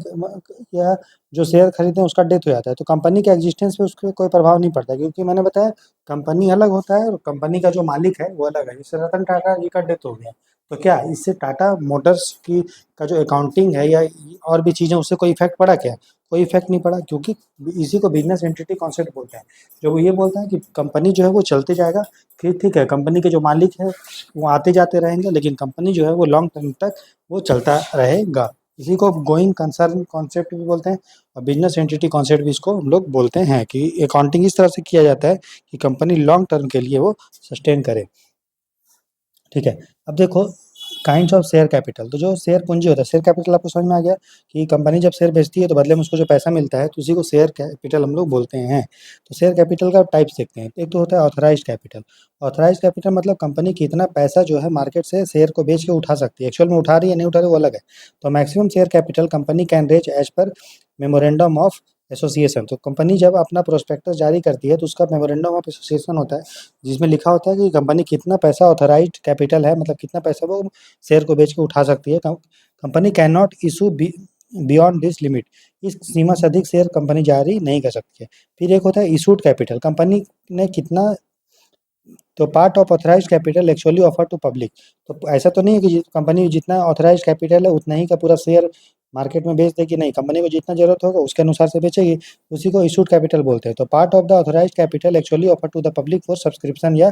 या जो शेयर खरीदते हैं उसका डेथ हो जाता है, तो कंपनी के एग्जिस्टेंस पे उसके कोई प्रभाव नहीं पड़ता, क्योंकि मैंने बताया कंपनी अलग होता है और कंपनी का जो मालिक है वो अलग है। जैसे रतन टाटा जी का डेथ हो गया, तो क्या इससे टाटा मोटर्स की का जो अकाउंटिंग है या और भी चीज़ें, उससे कोई इफेक्ट पड़ा क्या? कोई इफेक्ट नहीं पड़ा, क्योंकि इसी को बिजनेस एंटिटी कॉन्सेप्ट बोलते हैं। जो वो ये बोलता है कि कंपनी जो है वो चलते जाएगा, फिर ठीक है कंपनी के जो मालिक है वो आते जाते रहेंगे, लेकिन कंपनी जो है वो लॉन्ग टर्म तक वो चलता रहेगा। इसी को गोइंग कंसर्न कॉन्सेप्ट भी बोलते हैं, और बिजनेस एंटिटी कॉन्सेप्ट भी इसको हम लोग बोलते हैं, कि अकाउंटिंग इस तरह से किया जाता है कि कंपनी लॉन्ग टर्म के लिए वो सस्टेन करे। ठीक है। अब देखो काइंड्स ऑफ शेयर कैपिटल, तो जो शेयर पूंजी होता है, शेयर कैपिटल आपको समझ में आ गया कि कंपनी जब शेयर बेचती है तो बदले में उसको जो पैसा मिलता है तो उसी को शेयर कैपिटल हम लोग बोलते हैं। तो शेयर कैपिटल का टाइप्स देखते हैं। एक तो होता है ऑथराइज्ड कैपिटल। ऑथराइज्ड कैपिटल मतलब कंपनी कितना पैसा जो है मार्केट से शेयर को बेच के उठा सकती है, एक्चुअल में उठा रही है नहीं उठा रही वो अलग है। तो maximum share capital company can raise as per memorandum of association. तो कंपनी जब अपना प्रोस्पेक्टस जारी करती है तो उसका मेमोरेंडम ऑफ एसोसिएशन होता है, जिसमें लिखा होता है कि कंपनी कितना पैसा ऑथराइज्ड कैपिटल है, मतलब कितना पैसा वो शेयर को बेच के उठा सकती है। Company can not issue beyond this limit. इस सीमा से अधिक शेयर कंपनी जारी नहीं कर सकती है। फिर एक होता है इशूड कैपिटल, कंपनी ने कितना, तो part of authorised capital actually offer to public. तो ऐसा तो नहीं है कि कंपनी जितना ऑथराइज्ड कैपिटल है उतना ही का पूरा शेयर मार्केट में बेच देगी, नहीं, कंपनी को जितना जरूरत होगा उसके अनुसार से बेचेगी, उसी को इशूड कैपिटल बोलते हैं। तो part of the authorised capital actually offer to the public for subscription या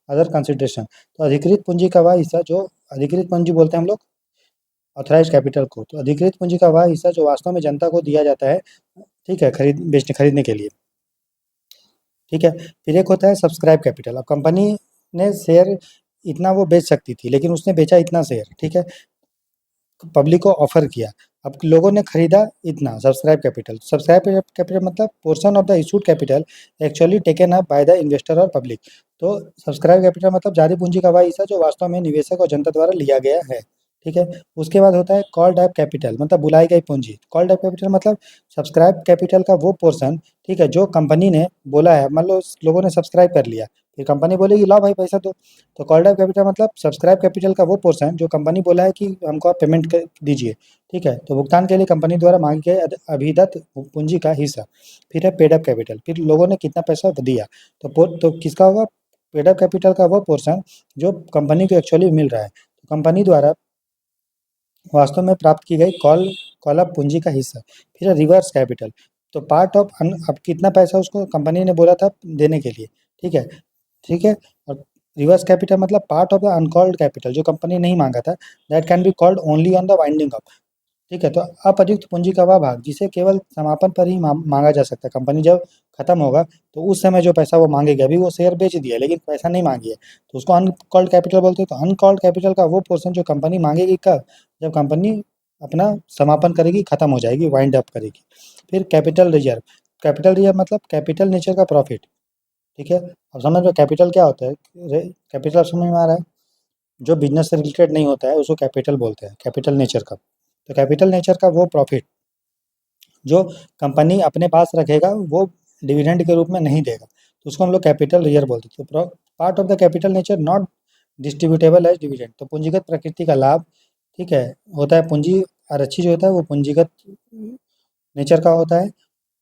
अदर कंसिडरेशन। तो अधिकृत पूंजी का वह हिस्सा जो, अधिकृत पूंजी बोलते हैं हम लोग ऑथराइज्ड कैपिटल को, तो अधिकृत पूंजी का वह हिस्सा जो वास्तव में जनता को दिया जाता है, ठीक है, खरीदने के लिए। ठीक है। फिर एक होता है सब्सक्राइब कैपिटल। अब कंपनी ने शेयर इतना वो बेच सकती थी, लेकिन उसने बेचा इतना शेयर, ठीक है, पब्लिक को ऑफर किया, अब लोगों ने खरीदा इतना, सब्सक्राइब कैपिटल। सब्सक्राइब कैपिटल मतलब portion of the issued capital actually taken up by the investor और पब्लिक। तो सब्सक्राइब कैपिटल मतलब जारी पूंजी का वह हिस्सा जो वास्तव में निवेशक और जनता द्वारा लिया गया है। ठीक है। उसके बाद होता है कॉल्ड अप कैपिटल, मतलब बुलाई गई पूंजी। कॉल्ड अप कैपिटल मतलब सब्सक्राइब कैपिटल का वो पोर्शन, ठीक है, जो कंपनी ने बोला है, मान लो लोगों ने सब्सक्राइब कर लिया, फिर कंपनी बोलेगी लाओ भाई पैसा दो। तो कॉल्ड अप कैपिटल मतलब सब्सक्राइब कैपिटल का वो पोर्शन जो कंपनी बोला है कि हमको आप पेमेंट दीजिए, ठीक है, तो भुगतान के लिए कंपनी द्वारा मांगी गई अभिदत्त पूंजी का हिस्सा। फिर है पेड अप कैपिटल, फिर लोगों ने कितना पैसा दिया, तो किसका होगा, पेड अप कैपिटल का वो पोर्शन जो कंपनी को एक्चुअली मिल रहा है, तो कंपनी द्वारा वास्तव में प्राप्त की गई कॉल अप पूंजी का हिस्सा। फिर है रिवर्स कैपिटल, तो पार्ट ऑफ अब कितना पैसा उसको कंपनी ने बोला था देने के लिए, ठीक है, ठीक है। और रिवर्स कैपिटल मतलब part of the uncalled capital जो कंपनी नहीं मांगा था, that can be called only on the winding up. ठीक है। तो अप्रयुक्त पूंजी का वह भाग जिसे केवल समापन पर ही मांगा जा सकता है। कंपनी जब खत्म होगा तो उस समय जो पैसा वो मांगेगी, अभी वो शेयर बेच दिया लेकिन पैसा नहीं मांगी है, तो उसको अनकॉल्ड कैपिटल बोलते हैं। तो अनकॉल्ड कैपिटल का वो पोर्शन जो कंपनी मांगेगी कब, जब कंपनी अपना समापन करेगी, खत्म हो जाएगी, वाइंड अप करेगी। फिर कैपिटल रिजर्व, कैपिटल रिजर्व मतलब कैपिटल नेचर का प्रॉफिट। ठीक है। अब समझ लो कैपिटल क्या होता है, कैपिटल समझ में आ रहा है, जो बिजनेस से रिलेटेड नहीं होता है उसको कैपिटल बोलते हैं, कैपिटल नेचर का। तो कैपिटल नेचर का वो प्रॉफिट जो कंपनी अपने पास रखेगा वो डिविडेंड के रूप में नहीं देगा, तो उसको हम लोग कैपिटल रिजर्व बोलते हैं। तो part of the capital nature not distributable as dividend, तो पूंजीगत प्रकृति का लाभ, ठीक है, होता है पूंजी आरक्षी जो होता है वो पूंजीगत नेचर का होता है,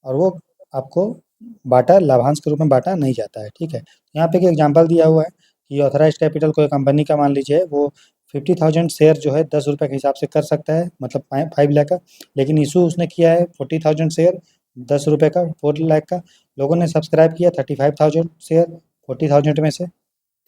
और वो आपको बाटा लाभांश के रूप में बांटा नहीं जाता है। ठीक है। यहाँ पे एक एग्जांपल दिया हुआ है कि ऑथराइज्ड कैपिटल कोई कंपनी का मान लीजिए वो 50,000 शेयर जो है 10 रुपये के हिसाब से कर सकता है, मतलब 5 लाख का, लेकिन इशू उसने किया है 40,000 शेयर 10 रुपये का, 4 लाख का। लोगों ने सब्सक्राइब किया 35,000 शेयर 40,000 में से,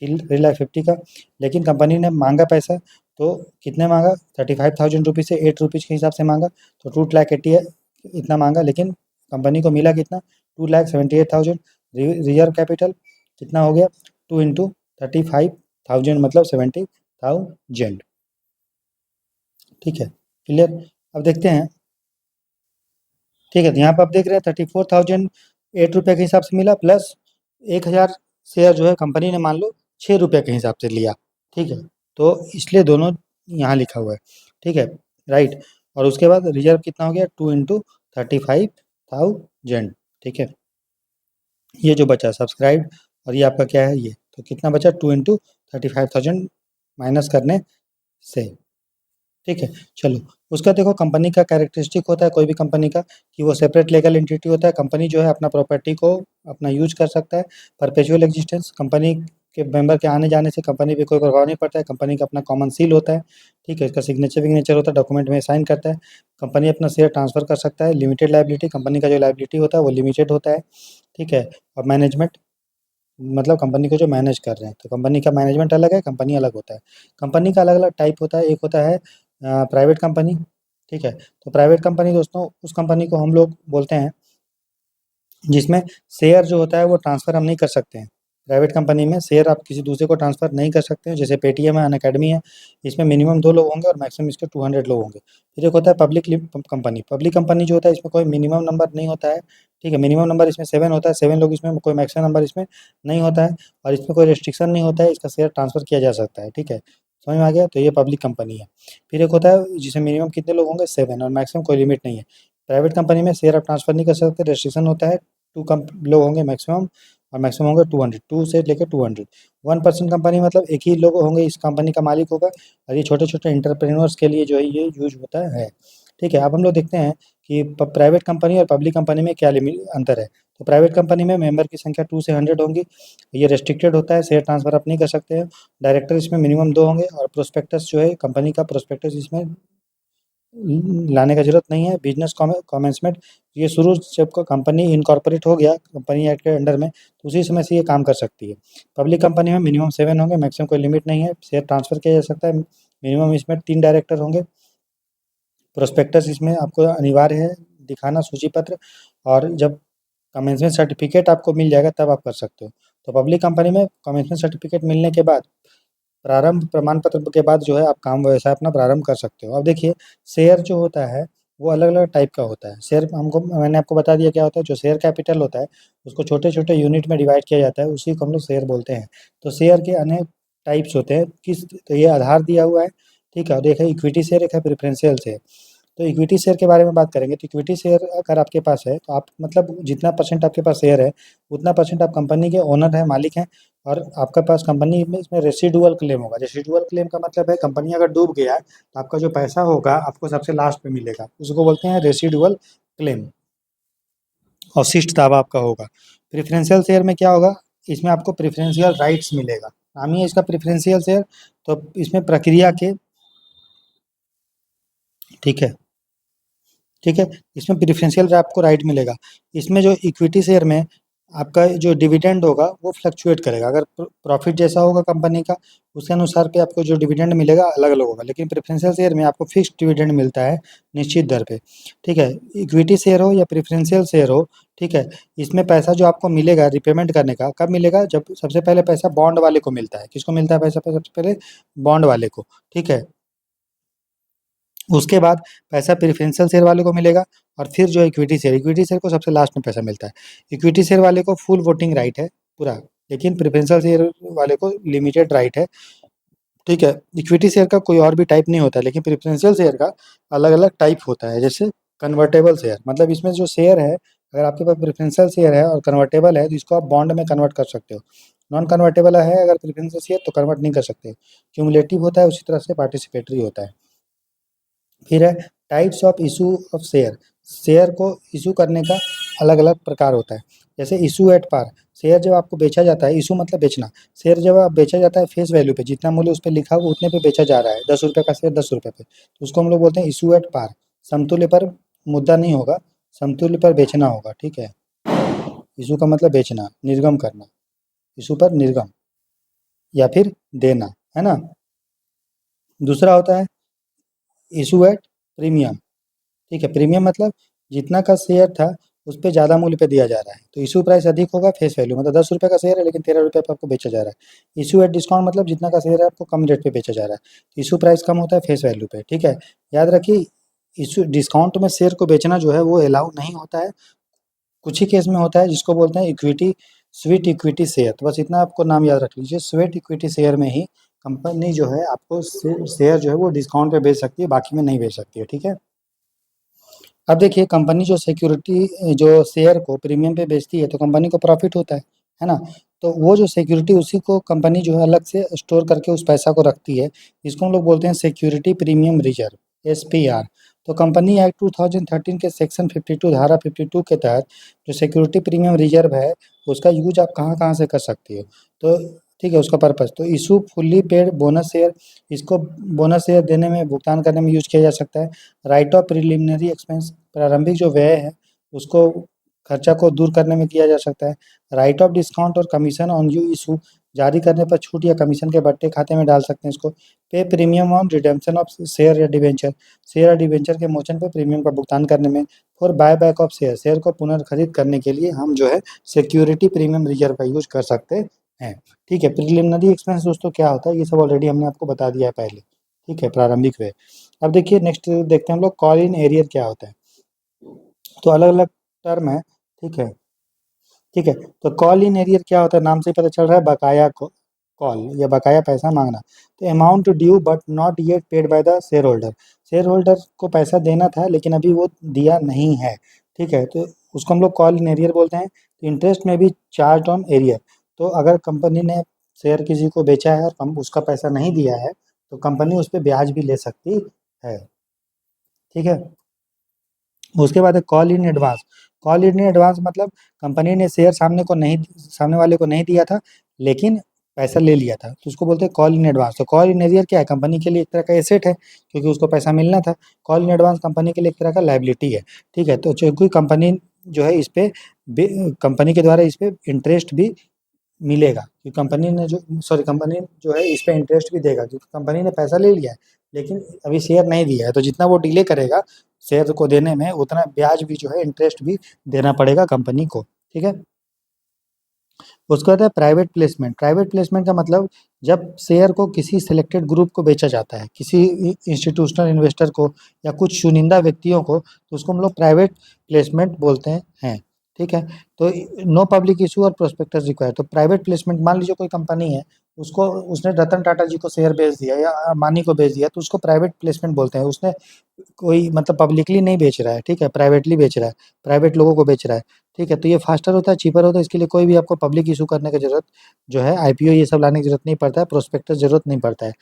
3,50,000 का, लेकिन कंपनी ने मांगा पैसा, तो कितने मांगा, 35,000 रुपीज़ से 8 रुपीज़ के हिसाब से मांगा, तो 2,80,000 इतना मांगा, लेकिन कंपनी को मिला कितना, 2,78,000। रिजर्व कैपिटल कितना हो गया, 2 × 35,000 मतलब 70,000। ठीक है, क्लियर। अब देखते हैं, ठीक है, तो यहाँ पर आप देख रहे हैं 34,000 8 रुपये के हिसाब से मिला, प्लस 1,000 शेयर जो है कंपनी ने मान लो 6 रुपये के हिसाब से लिया। ठीक है, तो इसलिए दोनों यहाँ लिखा हुआ है। ठीक है, राइट। और उसके बाद रिजर्व कितना हो गया, 2 × 35,000। ठीक है, ये जो बचा सब्सक्राइब, और ये आपका क्या है, ये तो कितना बचा, 2 × 35,000 माइनस करने से। ठीक है। चलो, उसका देखो कंपनी का कैरेक्टरिस्टिक होता है कोई भी कंपनी का कि वो सेपरेट लीगल एंटिटी होता है। कंपनी जो है अपना प्रॉपर्टी को अपना यूज कर सकता है। परपेचुअल एग्जिस्टेंस, कंपनी के मेंबर के आने जाने से कंपनी पे कोई प्रभाव नहीं पड़ता है। कंपनी का अपना कॉमन सील होता है, ठीक है, इसका सिग्नेचर विग्नेचर होता है, डॉक्यूमेंट में साइन करता है। कंपनी अपना शेयर ट्रांसफर कर सकता है। लिमिटेड लाइबिलिटी, कंपनी का जो लाइबिलिटी होता है वो लिमिटेड होता है। ठीक है। और मैनेजमेंट मतलब कंपनी को जो मैनेज कर रहे हैं, तो कंपनी का मैनेजमेंट अलग है, कंपनी अलग होता है। कंपनी का अलग अलग टाइप होता है, एक होता है प्राइवेट कंपनी। ठीक है। तो प्राइवेट कंपनी दोस्तों उस कंपनी को हम लोग बोलते हैं जिसमें शेयर जो होता है वो ट्रांसफ़र हम नहीं कर सकते हैं। प्राइवेट कंपनी में शेयर आप किसी दूसरे को ट्रांसफ़र नहीं कर सकते हैं, जैसे पेटीएम है, अनअकैडमी है, इसमें मिनिमम 2 लोग होंगे और मैक्सिमम इसके 200 लोग होंगे। फिर एक होता है पब्लिक कंपनी जो होता है इसमें कोई मिनिमम नंबर नहीं होता है, ठीक है? मिनिमम नंबर इसमें 7 होता है, 7 लोग इसमें, कोई मैक्सिमम नंबर इसमें नहीं होता है और इसमें कोई रिस्ट्रिक्शन नहीं होता है, इसका शेयर ट्रांसफ़र किया जा सकता है, ठीक है? समझ में आ गया? तो ये पब्लिक कंपनी है। फिर एक होता है जिसमें मिनिमम कितने लोग होंगे 7 और मैक्सिमम कोई लिमिट नहीं है। प्राइवेट कंपनी में शेयर आप ट्रांसफ़र नहीं कर सकते, रेस्ट्रिक्शन होता है, 2 कम लोग होंगे मैक्सिमम और मैक्सिमम होंगे 200, 2 से लेके 200। 1% कंपनी मतलब एक ही लोग होंगे इस कंपनी का मालिक होगा और ये छोटे-छोटे एंटरप्रेन्योर्स के लिए जो है ये यूज़ होता है, ठीक है? अब हम लोग देखते हैं कि प प्राइवेट कंपनी और पब्लिक कंपनी में क्या अंतर है। तो प्राइवेट कंपनी में मेंबर की संख्या 2 से 100 होंगी, ये रिस्ट्रिक्टेड होता है, शेयर ट्रांसफ़र आप नहीं कर सकते हैं। डायरेक्टर इसमें मिनिमम 2 होंगे और प्रोस्पेक्टस जो है कंपनी का प्रोस्पेक्टस इसमें लाने का ज़रूरत नहीं है। बिज़नेस कमेंसमेंट ये शुरू जब कंपनी इनकॉर्पोरेट हो गया कंपनी एक्ट के अंडर में, तो उसी समय से ये काम कर सकती है। पब्लिक कंपनी में मिनिमम 7 होंगे, मैक्सिमम कोई लिमिट नहीं है, शेयर ट्रांसफ़र किया जा सकता है। मिनिमम इसमें 3 डायरेक्टर होंगे। प्रोस्पेक्टस इसमें आपको अनिवार्य है दिखाना, सूची पत्र, और जब कमेंसमेंट सर्टिफिकेट आपको मिल जाएगा तब आप कर सकते हो। तो पब्लिक कंपनी में कमेंसमेंट सर्टिफिकेट मिलने के बाद, प्रारंभ प्रमाण पत्र के बाद जो है आप काम व्यवसाय अपना प्रारंभ कर सकते हो। अब देखिए, शेयर जो होता है वो अलग-अलग टाइप का होता है। शेयर हमको मैंने आपको बता दिया क्या होता है, जो शेयर कैपिटल होता है उसको छोटे-छोटे यूनिट में डिवाइड किया जाता है, उसी को हम लोग शेयर बोलते हैं। तो शेयर के अनेक टाइप्स होते हैं, तो ये आधार दिया हुआ है, ठीक है? और एक है इक्विटी शेयर, एक है प्रेफ़रेंशियल शेयर। तो इक्विटी शेयर के बारे में बात करेंगे तो इक्विटी शेयर अगर आपके पास है तो आप मतलब जितना परसेंट आपके पास शेयर है उतना परसेंट आप कंपनी के ओनर हैं, मालिक हैं, और आपके पास कंपनी में इसमें रेसिडुअल क्लेम होगा। रेसिडुअल क्लेम का मतलब है कंपनी अगर डूब गया है तो आपका जो पैसा होगा आपको सबसे लास्ट में मिलेगा, उसको बोलते हैं रेसिडुअल क्लेम, अवशिष्ट दावा आपका होगा। प्रेफरेंशियल शेयर में क्या होगा, इसमें आपको प्रेफरेंशियल राइट्स मिलेगा, नाम ही है इसका प्रेफरेंशियल शेयर। तो इसमें प्रक्रिया के, ठीक है, ठीक है, इसमें प्रेफ़रेंशियल आपको राइट मिलेगा। इसमें जो इक्विटी शेयर में आपका जो डिविडेंड होगा वो फ्लक्चुएट करेगा। अगर प्रॉफ़िट जैसा होगा कंपनी का, उसके अनुसार पे आपको जो डिविडेंड मिलेगा अलग-अलग होगा। लेकिन प्रेफ़रेंशियल शेयर में आपको फ़िक्स्ड डिविडेंड मिलता है निश्चित दर पे, ठीक है? इक्विटी शेयर हो या प्रेफ़रेंशियल शेयर हो, ठीक है? इसमें पैसा जो आपको मिलेगा रिपेमेंट करने का, कब मिलेगा? जब सबसे पहले पैसा बॉन्ड वाले को मिलता है। किसको मिलता है पैसा सबसे पहले? बॉन्ड वाले को, ठीक है? उसके बाद पैसा प्रेफ़रेंशियल शेयर वाले को मिलेगा और फिर जो इक्विटी शेयर को सबसे लास्ट में पैसा मिलता है। इक्विटी शेयर वाले को फुल वोटिंग राइट है पूरा, लेकिन प्रेफ़रेंशियल शेयर वाले को लिमिटेड राइट है, ठीक है? इक्विटी शेयर का कोई और भी टाइप नहीं होता है, लेकिन प्रेफ़रेंशियल शेयर का अलग-अलग टाइप होता है। जैसे कन्वर्टेबल शेयर, मतलब इसमें जो शेयर है, अगर आपके पास प्रेफ़रेंशियल शेयर है और कन्वर्टेबल है तो इसको आप बॉन्ड में कन्वर्ट कर सकते हो। नॉन कन्वर्टेबल है अगर प्रेफ़रेंशियल शेयर तो कन्वर्ट नहीं कर सकते। क्युमुलेटिव होता है, उसी तरह से पार्टिसिपेटरी होता है। फिर है types of issue of share, share को इशू करने का अलग-अलग प्रकार होता है। जैसे इशू एट पार, शेयर जब आपको बेचा जाता है, इशू मतलब बेचना, शेयर जब आप बेचा जाता है फेस वैल्यू पे, जितना मूल्य उस पे लिखा हो उतने पे बेचा जा रहा है, ₹10 का शेयर ₹10 पे, तो उसको हम लोग बोलते हैं इशू एट पार। समतुल्य पर मुद्दा नहीं होगा, समतुल्य पर बेचना होगा, ठीक है? इशू का मतलब बेचना, निर्गम करना, इशू पर निर्गम या फिर देना, है ना? दूसरा होता है इशू एट प्रीमियम, ठीक है? प्रीमियम मतलब जितना का शेयर था उस पे ज़्यादा मूल्य पे दिया जा रहा है, तो इश्यू प्राइस अधिक होगा फेस वैल्यू, मतलब ₹10 का शेयर है लेकिन ₹13 पे आपको बेचा जा रहा है। इश्यू एट डिस्काउंट मतलब जितना का शेयर है आपको कम रेट पे बेचा जा रहा है, तो इश्यू प्राइस कम होता है फेस वैल्यू पे, ठीक है? याद रखिए, इश्यू डिस्काउंट में शेयर को बेचना जो है वो अलाउ नहीं होता है, कुछ ही केस में होता है जिसको बोलते हैं इक्विटी, स्वीट इक्विटी शेयर। तो बस इतना आपको नाम याद रख लीजिए, स्वीट इक्विटी शेयर में ही कंपनी जो है आपको शेयर जो है वो डिस्काउंट पे बेच सकती है, बाकी में नहीं बेच सकती है, ठीक है? अब देखिए, कंपनी जो सिक्योरिटी जो शेयर को प्रीमियम पे बेचती है तो कंपनी को प्रॉफ़िट होता है ना? तो वो जो सिक्योरिटी उसी को कंपनी जो है अलग से स्टोर करके उस पैसा को रखती है, इसको हम लोग बोलते हैं सिक्योरिटी प्रीमियम रिज़र्व, एसपीआर। तो कंपनी एक्ट 2013 के सेक्शन 52 धारा 52 के तहत जो सिक्योरिटी प्रीमियम रिज़र्व है, उसका यूज़ आप कहाँ-कहाँ से कर सकती हो? तो ठीक है, उसका पर्पज़ तो issue fully paid bonus share, इसको बोनस शेयर देने में, भुगतान करने में यूज़ किया जा सकता है। राइट ऑफ प्रिलिमिनरी एक्सपेंस, प्रारंभिक जो व्यय है उसको, खर्चा को दूर करने में किया जा सकता है। राइट ऑफ डिस्काउंट और कमीशन ऑन न्यू इशू, जारी करने पर छूट या कमीशन के बट्टे खाते में डाल सकते हैं इसको। पे premium on redemption of share या डिबेंचर, शेयर या डिबेंचर के मोचन पे प्रीमियम का भुगतान करने में। For buy back of share, share को पुनर्खरीद करने के लिए हम जो है सिक्योरिटी प्रीमियम रिजर्व का यूज़ कर सकते हैं। ठीक है, प्रिलिमिनरी एक्सपेंस दोस्तों क्या होता है, ये सब ऑलरेडी हमने आपको बता दिया है पहले। ठीक है, प्रारंभिक व्यय। अब देखिए नेक्स्ट देखते हैं हम लोग कॉल इन एरियर क्या होता है। तो अलग अलग टर्म है। ठीक है, ठीक है। तो कॉल इन एरियर क्या होता है, नाम से ही पता चल रहा है, बकाया कॉल या बकाया पैसा मांगना। तो amount due but not yet paid by the share holder. Share holder को पैसा देना था लेकिन अभी वो दिया नहीं है। ठीक है, तो उसको हम लोग कॉल इन एरियर बोलते हैं। तो इंटरेस्ट में भी चार्ज ऑन एरियर। तो अगर कंपनी ने शेयर किसी को बेचा है और हम उसका पैसा नहीं दिया है, तो कंपनी उस पर ब्याज भी ले सकती है। ठीक है, उसके बाद है call in advance. Call in advance मतलब कंपनी ने शेयर सामने वाले को नहीं दिया था, लेकिन पैसा ले लिया था, तो उसको बोलते हैं कॉल इन एडवांस। तो कॉल इन एरियर क्या है, कंपनी के लिए एक तरह का एसेट है, क्योंकि उसको पैसा मिलना था। कॉल इन एडवांस कंपनी के लिए एक तरह का लायबिलिटी है। ठीक है, तो क्योंकि कंपनी जो है इस पे कंपनी के द्वारा इस पे इंटरेस्ट भी मिलेगा, कि कंपनी जो है इस पे इंटरेस्ट भी देगा, क्योंकि कंपनी ने पैसा ले लिया है लेकिन अभी शेयर नहीं दिया है। तो जितना वो डिले करेगा शेयर को देने में, उतना ब्याज भी जो है इंटरेस्ट भी देना पड़ेगा कंपनी को। ठीक है, उसके बाद है प्राइवेट प्लेसमेंट। प्राइवेट प्लेसमेंट का मतलब जब शेयर को किसी सिलेक्टेड ग्रुप को बेचा जाता है, किसी इंस्टीट्यूशनल इन्वेस्टर को या कुछ चुनिंदा व्यक्तियों को, तो उसको हम लोग प्राइवेट प्लेसमेंट बोलते हैं। ठीक है, तो नो पब्लिक इशू और प्रोस्पेक्टस रिक्वायर्ड। तो प्राइवेट प्लेसमेंट, मान लीजिए कोई कंपनी है, उसको उसने रतन टाटा जी को शेयर बेच दिया या अम्बानी को बेच दिया, तो उसको प्राइवेट प्लेसमेंट बोलते हैं। उसने कोई मतलब पब्लिकली नहीं बेच रहा है, ठीक है, प्राइवेटली बेच रहा है, प्राइवेट लोगों को बेच रहा है। ठीक है, तो ये फास्टर होता है, चीपर होता है, इसके लिए कोई भी आपको पब्लिक इशू करने की जरूरत जो है, आईपीओ ये सब लाने की जरूरत नहीं पड़ता है, प्रोस्पेक्टस जरूरत नहीं पड़ता है।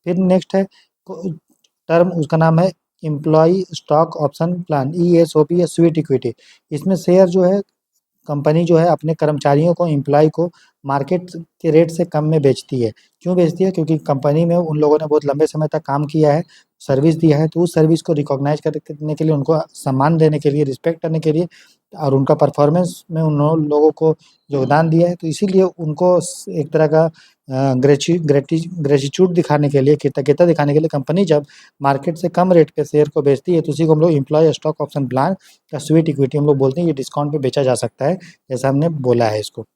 फिर नेक्स्ट है टर्म, उसका नाम है employee stock option plan, ESOP या स्वीट इक्विटी। इसमें शेयर जो है कंपनी जो है अपने कर्मचारियों को, एम्प्लॉय को मार्केट के रेट से कम में बेचती है। क्यों बेचती है, क्योंकि कंपनी में उन लोगों ने बहुत लंबे समय तक काम किया है, सर्विस दिया है, तो उस सर्विस को रिकॉग्नाइज करने के लिए, उनको सम्मान देने के लिए, रिस्पेक्ट करने के लिए, और उनका परफॉर्मेंस में उन लोगों को योगदान दिया है, तो इसीलिए उनको एक तरह का ग्रेटिट्यूड दिखाने के लिए, कृतज्ञता दिखाने के लिए कंपनी जब मार्केट से कम रेट पे शेयर को बेचती है, तो उसी को हम लोग एम्प्लॉय स्टॉक ऑप्शन प्लान या स्वीट इक्विटी हम लोग बोलते हैं। ये डिस्काउंट पे बेचा जा सकता है, जैसा हमने बोला है इसको।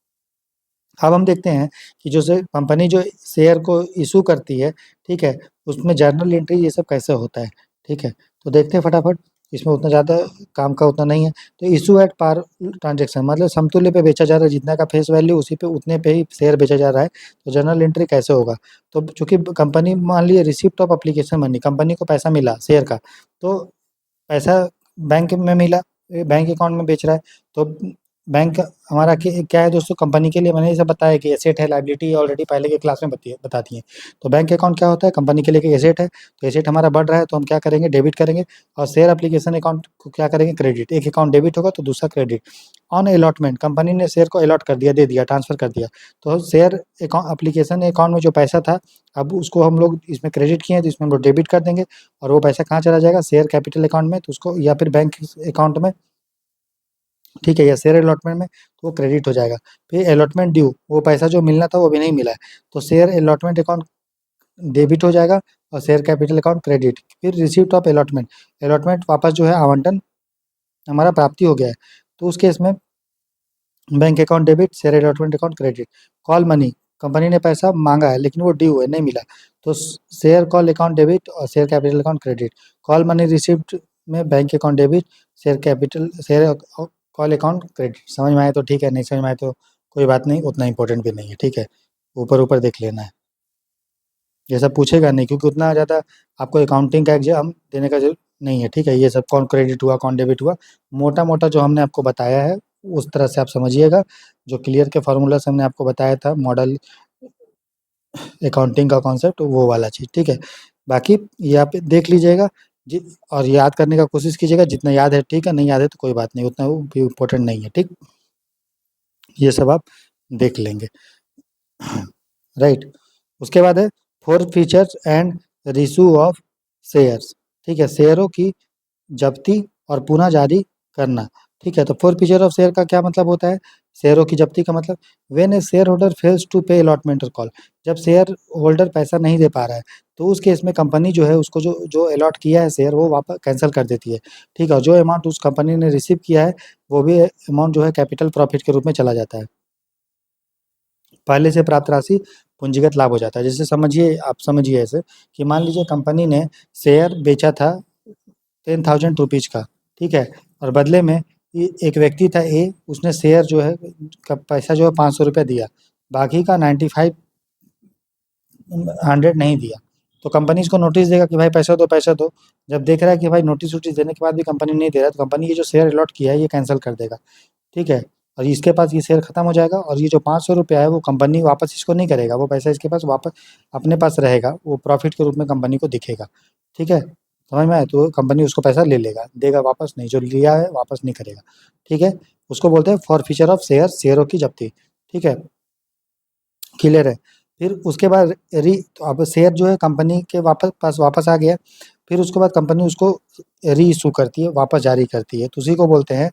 अब हम देखते हैं कि जो से कंपनी जो शेयर को इशू करती है, ठीक है, उसमें जर्नल एंट्री ये सब कैसे होता है। ठीक है, तो देखते हैं फटाफट, इसमें उतना ज़्यादा काम का उतना नहीं है। तो इशू एट पार ट्रांजेक्शन मतलब समतुल्य पे बेचा जा रहा है, जितना का फेस वैल्यू उसी पे उतने पे ही शेयर बेचा जा रहा है, तो जर्नल एंट्री कैसे होगा। तो चूंकि कंपनी, मान लीजिए receipt of application money, company को पैसा मिला शेयर का, तो पैसा बैंक में मिला, बैंक अकाउंट में बेच रहा है। तो बैंक हमारा क्या है दोस्तों, कंपनी के लिए मैंने ये सब बताया कि एसेट है, लायबिलिटी ऑलरेडी पहले के क्लास में बता दी है। तो बैंक अकाउंट क्या होता है, कंपनी के लिए एक एसेट है। तो एसेट हमारा बढ़ रहा है तो हम क्या करेंगे, डेबिट करेंगे। और शेयर एप्लीकेशन अकाउंट को क्या करेंगे, क्रेडिट। एक अकाउंट डेबिट होगा तो दूसरा क्रेडिट। ऑन अलॉटमेंट, कंपनी ने शेयर को अलॉट कर दिया, दे दिया, ट्रांसफर कर दिया, तो शेयर अकाउंट एप्लीकेशन अकाउंट में जो पैसा था, अब उसको हम लोग इसमें क्रेडिट किए हैं, तो इसमें हम लोग डेबिट कर देंगे। और वो पैसा कहाँ चला जाएगा, शेयर कैपिटल अकाउंट में, तो उसको या फिर बैंक अकाउंट में, ठीक है, या शेयर अलॉटमेंट में, तो वो क्रेडिट हो जाएगा। फिर अलॉटमेंट ड्यू, वो पैसा जो मिलना था वो भी नहीं मिला है, तो शेयर अलॉटमेंट अकाउंट डेबिट हो जाएगा और शेयर कैपिटल अकाउंट क्रेडिट। फिर रिसीप्ट ऑफ अलॉटमेंट, अलॉटमेंट वापस जो है आवंटन हमारा प्राप्ति हो गया है, तो उस केस में bank account debit, share allotment account credit. Call money, company ने पैसा मांगा है लेकिन वो ड्यू है, नहीं मिला, तो शेयर कॉल अकाउंट डेबिट और share capital account credit. Call money receipt में bank account debit, share call account credit. समझ में आए तो ठीक है, नहीं समझ में आए तो कोई बात नहीं, उतना इंपॉर्टेंट भी नहीं है। ठीक है, ऊपर ऊपर देख लेना है, ये सब पूछेगा नहीं, क्योंकि उतना ज़्यादा आपको अकाउंटिंग का एग्जाम देने का जरूरत नहीं है। ठीक है, ये सब कौन क्रेडिट हुआ, कौन डेबिट हुआ, मोटा मोटा जो हमने आपको बताया है उस तरह से आप समझिएगा। जो क्लियर के फार्मूला से हमने आपको बताया था, मॉडल अकाउंटिंग का कॉन्सेप्ट, वो वाला चीज़। ठीक है, बाकी ये आप देख लीजिएगा जी, और याद करने का कोशिश कीजिएगा, जितना याद है ठीक है, नहीं याद है तो कोई बात नहीं, उतना वो भी इम्पोर्टेंट नहीं है। ठीक, ये सब आप देख लेंगे। राइट, उसके बाद है four features and Risu of shares. ठीक है, शेयरों की जब्ती और पुनः जारी करना। ठीक है, तो फोर फीचर ऑफ शेयर का क्या मतलब होता है, शेयरों की जब्ती का मतलब, when a shareholder fails to pay allotment और कॉल, जब शेयर होल्डर पैसा नहीं दे पा रहा है, तो उस केस में कंपनी जो है उसको जो जो अलॉट किया है शेयर, वो वापस कैंसिल कर देती है। ठीक है, और जो अमाउंट उस कंपनी ने रिसीव किया है, वो भी अमाउंट जो है कैपिटल प्रॉफिट के रूप में चला जाता है। पहले से प्राप्त राशि पूंजीगत लाभ हो जाता है। जैसे समझिए, आप समझिए ऐसे कि मान लीजिए कंपनी ने शेयर बेचा था 10,000 रुपीज़ का, ठीक है, और बदले में एक व्यक्ति था ए, उसने शेयर जो है का पैसा जो है 500 रुपया दिया, बाकी का 95 100 नहीं दिया। तो कंपनी इसको नोटिस देगा कि भाई पैसा दो, पैसा दो। जब देख रहा है कि भाई नोटिस वोटिस देने के बाद भी कंपनी नहीं दे रहा है, तो कंपनी ये जो शेयर अलॉट किया है ये कैंसिल कर देगा, ठीक है। और इसके पास ये शेयर खत्म हो जाएगा, और ये जो 500 रुपया है वो कंपनी वापस इसको नहीं करेगा, वो पैसा इसके पास वापस अपने पास रहेगा, वो प्रॉफिट के रूप में कंपनी को दिखेगा, ठीक है। समझ में आया? तो कंपनी उसको पैसा ले लेगा, देगा वापस नहीं, जो लिया है वापस नहीं करेगा, ठीक है। उसको बोलते हैं फॉरफीचर ऑफ शेयर, शेयरों की जब्ती, ठीक है, क्लियर है। फिर उसके बाद तो अब शेयर जो है कंपनी के वापस आ गया। फिर उसके बाद कंपनी उसको री इशू करती है, वापस जारी करती है, तो उसी को बोलते हैं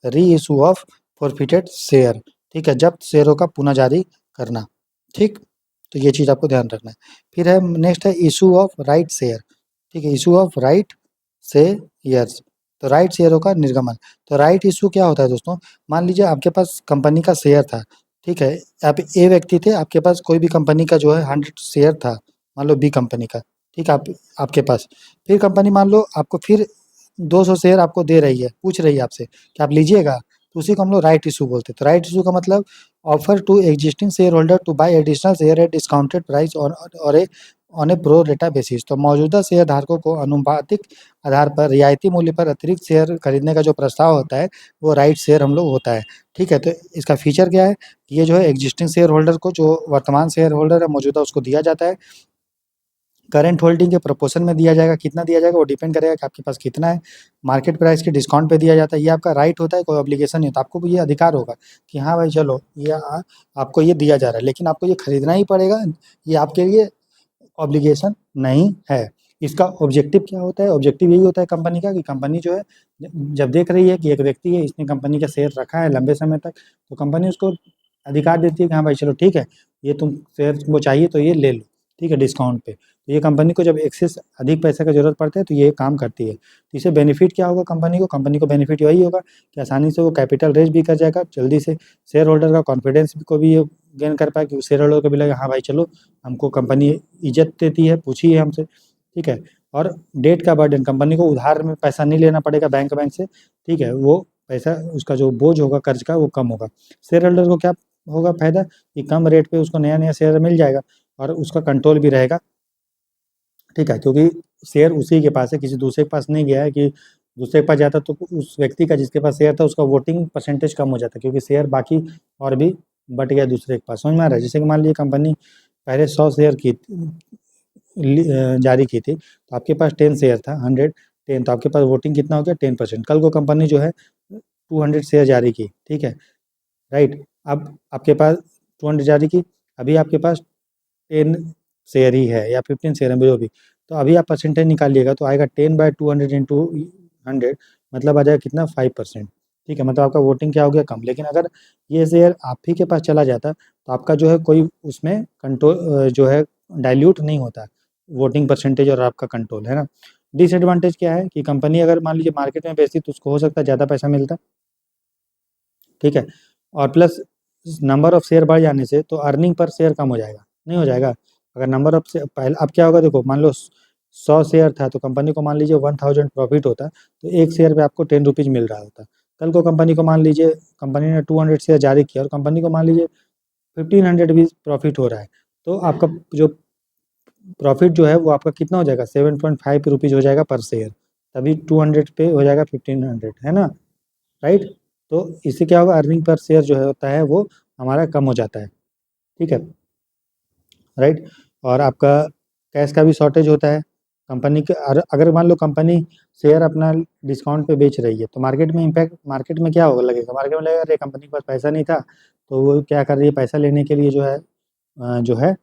री इशू ऑफ फॉरफिटेड शेयर, ठीक है, जब्त शेयरों का पुनः जारी करना, ठीक। तो ये चीज़ आपको ध्यान रखना है। फिर है नेक्स्ट है इशू ऑफ राइट शेयर, ठीक है, इशू ऑफ राइट शेयर्स, तो राइट शेयरों का निर्गमन। तो राइट इशू क्या होता है दोस्तों? मान लीजिए आपके पास कंपनी का शेयर था, ठीक है, आप ए व्यक्ति थे, आपके पास कोई भी कंपनी का जो है 100 शेयर था, मान लो बी कंपनी का, ठीक है, आपके पास। फिर कंपनी मान लो आपको फिर 200 शेयर आपको दे रही है, पूछ रही है आपसे कि आप लीजिएगा, तो उसी को हम लोग राइट इशू बोलते हैं। तो राइट इशू का मतलब offer to existing share holder to buy additional share at discounted price और a on a pro rata basis. तो मौजूदा शेयर धारकों को अनुपातिक आधार पर रियायती मूल्य पर अतिरिक्त शेयर खरीदने का जो प्रस्ताव होता है, वो राइट शेयर हम लोग होता है, ठीक है। तो इसका फीचर क्या है? ये जो है एग्जिस्टिंग शेयर होल्डर को, जो वर्तमान शेयर होल्डर है मौजूदा, उसको दिया जाता है। करंट होल्डिंग के प्रोपोर्शन में दिया जाएगा, कितना दिया जाएगा वो डिपेंड करेगा कि आपके पास कितना है। मार्केट प्राइस के डिस्काउंट पे दिया जाता है, ये आपका राइट होता है, कोई ऑब्लिगेशन नहीं होता। आपको भी ये अधिकार होगा कि हाँ भाई चलो ये आपको ये दिया जा रहा है, लेकिन आपको ये खरीदना ही पड़ेगा, ये आपके लिए ऑब्लिगेशन नहीं है। इसका ऑब्जेक्टिव क्या होता है? ऑब्जेक्टिव यही होता है कंपनी का कि कंपनी जो है जब देख रही है कि एक व्यक्ति है, इसने कंपनी का शेयर रखा है लंबे समय तक, तो कंपनी उसको अधिकार देती है कि हाँ भाई चलो ठीक है, ये तुम शेयर तुमको चाहिए तो ये ले लो, ठीक है, डिस्काउंट पे। तो ये कंपनी को जब एक्सेस अधिक पैसे का ज़रूरत पड़ता है तो ये काम करती है। तो इससे बेनिफिट क्या होगा कंपनी को? कंपनी को बेनिफिट यही होगा कि आसानी से वो कैपिटल रेज़ भी कर जाएगा, जल्दी से शेयर होल्डर का कॉन्फिडेंस को भी ये गेन कर पाए, कि शेयर होल्डर को भी लगे हाँ भाई चलो हमको कंपनी इज़्ज़त देती है, पूछी है हमसे, ठीक है। और डेट का बर्डन, कंपनी को उधार में पैसा नहीं लेना पड़ेगा बैंक से, ठीक है, वो पैसा उसका जो बोझ होगा कर्ज का वो कम होगा। शेयर होल्डर को क्या होगा फ़ायदा कि कम रेट पे उसको नया-नया शेयर मिल जाएगा और उसका कंट्रोल भी रहेगा, ठीक है, क्योंकि शेयर उसी के पास है, किसी दूसरे के पास नहीं गया है कि दूसरे के पास जाता तो उस व्यक्ति का जिसके पास शेयर था उसका वोटिंग परसेंटेज कम हो जाता, क्योंकि शेयर बाकी और भी बँट गया दूसरे के पास। समझ में आ रहा है? जैसे कि मान लीजिए कंपनी पहले 100 शेयर की जारी की थी, तो आपके पास 10 शेयर था, 100 10, तो आपके पास वोटिंग कितना हो गया? 10%। कल को कंपनी जो है 200 शेयर जारी की, ठीक है, राइट? अब आपके पास 200 जारी की, अभी आपके पास 10 शेयर ही है या 15 शेयर है जो भी, तो अभी आप परसेंटेज निकालिएगा तो आएगा 10/200 इंटू 100, मतलब आ जाएगा कितना? 5%, ठीक है, मतलब आपका वोटिंग क्या हो गया? कम। लेकिन अगर ये शेयर आप ही के पास चला जाता तो आपका जो है कोई उसमें कंट्रोल जो है डाइल्यूट नहीं होता, वोटिंग परसेंटेज और आपका कंट्रोल, है ना? डिसएडवांटेज क्या है कि कंपनी अगर मान लीजिए मार्केट में बेचती तो उसको हो सकता है ज़्यादा पैसा मिलता, ठीक है, और प्लस नंबर ऑफ शेयर बढ़ जाने से तो अर्निंग पर शेयर कम हो जाएगा, नहीं हो जाएगा? अगर नंबर ऑफ शेयर पहले अब क्या होगा देखो, मान लो 100 शेयर था तो कंपनी को मान लीजिए 1000 प्रॉफिट होता, तो एक शेयर पे आपको 10 रुपीज़ मिल रहा होता। कल को कंपनी को मान लीजिए कंपनी ने 200 शेयर जारी किया और कंपनी को मान लीजिए 1500 भी प्रॉफिट हो रहा है, तो आपका जो प्रॉफिट जो है वो आपका कितना हो जाएगा? 7.5 रुपीज़ हो जाएगा पर शेयर, तभी 200 पे हो जाएगा 1500, है ना? राइट? तो इससे क्या होगा? अर्निंग पर शेयर जो है होता है वो हमारा कम हो जाता है, ठीक है, राइट? और आपका कैश का भी शॉर्टेज होता है। कंपनी के अगर मान लो कंपनी शेयर अपना डिस्काउंट पे बेच रही है, तो मार्केट में क्या होगा लगेगा? मार्केट में लगेगा अरे कंपनी के पास पैसा नहीं था, तो वो क्या कर रही है? पैसा लेने के लिए जो है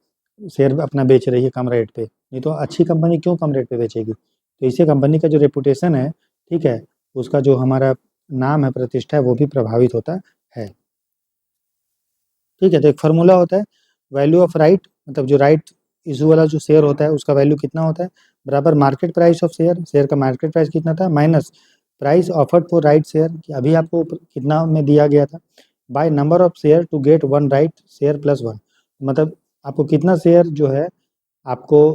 शेयर अपना बेच रही है कम रेट पे। नहीं तो अच्छी कंपनी क्यों कम रेट पे बेचेगी? तो इससे कंपनी का जो रेपुटेशन है, ठीक है, उसका जो हमारा नाम है, प्रतिष्ठा है, वो भी प्रभावित होता है। ठीक है, तो एक फ़ॉर्मूला होता है वैल्यू ऑफ राइट, मतलब जो राइट इश्यू वाला जो शेयर होता है उसका वैल्यू कितना होता है, बराबर market price of share, share का मार्केट प्राइस कितना था, minus price offered for right share कि अभी आपको कितना में दिया गया था, by number of share to get one right share plus one. मतलब आपको कितना शेयर जो है आपको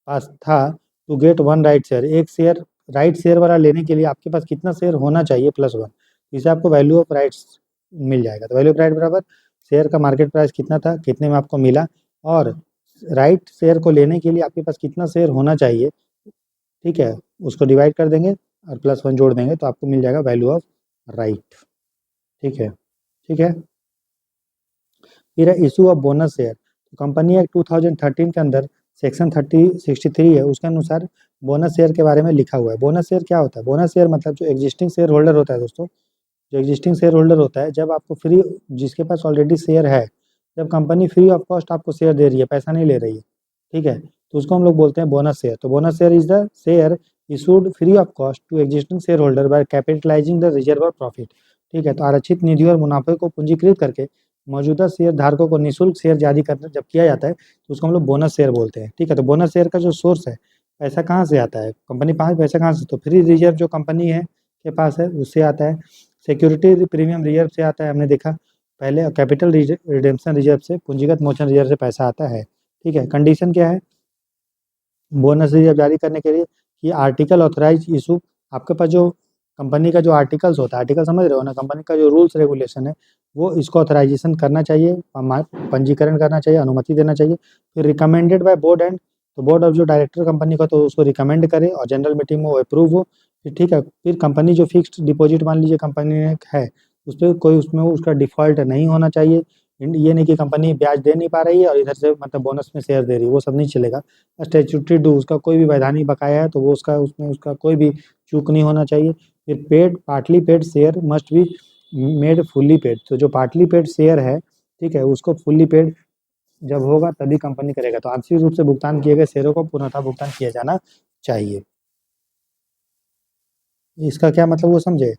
पास था to get one right share, एक शेयर राइट शेयर वाला लेने के लिए आपके पास कितना शेयर होना चाहिए प्लस वन, इससे आपको वैल्यू ऑफ राइट्स मिल जाएगा। तो वैल्यू ऑफ राइट बराबर शेयर का मार्केट प्राइस कितना था, कितने में आपको मिला, और राइट शेयर को लेने के लिए आपके पास कितना शेयर होना चाहिए, ठीक है, उसको डिवाइड कर देंगे और प्लस वन जोड़ देंगे तो आपको मिल जाएगा वैल्यू ऑफ राइट। ठीक है, ठीक है। फिर है इशू ऑफ बोनस शेयर। तो कंपनी एक्ट 2013 के अंदर सेक्शन 63 है, उसके अनुसार बोनस शेयर के बारे में लिखा हुआ है। बोनस शेयर क्या होता है? बोनस शेयर मतलब जो एग्जिस्टिंग शेयर होल्डर होता है दोस्तों, जो एग्जिस्टिंग शेयर होल्डर होता है, जब आपको फ्री, जिसके पास ऑलरेडी शेयर है, जब कंपनी फ्री ऑफ कॉस्ट आपको शेयर दे रही है, पैसा नहीं ले रही है, ठीक है, तो उसको हम लोग बोलते हैं बोनस शेयर। तो bonus share is the share issued free of cost to existing share holder by capitalising the reserve of profit. ठीक है, तो आरक्षित निधि और मुनाफे को पूंजीकृत करके मौजूदा शेयर धारकों को निःशुल्क शेयर जारी करना जब किया जाता है तो उसको हम लोग बोनस शेयर बोलते हैं। ठीक है, तो बोनस शेयर का जो सोर्स है, पैसा कहाँ से आता है, कंपनी पास पैसा कहाँ से, तो फ्री रिजर्व जो कंपनी है के पास है उससे आता है, सिक्योरिटी प्रीमियम रिजर्व से आता है, हमने देखा पहले, कैपिटल रिडेम्पशन रिजर्व से, पूंजीगत मोचन रिजर्व से पैसा आता है। ठीक है, कंडीशन क्या है बोनस रिजर्व जारी करने के लिए कि आर्टिकल ऑथराइज इशू, आपके पास जो कंपनी का जो आर्टिकल्स होता है, आर्टिकल समझ रहे हो ना, कंपनी का जो रूल्स रेगुलेशन है वो इसको ऑथराइजेशन करना चाहिए, पंजीकरण करना चाहिए, अनुमति देना चाहिए। फिर रिकमेंडेड बाय बोर्ड एंड, तो बोर्ड ऑफ जो डायरेक्टर कंपनी का तो उसको रिकमेंड करे और जनरल मीटिंग में वो अप्रूव हो। फिर ठीक है, फिर कंपनी जो फिक्स्ड डिपॉजिट मान लीजिए कंपनी ने है, उस पर कोई उसमें उसका डिफॉल्ट नहीं होना चाहिए। ये नहीं कि कंपनी ब्याज दे नहीं पा रही है और इधर से मतलब बोनस में शेयर दे रही है, वो सब नहीं चलेगा। स्टैट्यूटरी ड्यू, उसका कोई भी वैधानिक बकाया है तो वो उसका उसमें उसका कोई भी चूक नहीं होना चाहिए। फिर paid partly paid share must be made fully paid, तो जो पार्टली पेड शेयर है, ठीक है, उसको फुल्ली पेड जब होगा तभी कंपनी करेगा। तो आंशिक रूप से भुगतान किए गए शेयरों को पूर्णतः भुगतान किया जाना चाहिए। इसका क्या मतलब वो समझे?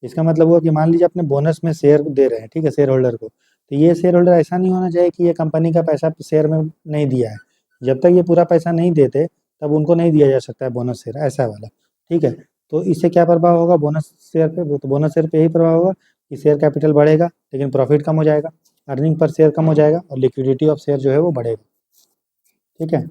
इसका मतलब हुआ कि मान लीजिए अपने बोनस में शेयर दे रहे हैं, ठीक है, शेयर होल्डर को, तो ये शेयर होल्डर ऐसा नहीं होना चाहिए कि ये कंपनी का पैसा शेयर में नहीं दिया है, जब तक ये पूरा पैसा नहीं देते तब उनको नहीं दिया जा सकता है बोनस शेयर, ऐसा वाला। ठीक है, तो इससे क्या प्रभाव होगा बोनस शेयर पे? वो तो बोनस शेयर पे यही प्रभाव होगा कि शेयर कैपिटल बढ़ेगा लेकिन प्रॉफिट कम हो जाएगा, अर्निंग पर शेयर कम हो जाएगा और लिक्विडिटी ऑफ शेयर जो है वो बढ़ेगा। ठीक है,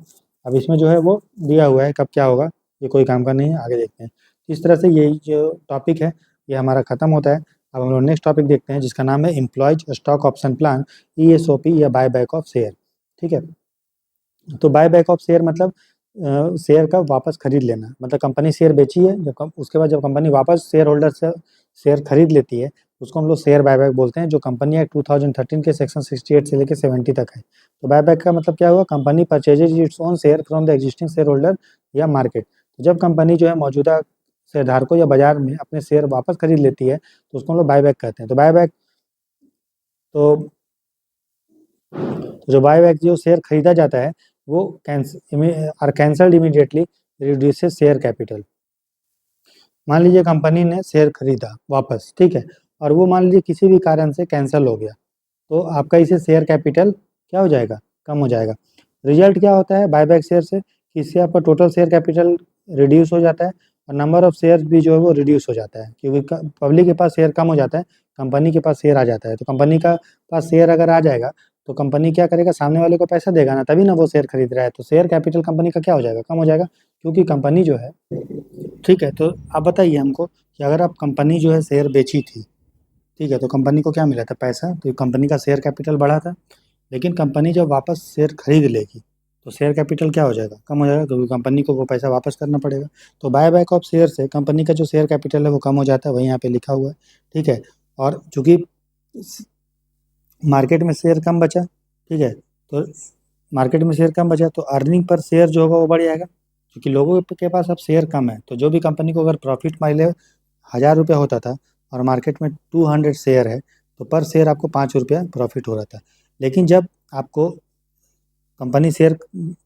अब इसमें जो है वो दिया हुआ है कब क्या होगा, ये कोई काम का नहीं है, आगे देखते हैं। इस तरह से यही जो टॉपिक है ये हमारा खत्म होता है। अब हम लोग नेक्स्ट टॉपिक देखते हैं जिसका नाम है employees stock option plan, ESOP या बाय बैक ऑफ शेयर। ठीक है, तो बाय बैक ऑफ शेयर मतलब शेयर का वापस खरीद लेना, मतलब कंपनी शेयर बेची है, उसके बाद जब कंपनी वापस शेयर होल्डर से शेयर खरीद लेती है उसको हम लोग शेयर बायबैक बोलते हैं, जो कंपनी एक्ट 2013 के सेक्शन 68 से लेकर 70 तक है। तो बायबैक का मतलब क्या हुआ, company purchases its own share from the existing share holder या मार्केट। तो जब कंपनी जो है मौजूदा शेयरधारकों या बाजार में अपने शेयर वापस खरीद लेती है तो उसको हम लोग बायबैक कहते हैं। तो बायबैक, तो जो बायबैक जो शेयर खरीदा जाता है वो cancelled immediately reduces share capital. मान लीजिए कंपनी ने शेयर खरीदा वापस, ठीक है, और वो मान लीजिए किसी भी कारण से कैंसिल हो गया तो आपका इसे शेयर कैपिटल क्या हो जाएगा, कम हो जाएगा। रिजल्ट क्या होता है बायबैक शेयर से कि इससे आपका टोटल शेयर कैपिटल रिड्यूस हो जाता है और नंबर ऑफ शेयर भी जो है वो रिड्यूस हो जाता है, क्योंकि पब्लिक के पास शेयर कम हो जाता है, कंपनी के पास शेयर आ जाता है। तो कंपनी का पास शेयर अगर आ जाएगा तो कंपनी क्या करेगा, सामने वाले को पैसा देगा ना, तभी ना वो शेयर खरीद रहा है, तो शेयर कैपिटल कंपनी का क्या हो जाएगा, कम हो जाएगा, क्योंकि कंपनी जो है, ठीक है, तो आप बताइए हमको कि अगर आप कंपनी जो है शेयर बेची थी, ठीक है, तो कंपनी को क्या मिला था, पैसा, तो कंपनी का शेयर कैपिटल बढ़ा था। लेकिन कंपनी जब वापस शेयर खरीद लेगी तो शेयर कैपिटल क्या हो जाएगा, कम हो जाएगा, क्योंकि कंपनी को वो पैसा वापस करना पड़ेगा। तो बाय बैक ऑफ शेयर से कंपनी का जो शेयर कैपिटल है वो कम हो जाता है, वही यहाँ पे लिखा हुआ है। ठीक है, और चूंकि मार्केट में शेयर कम बचा, ठीक है, तो मार्केट में शेयर कम बचा तो अर्निंग पर शेयर जो होगा वो बढ़ जाएगा, क्योंकि लोगों के पास अब शेयर कम है। तो जो भी कंपनी को अगर प्रॉफिट माइले 1000 रुपया होता था और मार्केट में 200 शेयर है तो पर शेयर आपको 5 रुपया प्रॉफिट हो रहा था। लेकिन जब आपको कंपनी शेयर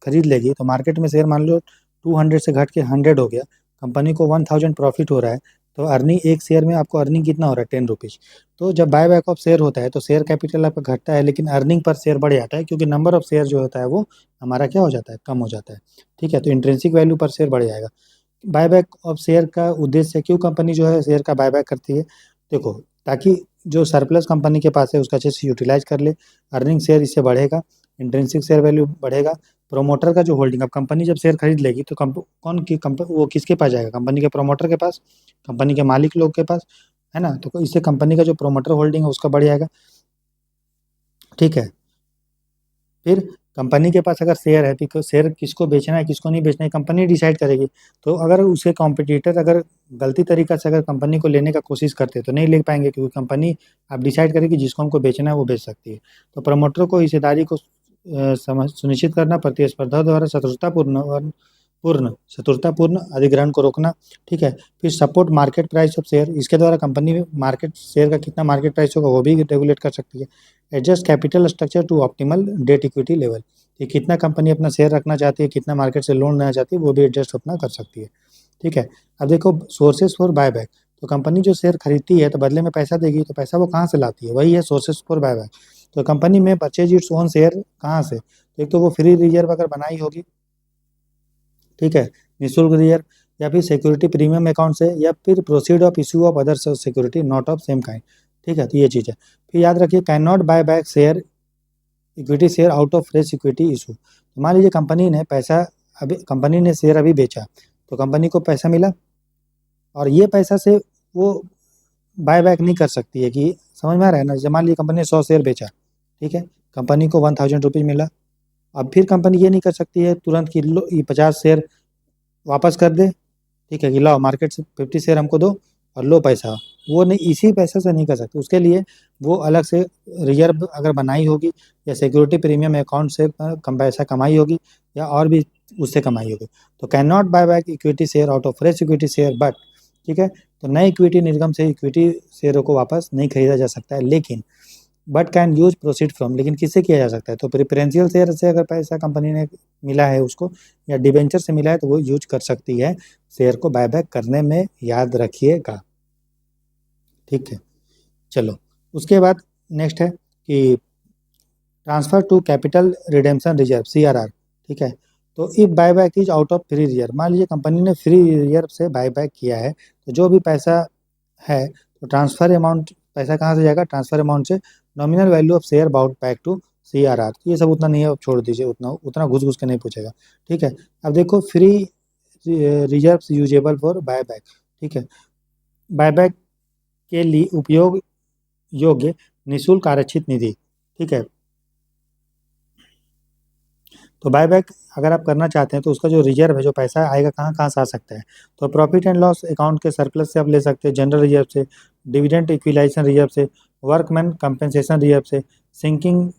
खरीद लेगी तो मार्केट में शेयर मान लो 200 से घट के 100 हो गया, कंपनी को 1000 प्रॉफिट हो रहा है, तो अर्निंग एक शेयर में आपको अर्निंग कितना हो रहा है, 10 रुपीज़। तो जब बाय बैक ऑफ शेयर होता है तो शेयर कैपिटल आपका घटता है लेकिन अर्निंग पर शेयर बढ़ जाता है, क्योंकि नंबर ऑफ शेयर जो होता है वो हमारा क्या हो जाता है, कम हो जाता है। ठीक है, तो इंट्रिंसिक वैल्यू पर शेयर बढ़ जाएगा। बायबैक ऑफ शेयर का उद्देश्य क्यों कंपनी जो है शेयर का बायबैक करती है, देखो, ताकि जो सरप्लस कंपनी के पास है उसका अच्छे से यूटिलाइज कर ले, अर्निंग शेयर इससे बढ़ेगा इंट्रिंसिक शेयर वैल्यू बढ़ेगा। प्रोमोटर का जो होल्डिंग, अब कंपनी जब शेयर खरीद लेगी तो वो किसके पास जाएगा? कंपनी के प्रोमोटर के पास, कंपनी के मालिक लोग के पास, है ना। तो इससे कंपनी का जो प्रोमोटर होल्डिंग है उसका बढ़ जाएगा, ठीक है। फिर कंपनी के पास अगर शेयर है तो शेयर किसको बेचना है किसको नहीं बेचना है कंपनी डिसाइड करेगी। तो अगर उसके कॉम्पिटिटर अगर गलती तरीका से अगर कंपनी को लेने का कोशिश करते हैं तो नहीं ले पाएंगे, क्योंकि कंपनी अब डिसाइड करेगी जिसको हमको बेचना है वो बेच सकती है। तो प्रमोटर को हिस्सेदारी को समझ सुनिश्चित करना, प्रतिस्पर्धा द्वारा शत्रुतापूर्ण अधिग्रहण को रोकना, ठीक है। फिर support market price of share, इसके द्वारा कंपनी में मार्केट शेयर का कितना मार्केट प्राइस होगा वो भी रेगुलेट कर सकती है। Adjust capital structure to optimal debt equity level, कि कितना कंपनी अपना शेयर रखना चाहती है, कितना मार्केट से लोन लेना चाहती है, वो भी एडजस्ट अपना कर सकती है, ठीक है। अब देखो सोर्सेज फॉर बायबैक, तो कंपनी जो शेयर खरीदती है तो बदले में पैसा देगी, तो पैसा वो कहाँ से लाती है? वही है सोर्सेज फॉर बायबैक। तो कंपनी में परचेज इट्स ओन शेयर कहाँ से? तो एक तो वो फ्री रिजर्व अगर बनाई होगी, ठीक है, निःशुल्क रिजर्व, या फिर सिक्योरिटी प्रीमियम अकाउंट से, या फिर proceed of issue of other security not of same kind, ठीक है। तो ये चीज़ है। फिर याद रखिए can not buy back share equity share out of fresh equity issue. तो मान लीजिए कंपनी ने पैसा, अभी कंपनी ने शेयर अभी बेचा, तो कंपनी को पैसा मिला और ये पैसा से वो बाय बैक नहीं कर सकती है, कि समझ में आ रहा है ना। जैसे मान लीजिए कंपनी ने 100 शेयर बेचा, ठीक है, कंपनी को 1000 रुपीज़ मिला। अब फिर कंपनी ये नहीं कर सकती है तुरंत कि लो ये 50 शेयर वापस कर दे, ठीक है, कि लाओ मार्केट से 50 शेयर हमको दो और लो पैसा। वो नहीं, इसी पैसे से नहीं कर सकते, उसके लिए वो अलग से रिजर्व अगर बनाई होगी, या सिक्योरिटी प्रीमियम अकाउंट से कम पैसा कमाई होगी, या और भी उससे कमाई होगी। तो can not buy back equity share out of fresh equity share but, ठीक है। तो नए इक्विटी निर्गम से इक्विटी शेयरों को वापस नहीं खरीदा जा सकता है, लेकिन but can use proceed from, लेकिन किससे किया जा सकता है? तो प्रेफरेंशियल शेयर से अगर पैसा कंपनी ने मिला है उसको, या डिबेंचर से मिला है, तो वो यूज कर सकती है शेयर को बायबैक करने में, याद रखिएगा, ठीक है। चलो उसके बाद नेक्स्ट है कि transfer to capital redemption reserve CRR, ठीक है। तो if buyback is out of free reserve, मान लीजिए कंपनी ने फ्री रिजर्व से बायबैक किया है, तो जो भी पैसा है तो ट्रांसफर अमाउंट, पैसा कहाँ से जाएगा? ट्रांसफर अमाउंट से nominal value of share bought back to CRR। ये सब उतना नहीं है, छोड़ दीजिए, उतना उतना घुस घुस के नहीं पूछेगा, ठीक है। अब देखो free reserve usable for buyback, ठीक है, बायबैक के लिए उपयोग योग्य निःशुल्क आरक्षित निधि, ठीक है। तो बायबैक अगर आप करना चाहते हैं तो उसका जो रिजर्व है, जो पैसा आएगा कहाँ कहाँ से आ सकता है? तो प्रॉफिट एंड लॉस अकाउंट के सरप्लस से आप ले सकते हैं, जनरल रिजर्व से, डिविडेंड इक्विलाइजेशन रिजर्व से, वर्कमैन कंपेंसेशन रिजर्व से, सिंकिंग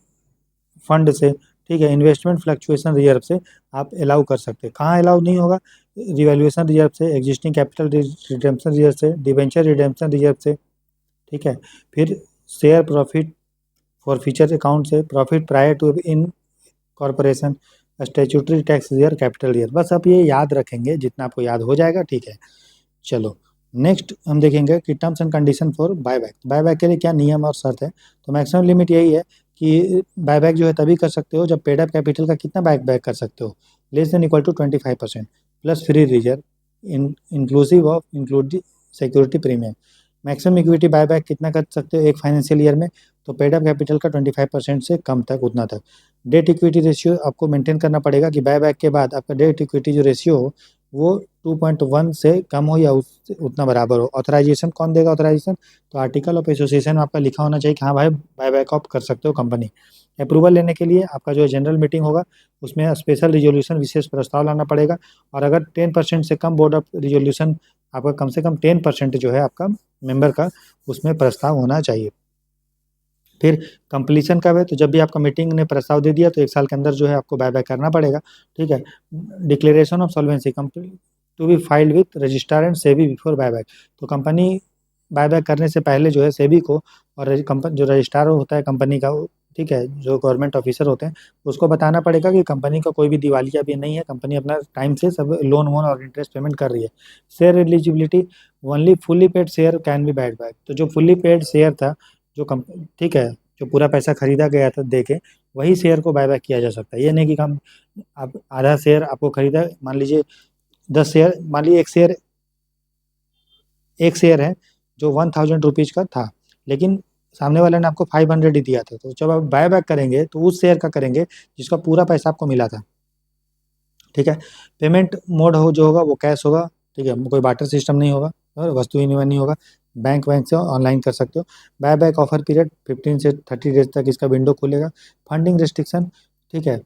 फंड से, ठीक है, इन्वेस्टमेंट फ्लक्चुएशन रिजर्व से आप अलाउ कर सकते हैं। कहाँ अलाउ नहीं होगा? रिवैल्यूएशन रिजर्व से, एग्जिस्टिंग कैपिटल रिडेम्पशन रिजर्व से, डिवेंचर रिडेम्पशन रिजर्व से, ठीक है। फिर share profit for future account से, profit prior to incorporation, statutory tax year, capital year. बस आप ये याद रखेंगे, जितना आपको याद हो जाएगा, ठीक है। चलो नेक्स्ट हम देखेंगे कि terms and condition for buyback. Buyback के लिए क्या नियम और शर्त है? तो मैक्सिमम लिमिट यही है कि बायबैक जो है तभी कर सकते हो जब पेड अप कैपिटल का कितना बैक कर सकते हो, less than equal to 25% plus free reserve inclusive of include security premium. Maximum equity buyback कितना कर सकते हो एक फाइनेंशियल ईयर में? तो पेड अप कैपिटल का 25% से कम तक, उतना तक। डेट इक्विटी रेशियो आपको मेंटेन करना पड़ेगा कि बायबैक के बाद आपका डेट इक्विटी जो रेशियो हो वो 2.1 से कम हो, या उससे उतना बराबर हो। ऑथराइजेशन कौन देगा? ऑथराइजेशन तो आर्टिकल ऑफ एसोसिएशन में आपका लिखा होना चाहिए कि हाँ भाई बायबैक आप कर सकते हो कंपनी। अप्रूवल लेने के लिए आपका जो जनरल मीटिंग होगा उसमें स्पेशल रिजोल्यूशन विशेष प्रस्ताव लाना पड़ेगा, और अगर 10% से कम बोर्ड ऑफ रिजोल्यूशन, आपका कम से कम 10% जो है आपका मेंबर का, उसमें प्रस्ताव होना चाहिए। फिर कंप्लीशन कब है? तो जब भी आपका मीटिंग ने प्रस्ताव दे दिया तो 1 साल के अंदर जो है आपको बायबैक करना पड़ेगा, ठीक है। Declaration of solvency to be filed with registrar and SEBI before buyback. तो कंपनी बायबैक करने से पहले जो है सेबी को, और जो रजिस्ट्रार होता है कंपनी का, ठीक है, जो गवर्नमेंट ऑफिसर होते हैं, उसको बताना पड़ेगा कि कंपनी का कोई भी दिवालिया भी नहीं है, कंपनी अपना टाइम से सब लोन वोन और इंटरेस्ट पेमेंट कर रही है। Share eligibility, only fully paid share can be बायड बैक। तो जो फुली पेड शेयर था, जो ठीक है, जो पूरा पैसा खरीदा गया था दे के, वही शेयर को बायबैक किया जा सकता है। ये नहीं कि हम, आप आधा शेयर आपको खरीदा, मान लीजिए 10 शेयर, मान लीजिए एक शेयर है जो 1000 रुपीज़ का था, लेकिन सामने वाले ने आपको 500 ही दिया था, तो जब आप बाय बैक करेंगे तो उस शेयर का करेंगे जिसका पूरा पैसा आपको मिला था। ठीक है। पेमेंट मोड हो जो होगा वो कैश होगा। ठीक है, कोई बाटर सिस्टम नहीं होगा और वस्तु विनिमय नहीं होगा। बैंक बैंक से ऑनलाइन कर सकते हो। बाय बैक ऑफर पीरियड 15 से 30 डेज तक इसका विंडो खुलेगा। फंडिंग रिस्ट्रिक्शन, ठीक है,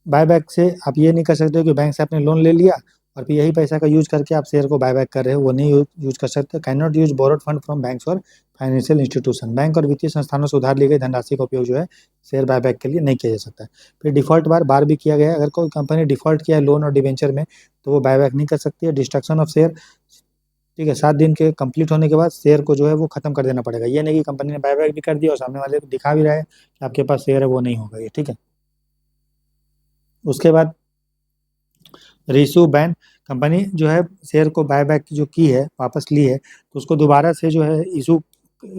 बायबैक से आप ये नहीं कर सकते हो कि बैंक से आपने लोन ले लिया और फिर यही पैसा का यूज करके आप शेयर को बायबैक कर रहे हो, वो नहीं यूज कर सकते। Can not use borrowed fund from banks और फाइनेंशियल इंस्टीट्यूशन, बैंक और वित्तीय संस्थानों से उधार ली गई धनराशि का उपयोग जो है शेयर बायबैक के लिए नहीं किया जा सकता है। फिर डिफॉल्ट बार भी किया गया है, अगर कोई कंपनी डिफॉल्ट किया है लोन और डिवेंचर में तो वो बायबैक नहीं कर सकती है। डिस्ट्रक्शन ऑफ शेयर, ठीक है, 7 दिन के कंप्लीट होने के बाद शेयर को जो है वो खत्म कर देना पड़ेगा। ये नहीं कि कंपनी ने बायबैक भी कर दिया और सामने वाले को दिखा भी रहा है कि आपके पास शेयर है, वो नहीं होगा ये। ठीक है। उसके बाद रीइश्यू बैन, कंपनी जो है शेयर को बायबैक जो की है वापस ली है तो उसको दोबारा से जो है इशू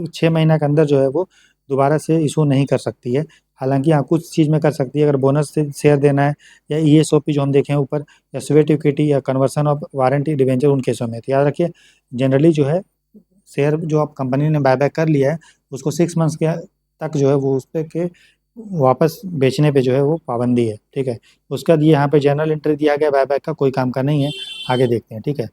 6 महीना के अंदर जो है वो दोबारा से इशू नहीं कर सकती है। हालांकि हाँ कुछ चीज़ में कर सकती है, अगर बोनस से शेयर देना है या ईएसओपी जो हम देखें ऊपर, या स्वेट इक्विटी या कन्वर्सन ऑफ वारंटी डिवेंचर, उन केसों में। तो याद रखिए जनरली जो है शेयर जो आप कंपनी ने बायबैक कर लिया है उसको 6 मंथ्स के तक जो है वो उस पे के वापस बेचने पे जो है वो पाबंदी है। ठीक है। उसके बाद ये यहाँ पे जर्नल एंट्री दिया गया बायबैक का, कोई काम का नहीं है। आगे देखते हैं। ठीक है।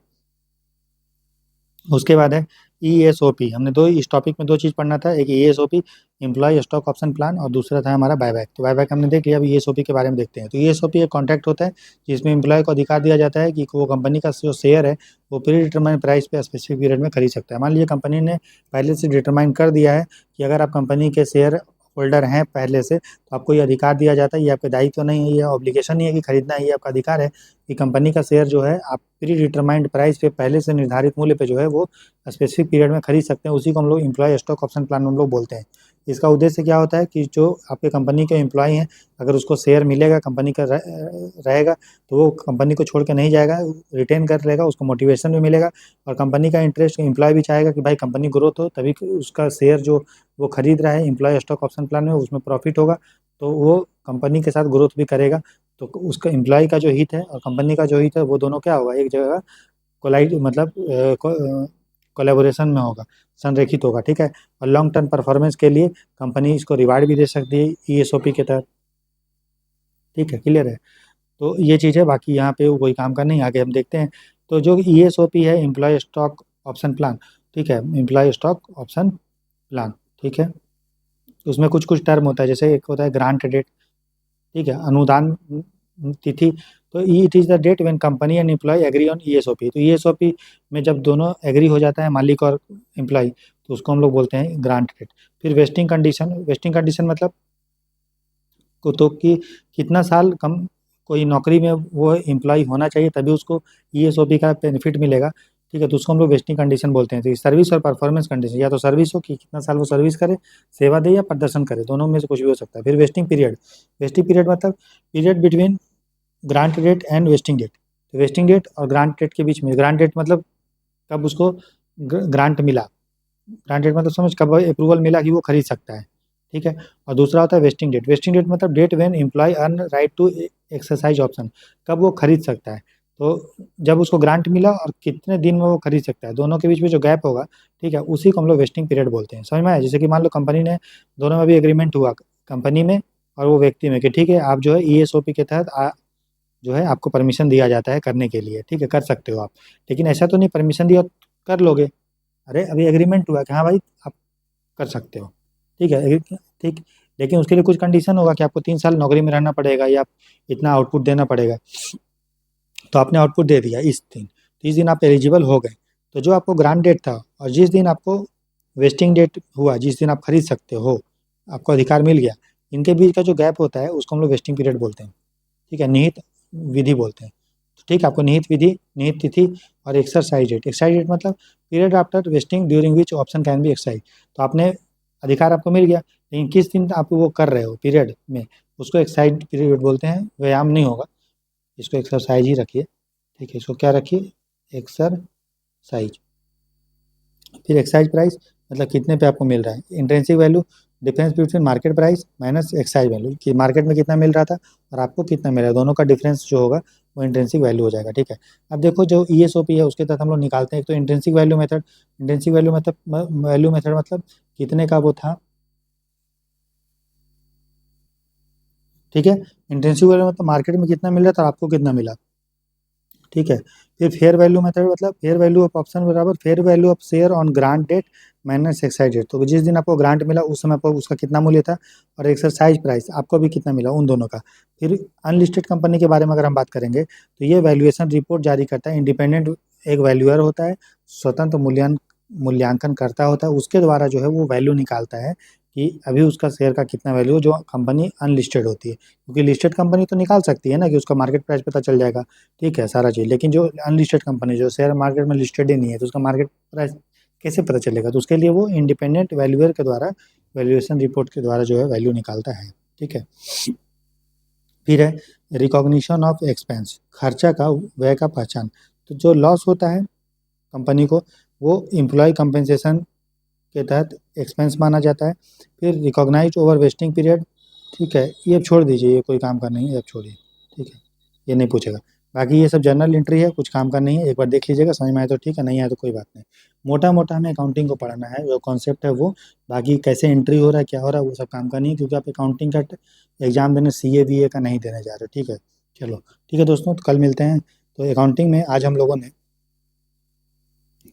उसके बाद है ईएसओपी, हमने दो इस टॉपिक में दो चीज़ पढ़ना था, एक ESOP employee stock option plan और दूसरा था हमारा बायबैक। तो बायबैक हमने देख लिया, अब ईएसओपी के बारे में देखते हैं। तो ईएसओपी एक कॉन्ट्रैक्ट होता है जिसमें एम्प्लॉय को अधिकार दिया जाता है कि वो कंपनी का जो शेयर है वो प्री डिटरमाइन प्राइस पे स्पेसिफिक पीरियड में खरीद सकता है। मान लीजिए कंपनी ने पहले से डिटरमाइन कर दिया है कि अगर आप कंपनी के शेयर होल्डर हैं पहले से, तो आपको ये अधिकार दिया जाता है, ये आपके दायित्व तो नहीं है, ये ऑब्लिगेशन नहीं है कि खरीदना है, ये आपका अधिकार है कि कंपनी का शेयर जो है आप प्री डिटरमाइंड प्राइस पे पहले से निर्धारित मूल्य पे जो है वो स्पेसिफिक पीरियड में खरीद सकते हैं। उसी को हम लोग एम्प्लॉय स्टॉक ऑप्शन प्लान हम लोग बोलते हैं। इसका उद्देश्य क्या होता है कि जो आपके कंपनी के एम्प्लॉय हैं अगर उसको शेयर मिलेगा कंपनी का रहेगा तो वो कंपनी को छोड़ के नहीं जाएगा, रिटेन कर लेगा, उसको मोटिवेशन भी मिलेगा और कंपनी का इंटरेस्ट एम्प्लॉय भी चाहेगा कि भाई कंपनी ग्रोथ हो, तभी उसका शेयर जो वो खरीद रहा है एम्प्लॉय स्टॉक ऑप्शन प्लान में उसमें प्रॉफिट होगा तो वो कंपनी के साथ ग्रोथ भी करेगा। तो उसका एम्प्लॉय का जो हित है और कंपनी का जो हित है वो दोनों क्या होगा, एक जगह कोलाइड मतलब कोलेबोरेशन में होगा, संरेखित होगा। ठीक है। और लॉन्ग टर्म परफॉर्मेंस के लिए कंपनी इसको रिवार्ड भी दे सकती है ईएसओपी के तहत। ठीक है, क्लियर है। तो ये चीज़ है, बाकी यहाँ पे कोई काम का नहीं। आगे हम देखते हैं। तो जो ईएसओपी है एम्प्लॉय स्टॉक ऑप्शन प्लान, ठीक है, एम्प्लॉय स्टॉक ऑप्शन प्लान, ठीक है, उसमें कुछ कुछ टर्म होता है, जैसे एक होता है ग्रांट डेट, ठीक है, अनुदान तिथि। तो it is the date when company and employee agree on ESOP. तो ईएसओपी में जब दोनों एग्री हो जाता है मालिक और एम्प्लॉय तो उसको हम लोग बोलते हैं ग्रांट डेट। फिर वेस्टिंग कंडीशन, वेस्टिंग कंडीशन मतलब को तो कि कितना साल कम कोई नौकरी में वो एम्प्लॉय होना चाहिए तभी उसको ईएसओपी का बेनिफिट मिलेगा। ठीक है, तो उसको हम लोग वेस्टिंग कंडीशन बोलते हैं। तो सर्विस और परफॉर्मेंस कंडीशन, या तो सर्विस हो कि कितना साल वो सर्विस करे, सेवा दे या प्रदर्शन करे, दोनों में से कुछ भी हो सकता है। फिर वेस्टिंग पीरियड, वेस्टिंग पीरियड मतलब period between grant date and vesting date. तो वेस्टिंग डेट और ग्रांट डेट के बीच में, ग्रांट डेट मतलब कब उसको ग्रांट मिला, ग्रांट डेट मतलब समझ कब अप्रूवल मिला कि वो खरीद सकता है। ठीक है। और दूसरा होता है वेस्टिंग डेट, वेस्टिंग डेट मतलब date when employee earn right to exercise option, कब वो खरीद सकता है। तो जब उसको ग्रांट मिला और कितने दिन में वो खरीद सकता है, दोनों के बीच में जो गैप होगा, ठीक है, उसी को हम लोग वेस्टिंग पीरियड बोलते हैं। समझ में आया। जैसे कि मान लो कंपनी ने, दोनों में भी एग्रीमेंट हुआ कंपनी में और वो व्यक्ति में कि ठीक है आप जो है ईएसओपी के तहत जो है आपको परमिशन दिया जाता है करने के लिए, ठीक है, कर सकते हो आप। लेकिन ऐसा तो नहीं परमिशन दिया कर लोगे, अरे अभी एग्रीमेंट हुआ कि हाँ भाई आप कर सकते हो। ठीक है, ठीक, लेकिन उसके लिए कुछ कंडीशन होगा कि आपको 3 साल नौकरी में रहना पड़ेगा या इतना आउटपुट देना पड़ेगा। तो आपने आउटपुट दे दिया इस दिन, तो इस दिन आप एलिजिबल हो गए। तो जो आपको ग्रांट डेट था और जिस दिन आपको वेस्टिंग डेट हुआ, जिस दिन आप खरीद सकते हो, आपको अधिकार मिल गया, इनके बीच का जो गैप होता है उसको हम लोग वेस्टिंग पीरियड बोलते हैं। ठीक है, निहित विधि बोलते हैं। तो ठीक है, आपको निहित विधि, निहित तिथि और एक्सरसाइज डेट, एक्सरसाइज डेट मतलब period after wasting during which option can be exercise. तो आपने अधिकार आपको मिल गया, लेकिन किस दिन आप वो कर रहे हो पीरियड में, उसको एक्सरसाइज पीरियड बोलते हैं। व्यायाम नहीं होगा, इसको एक्सरसाइज ही रखिए। ठीक है, इसको क्या रखिए, एक्सरसाइज। फिर एक्सरसाइज प्राइस मतलब कितने पे आपको मिल रहा है। Intrinsic value difference between market price minus excise value, कि मार्केट में कितना मिल रहा था और आपको कितना मिला, दोनों का डिफरेंस जो होगा वो इंट्रिंसिक वैल्यू हो जाएगा। ठीक है, अब देखो जो ईएसओपी है उसके तहत हम लोग निकालते हैं, एक तो intrinsic value method. Intrinsic value method मतलब कितने का वो था, ठीक है। इंट्रिंसिक वैल्यू मतलब मार्केट में कितना मिल रहा था और आपको कितना मिला, ठीक है। फिर फेयर वैल्यू मेथड मतलब फेयर वैल्यू ऑफ ऑप्शन बराबर fair value of share on grant date minus exercise date, तो जिस दिन आपको ग्रांट मिला उस समय पर उसका कितना मूल्य था, और एक्सरसाइज प्राइस आपको भी कितना मिला, उन दोनों का। फिर अनलिस्टेड कंपनी के बारे में अगर हम बात करेंगे तो ये वैल्यूएशन रिपोर्ट जारी करता है, इंडिपेंडेंट एक वैल्यूअर होता है, स्वतंत्र मूल्यांकन करता होता है, उसके द्वारा जो है वो वैल्यू निकालता है कि अभी उसका शेयर का कितना वैल्यू है, जो कंपनी अनलिस्टेड होती है। क्योंकि लिस्टेड कंपनी तो निकाल सकती है ना कि उसका मार्केट प्राइस पता चल जाएगा, ठीक है, सारा चीज़, लेकिन जो अनलिस्टेड कंपनी जो शेयर मार्केट में लिस्टेड ही नहीं है तो उसका मार्केट प्राइस कैसे पता चलेगा, तो उसके लिए वो इंडिपेंडेंट वैल्यूअर के द्वारा वैल्यूएशन रिपोर्ट के द्वारा जो है वैल्यू निकालता है, ठीक है। फिर है रिकॉग्निशन ऑफ एक्सपेंस, खर्चा का व्यय का पहचान, तो जो लॉस होता है कंपनी को वो एम्प्लॉय कंपेंसेशन के तहत एक्सपेंस माना जाता है। फिर रिकॉग्नाइज ओवर वेस्टिंग पीरियड, ठीक है, ये अब छोड़ दीजिए, ये कोई काम का नहीं है, अब छोड़िए, ठीक है, ये नहीं पूछेगा। बाकी ये सब जर्नल एंट्री है, कुछ काम का नहीं है, एक बार देख लीजिएगा, समझ में आए तो ठीक है, नहीं आए तो कोई बात नहीं। मोटा मोटा हमें अकाउंटिंग को पढ़ाना है, जो कॉन्सेप्ट है वो, बाकी कैसे एंट्री हो रहा है क्या हो रहा है वो सब काम का नहीं है, क्योंकि आप अकाउंटिंग का एग्जाम देने सीए बीए का नहीं देने जा रहे, ठीक है। चलो ठीक है दोस्तों, तो कल मिलते हैं। तो अकाउंटिंग में आज हम लोगों ने,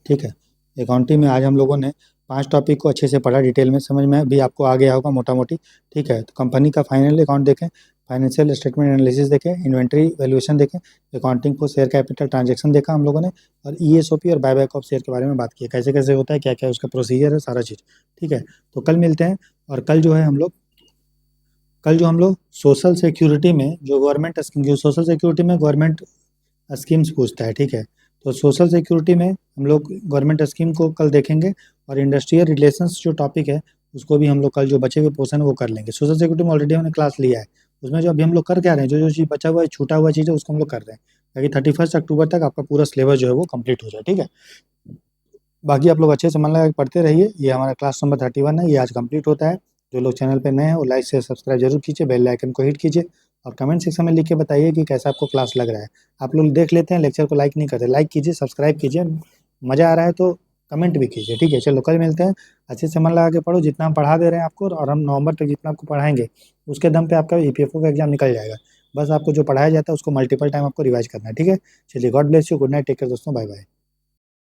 ठीक है, अकाउंटिंग में आज हम लोगों ने 5 टॉपिक को अच्छे से पढ़ा, डिटेल में समझ में भी आपको आ गया होगा मोटा मोटी, ठीक है। तो कंपनी का फाइनल अकाउंट देखें, फाइनेंशियल स्टेटमेंट एनालिसिस देखें, इन्वेंट्री वैल्यूएशन देखें, accounting for share capital transaction देखा हम लोगों ने, और ईएसओपी और बायबैक ऑफ शेयर के बारे में बात की है, कैसे कैसे होता है, क्या क्या उसका प्रोसीजर है, सारा चीज़, ठीक है। तो कल मिलते हैं। और कल जो है हम लोग, कल जो हम लोग सोशल सिक्योरिटी में जो गवर्नमेंट स्कीम, जो सोशल सिक्योरिटी में गवर्नमेंट स्कीम्स पूछता है, ठीक है। तो सोशल सिक्योरिटी में हम लोग गवर्नमेंट स्कीम को कल देखेंगे, और इंडस्ट्रियल रिलेशंस जो टॉपिक है उसको भी हम लोग कल जो बचे हुए पोर्शन है वो कर लेंगे। सोशल सिक्योरिटी में ऑलरेडी हमने क्लास लिया है, उसमें जो अभी हम लोग कर क्या रहे हैं, जो जो चीज़ बचा हुआ है, छूटा हुआ चीज़ है, उसको हम लोग कर रहे हैं, ताकि 31 अक्टूबर तक आपका पूरा सिलेबस जो है वो कंप्लीट हो जाए, ठीक है। बाकी आप लोग अच्छे से मन लगा के पढ़ते रहिए, ये हमारा क्लास नंबर 31 है, ये आज कंप्लीट होता है। जो लोग चैनल पे नए हैं वो लाइक शेयर सब्सक्राइब जरूर कीजिए, बेल आइकन को हिट कीजिए, और कमेंट सेक्शन में लिख के बताइए कि कैसा आपको क्लास लग रहा है। आप लोग देख लेते हैं लेक्चर को, लाइक नहीं करते, लाइक कीजिए, सब्सक्राइब कीजिए, मज़ा आ रहा है तो कमेंट भी कीजिए, ठीक है। चलो कल मिलते हैं, अच्छे से मन लगा के पढ़ो, जितना हम पढ़ा दे रहे हैं आपको, और हम नवंबर तक जितना आपको पढ़ाएंगे उसके दम पे आपका ईपीएफओ का एग्जाम निकल जाएगा। बस आपको जो पढ़ाया जाता है उसको मल्टीपल टाइम आपको रिवाइज करना है, ठीक है। चलिए, God bless you, good night, take care दोस्तों, बाय बाय।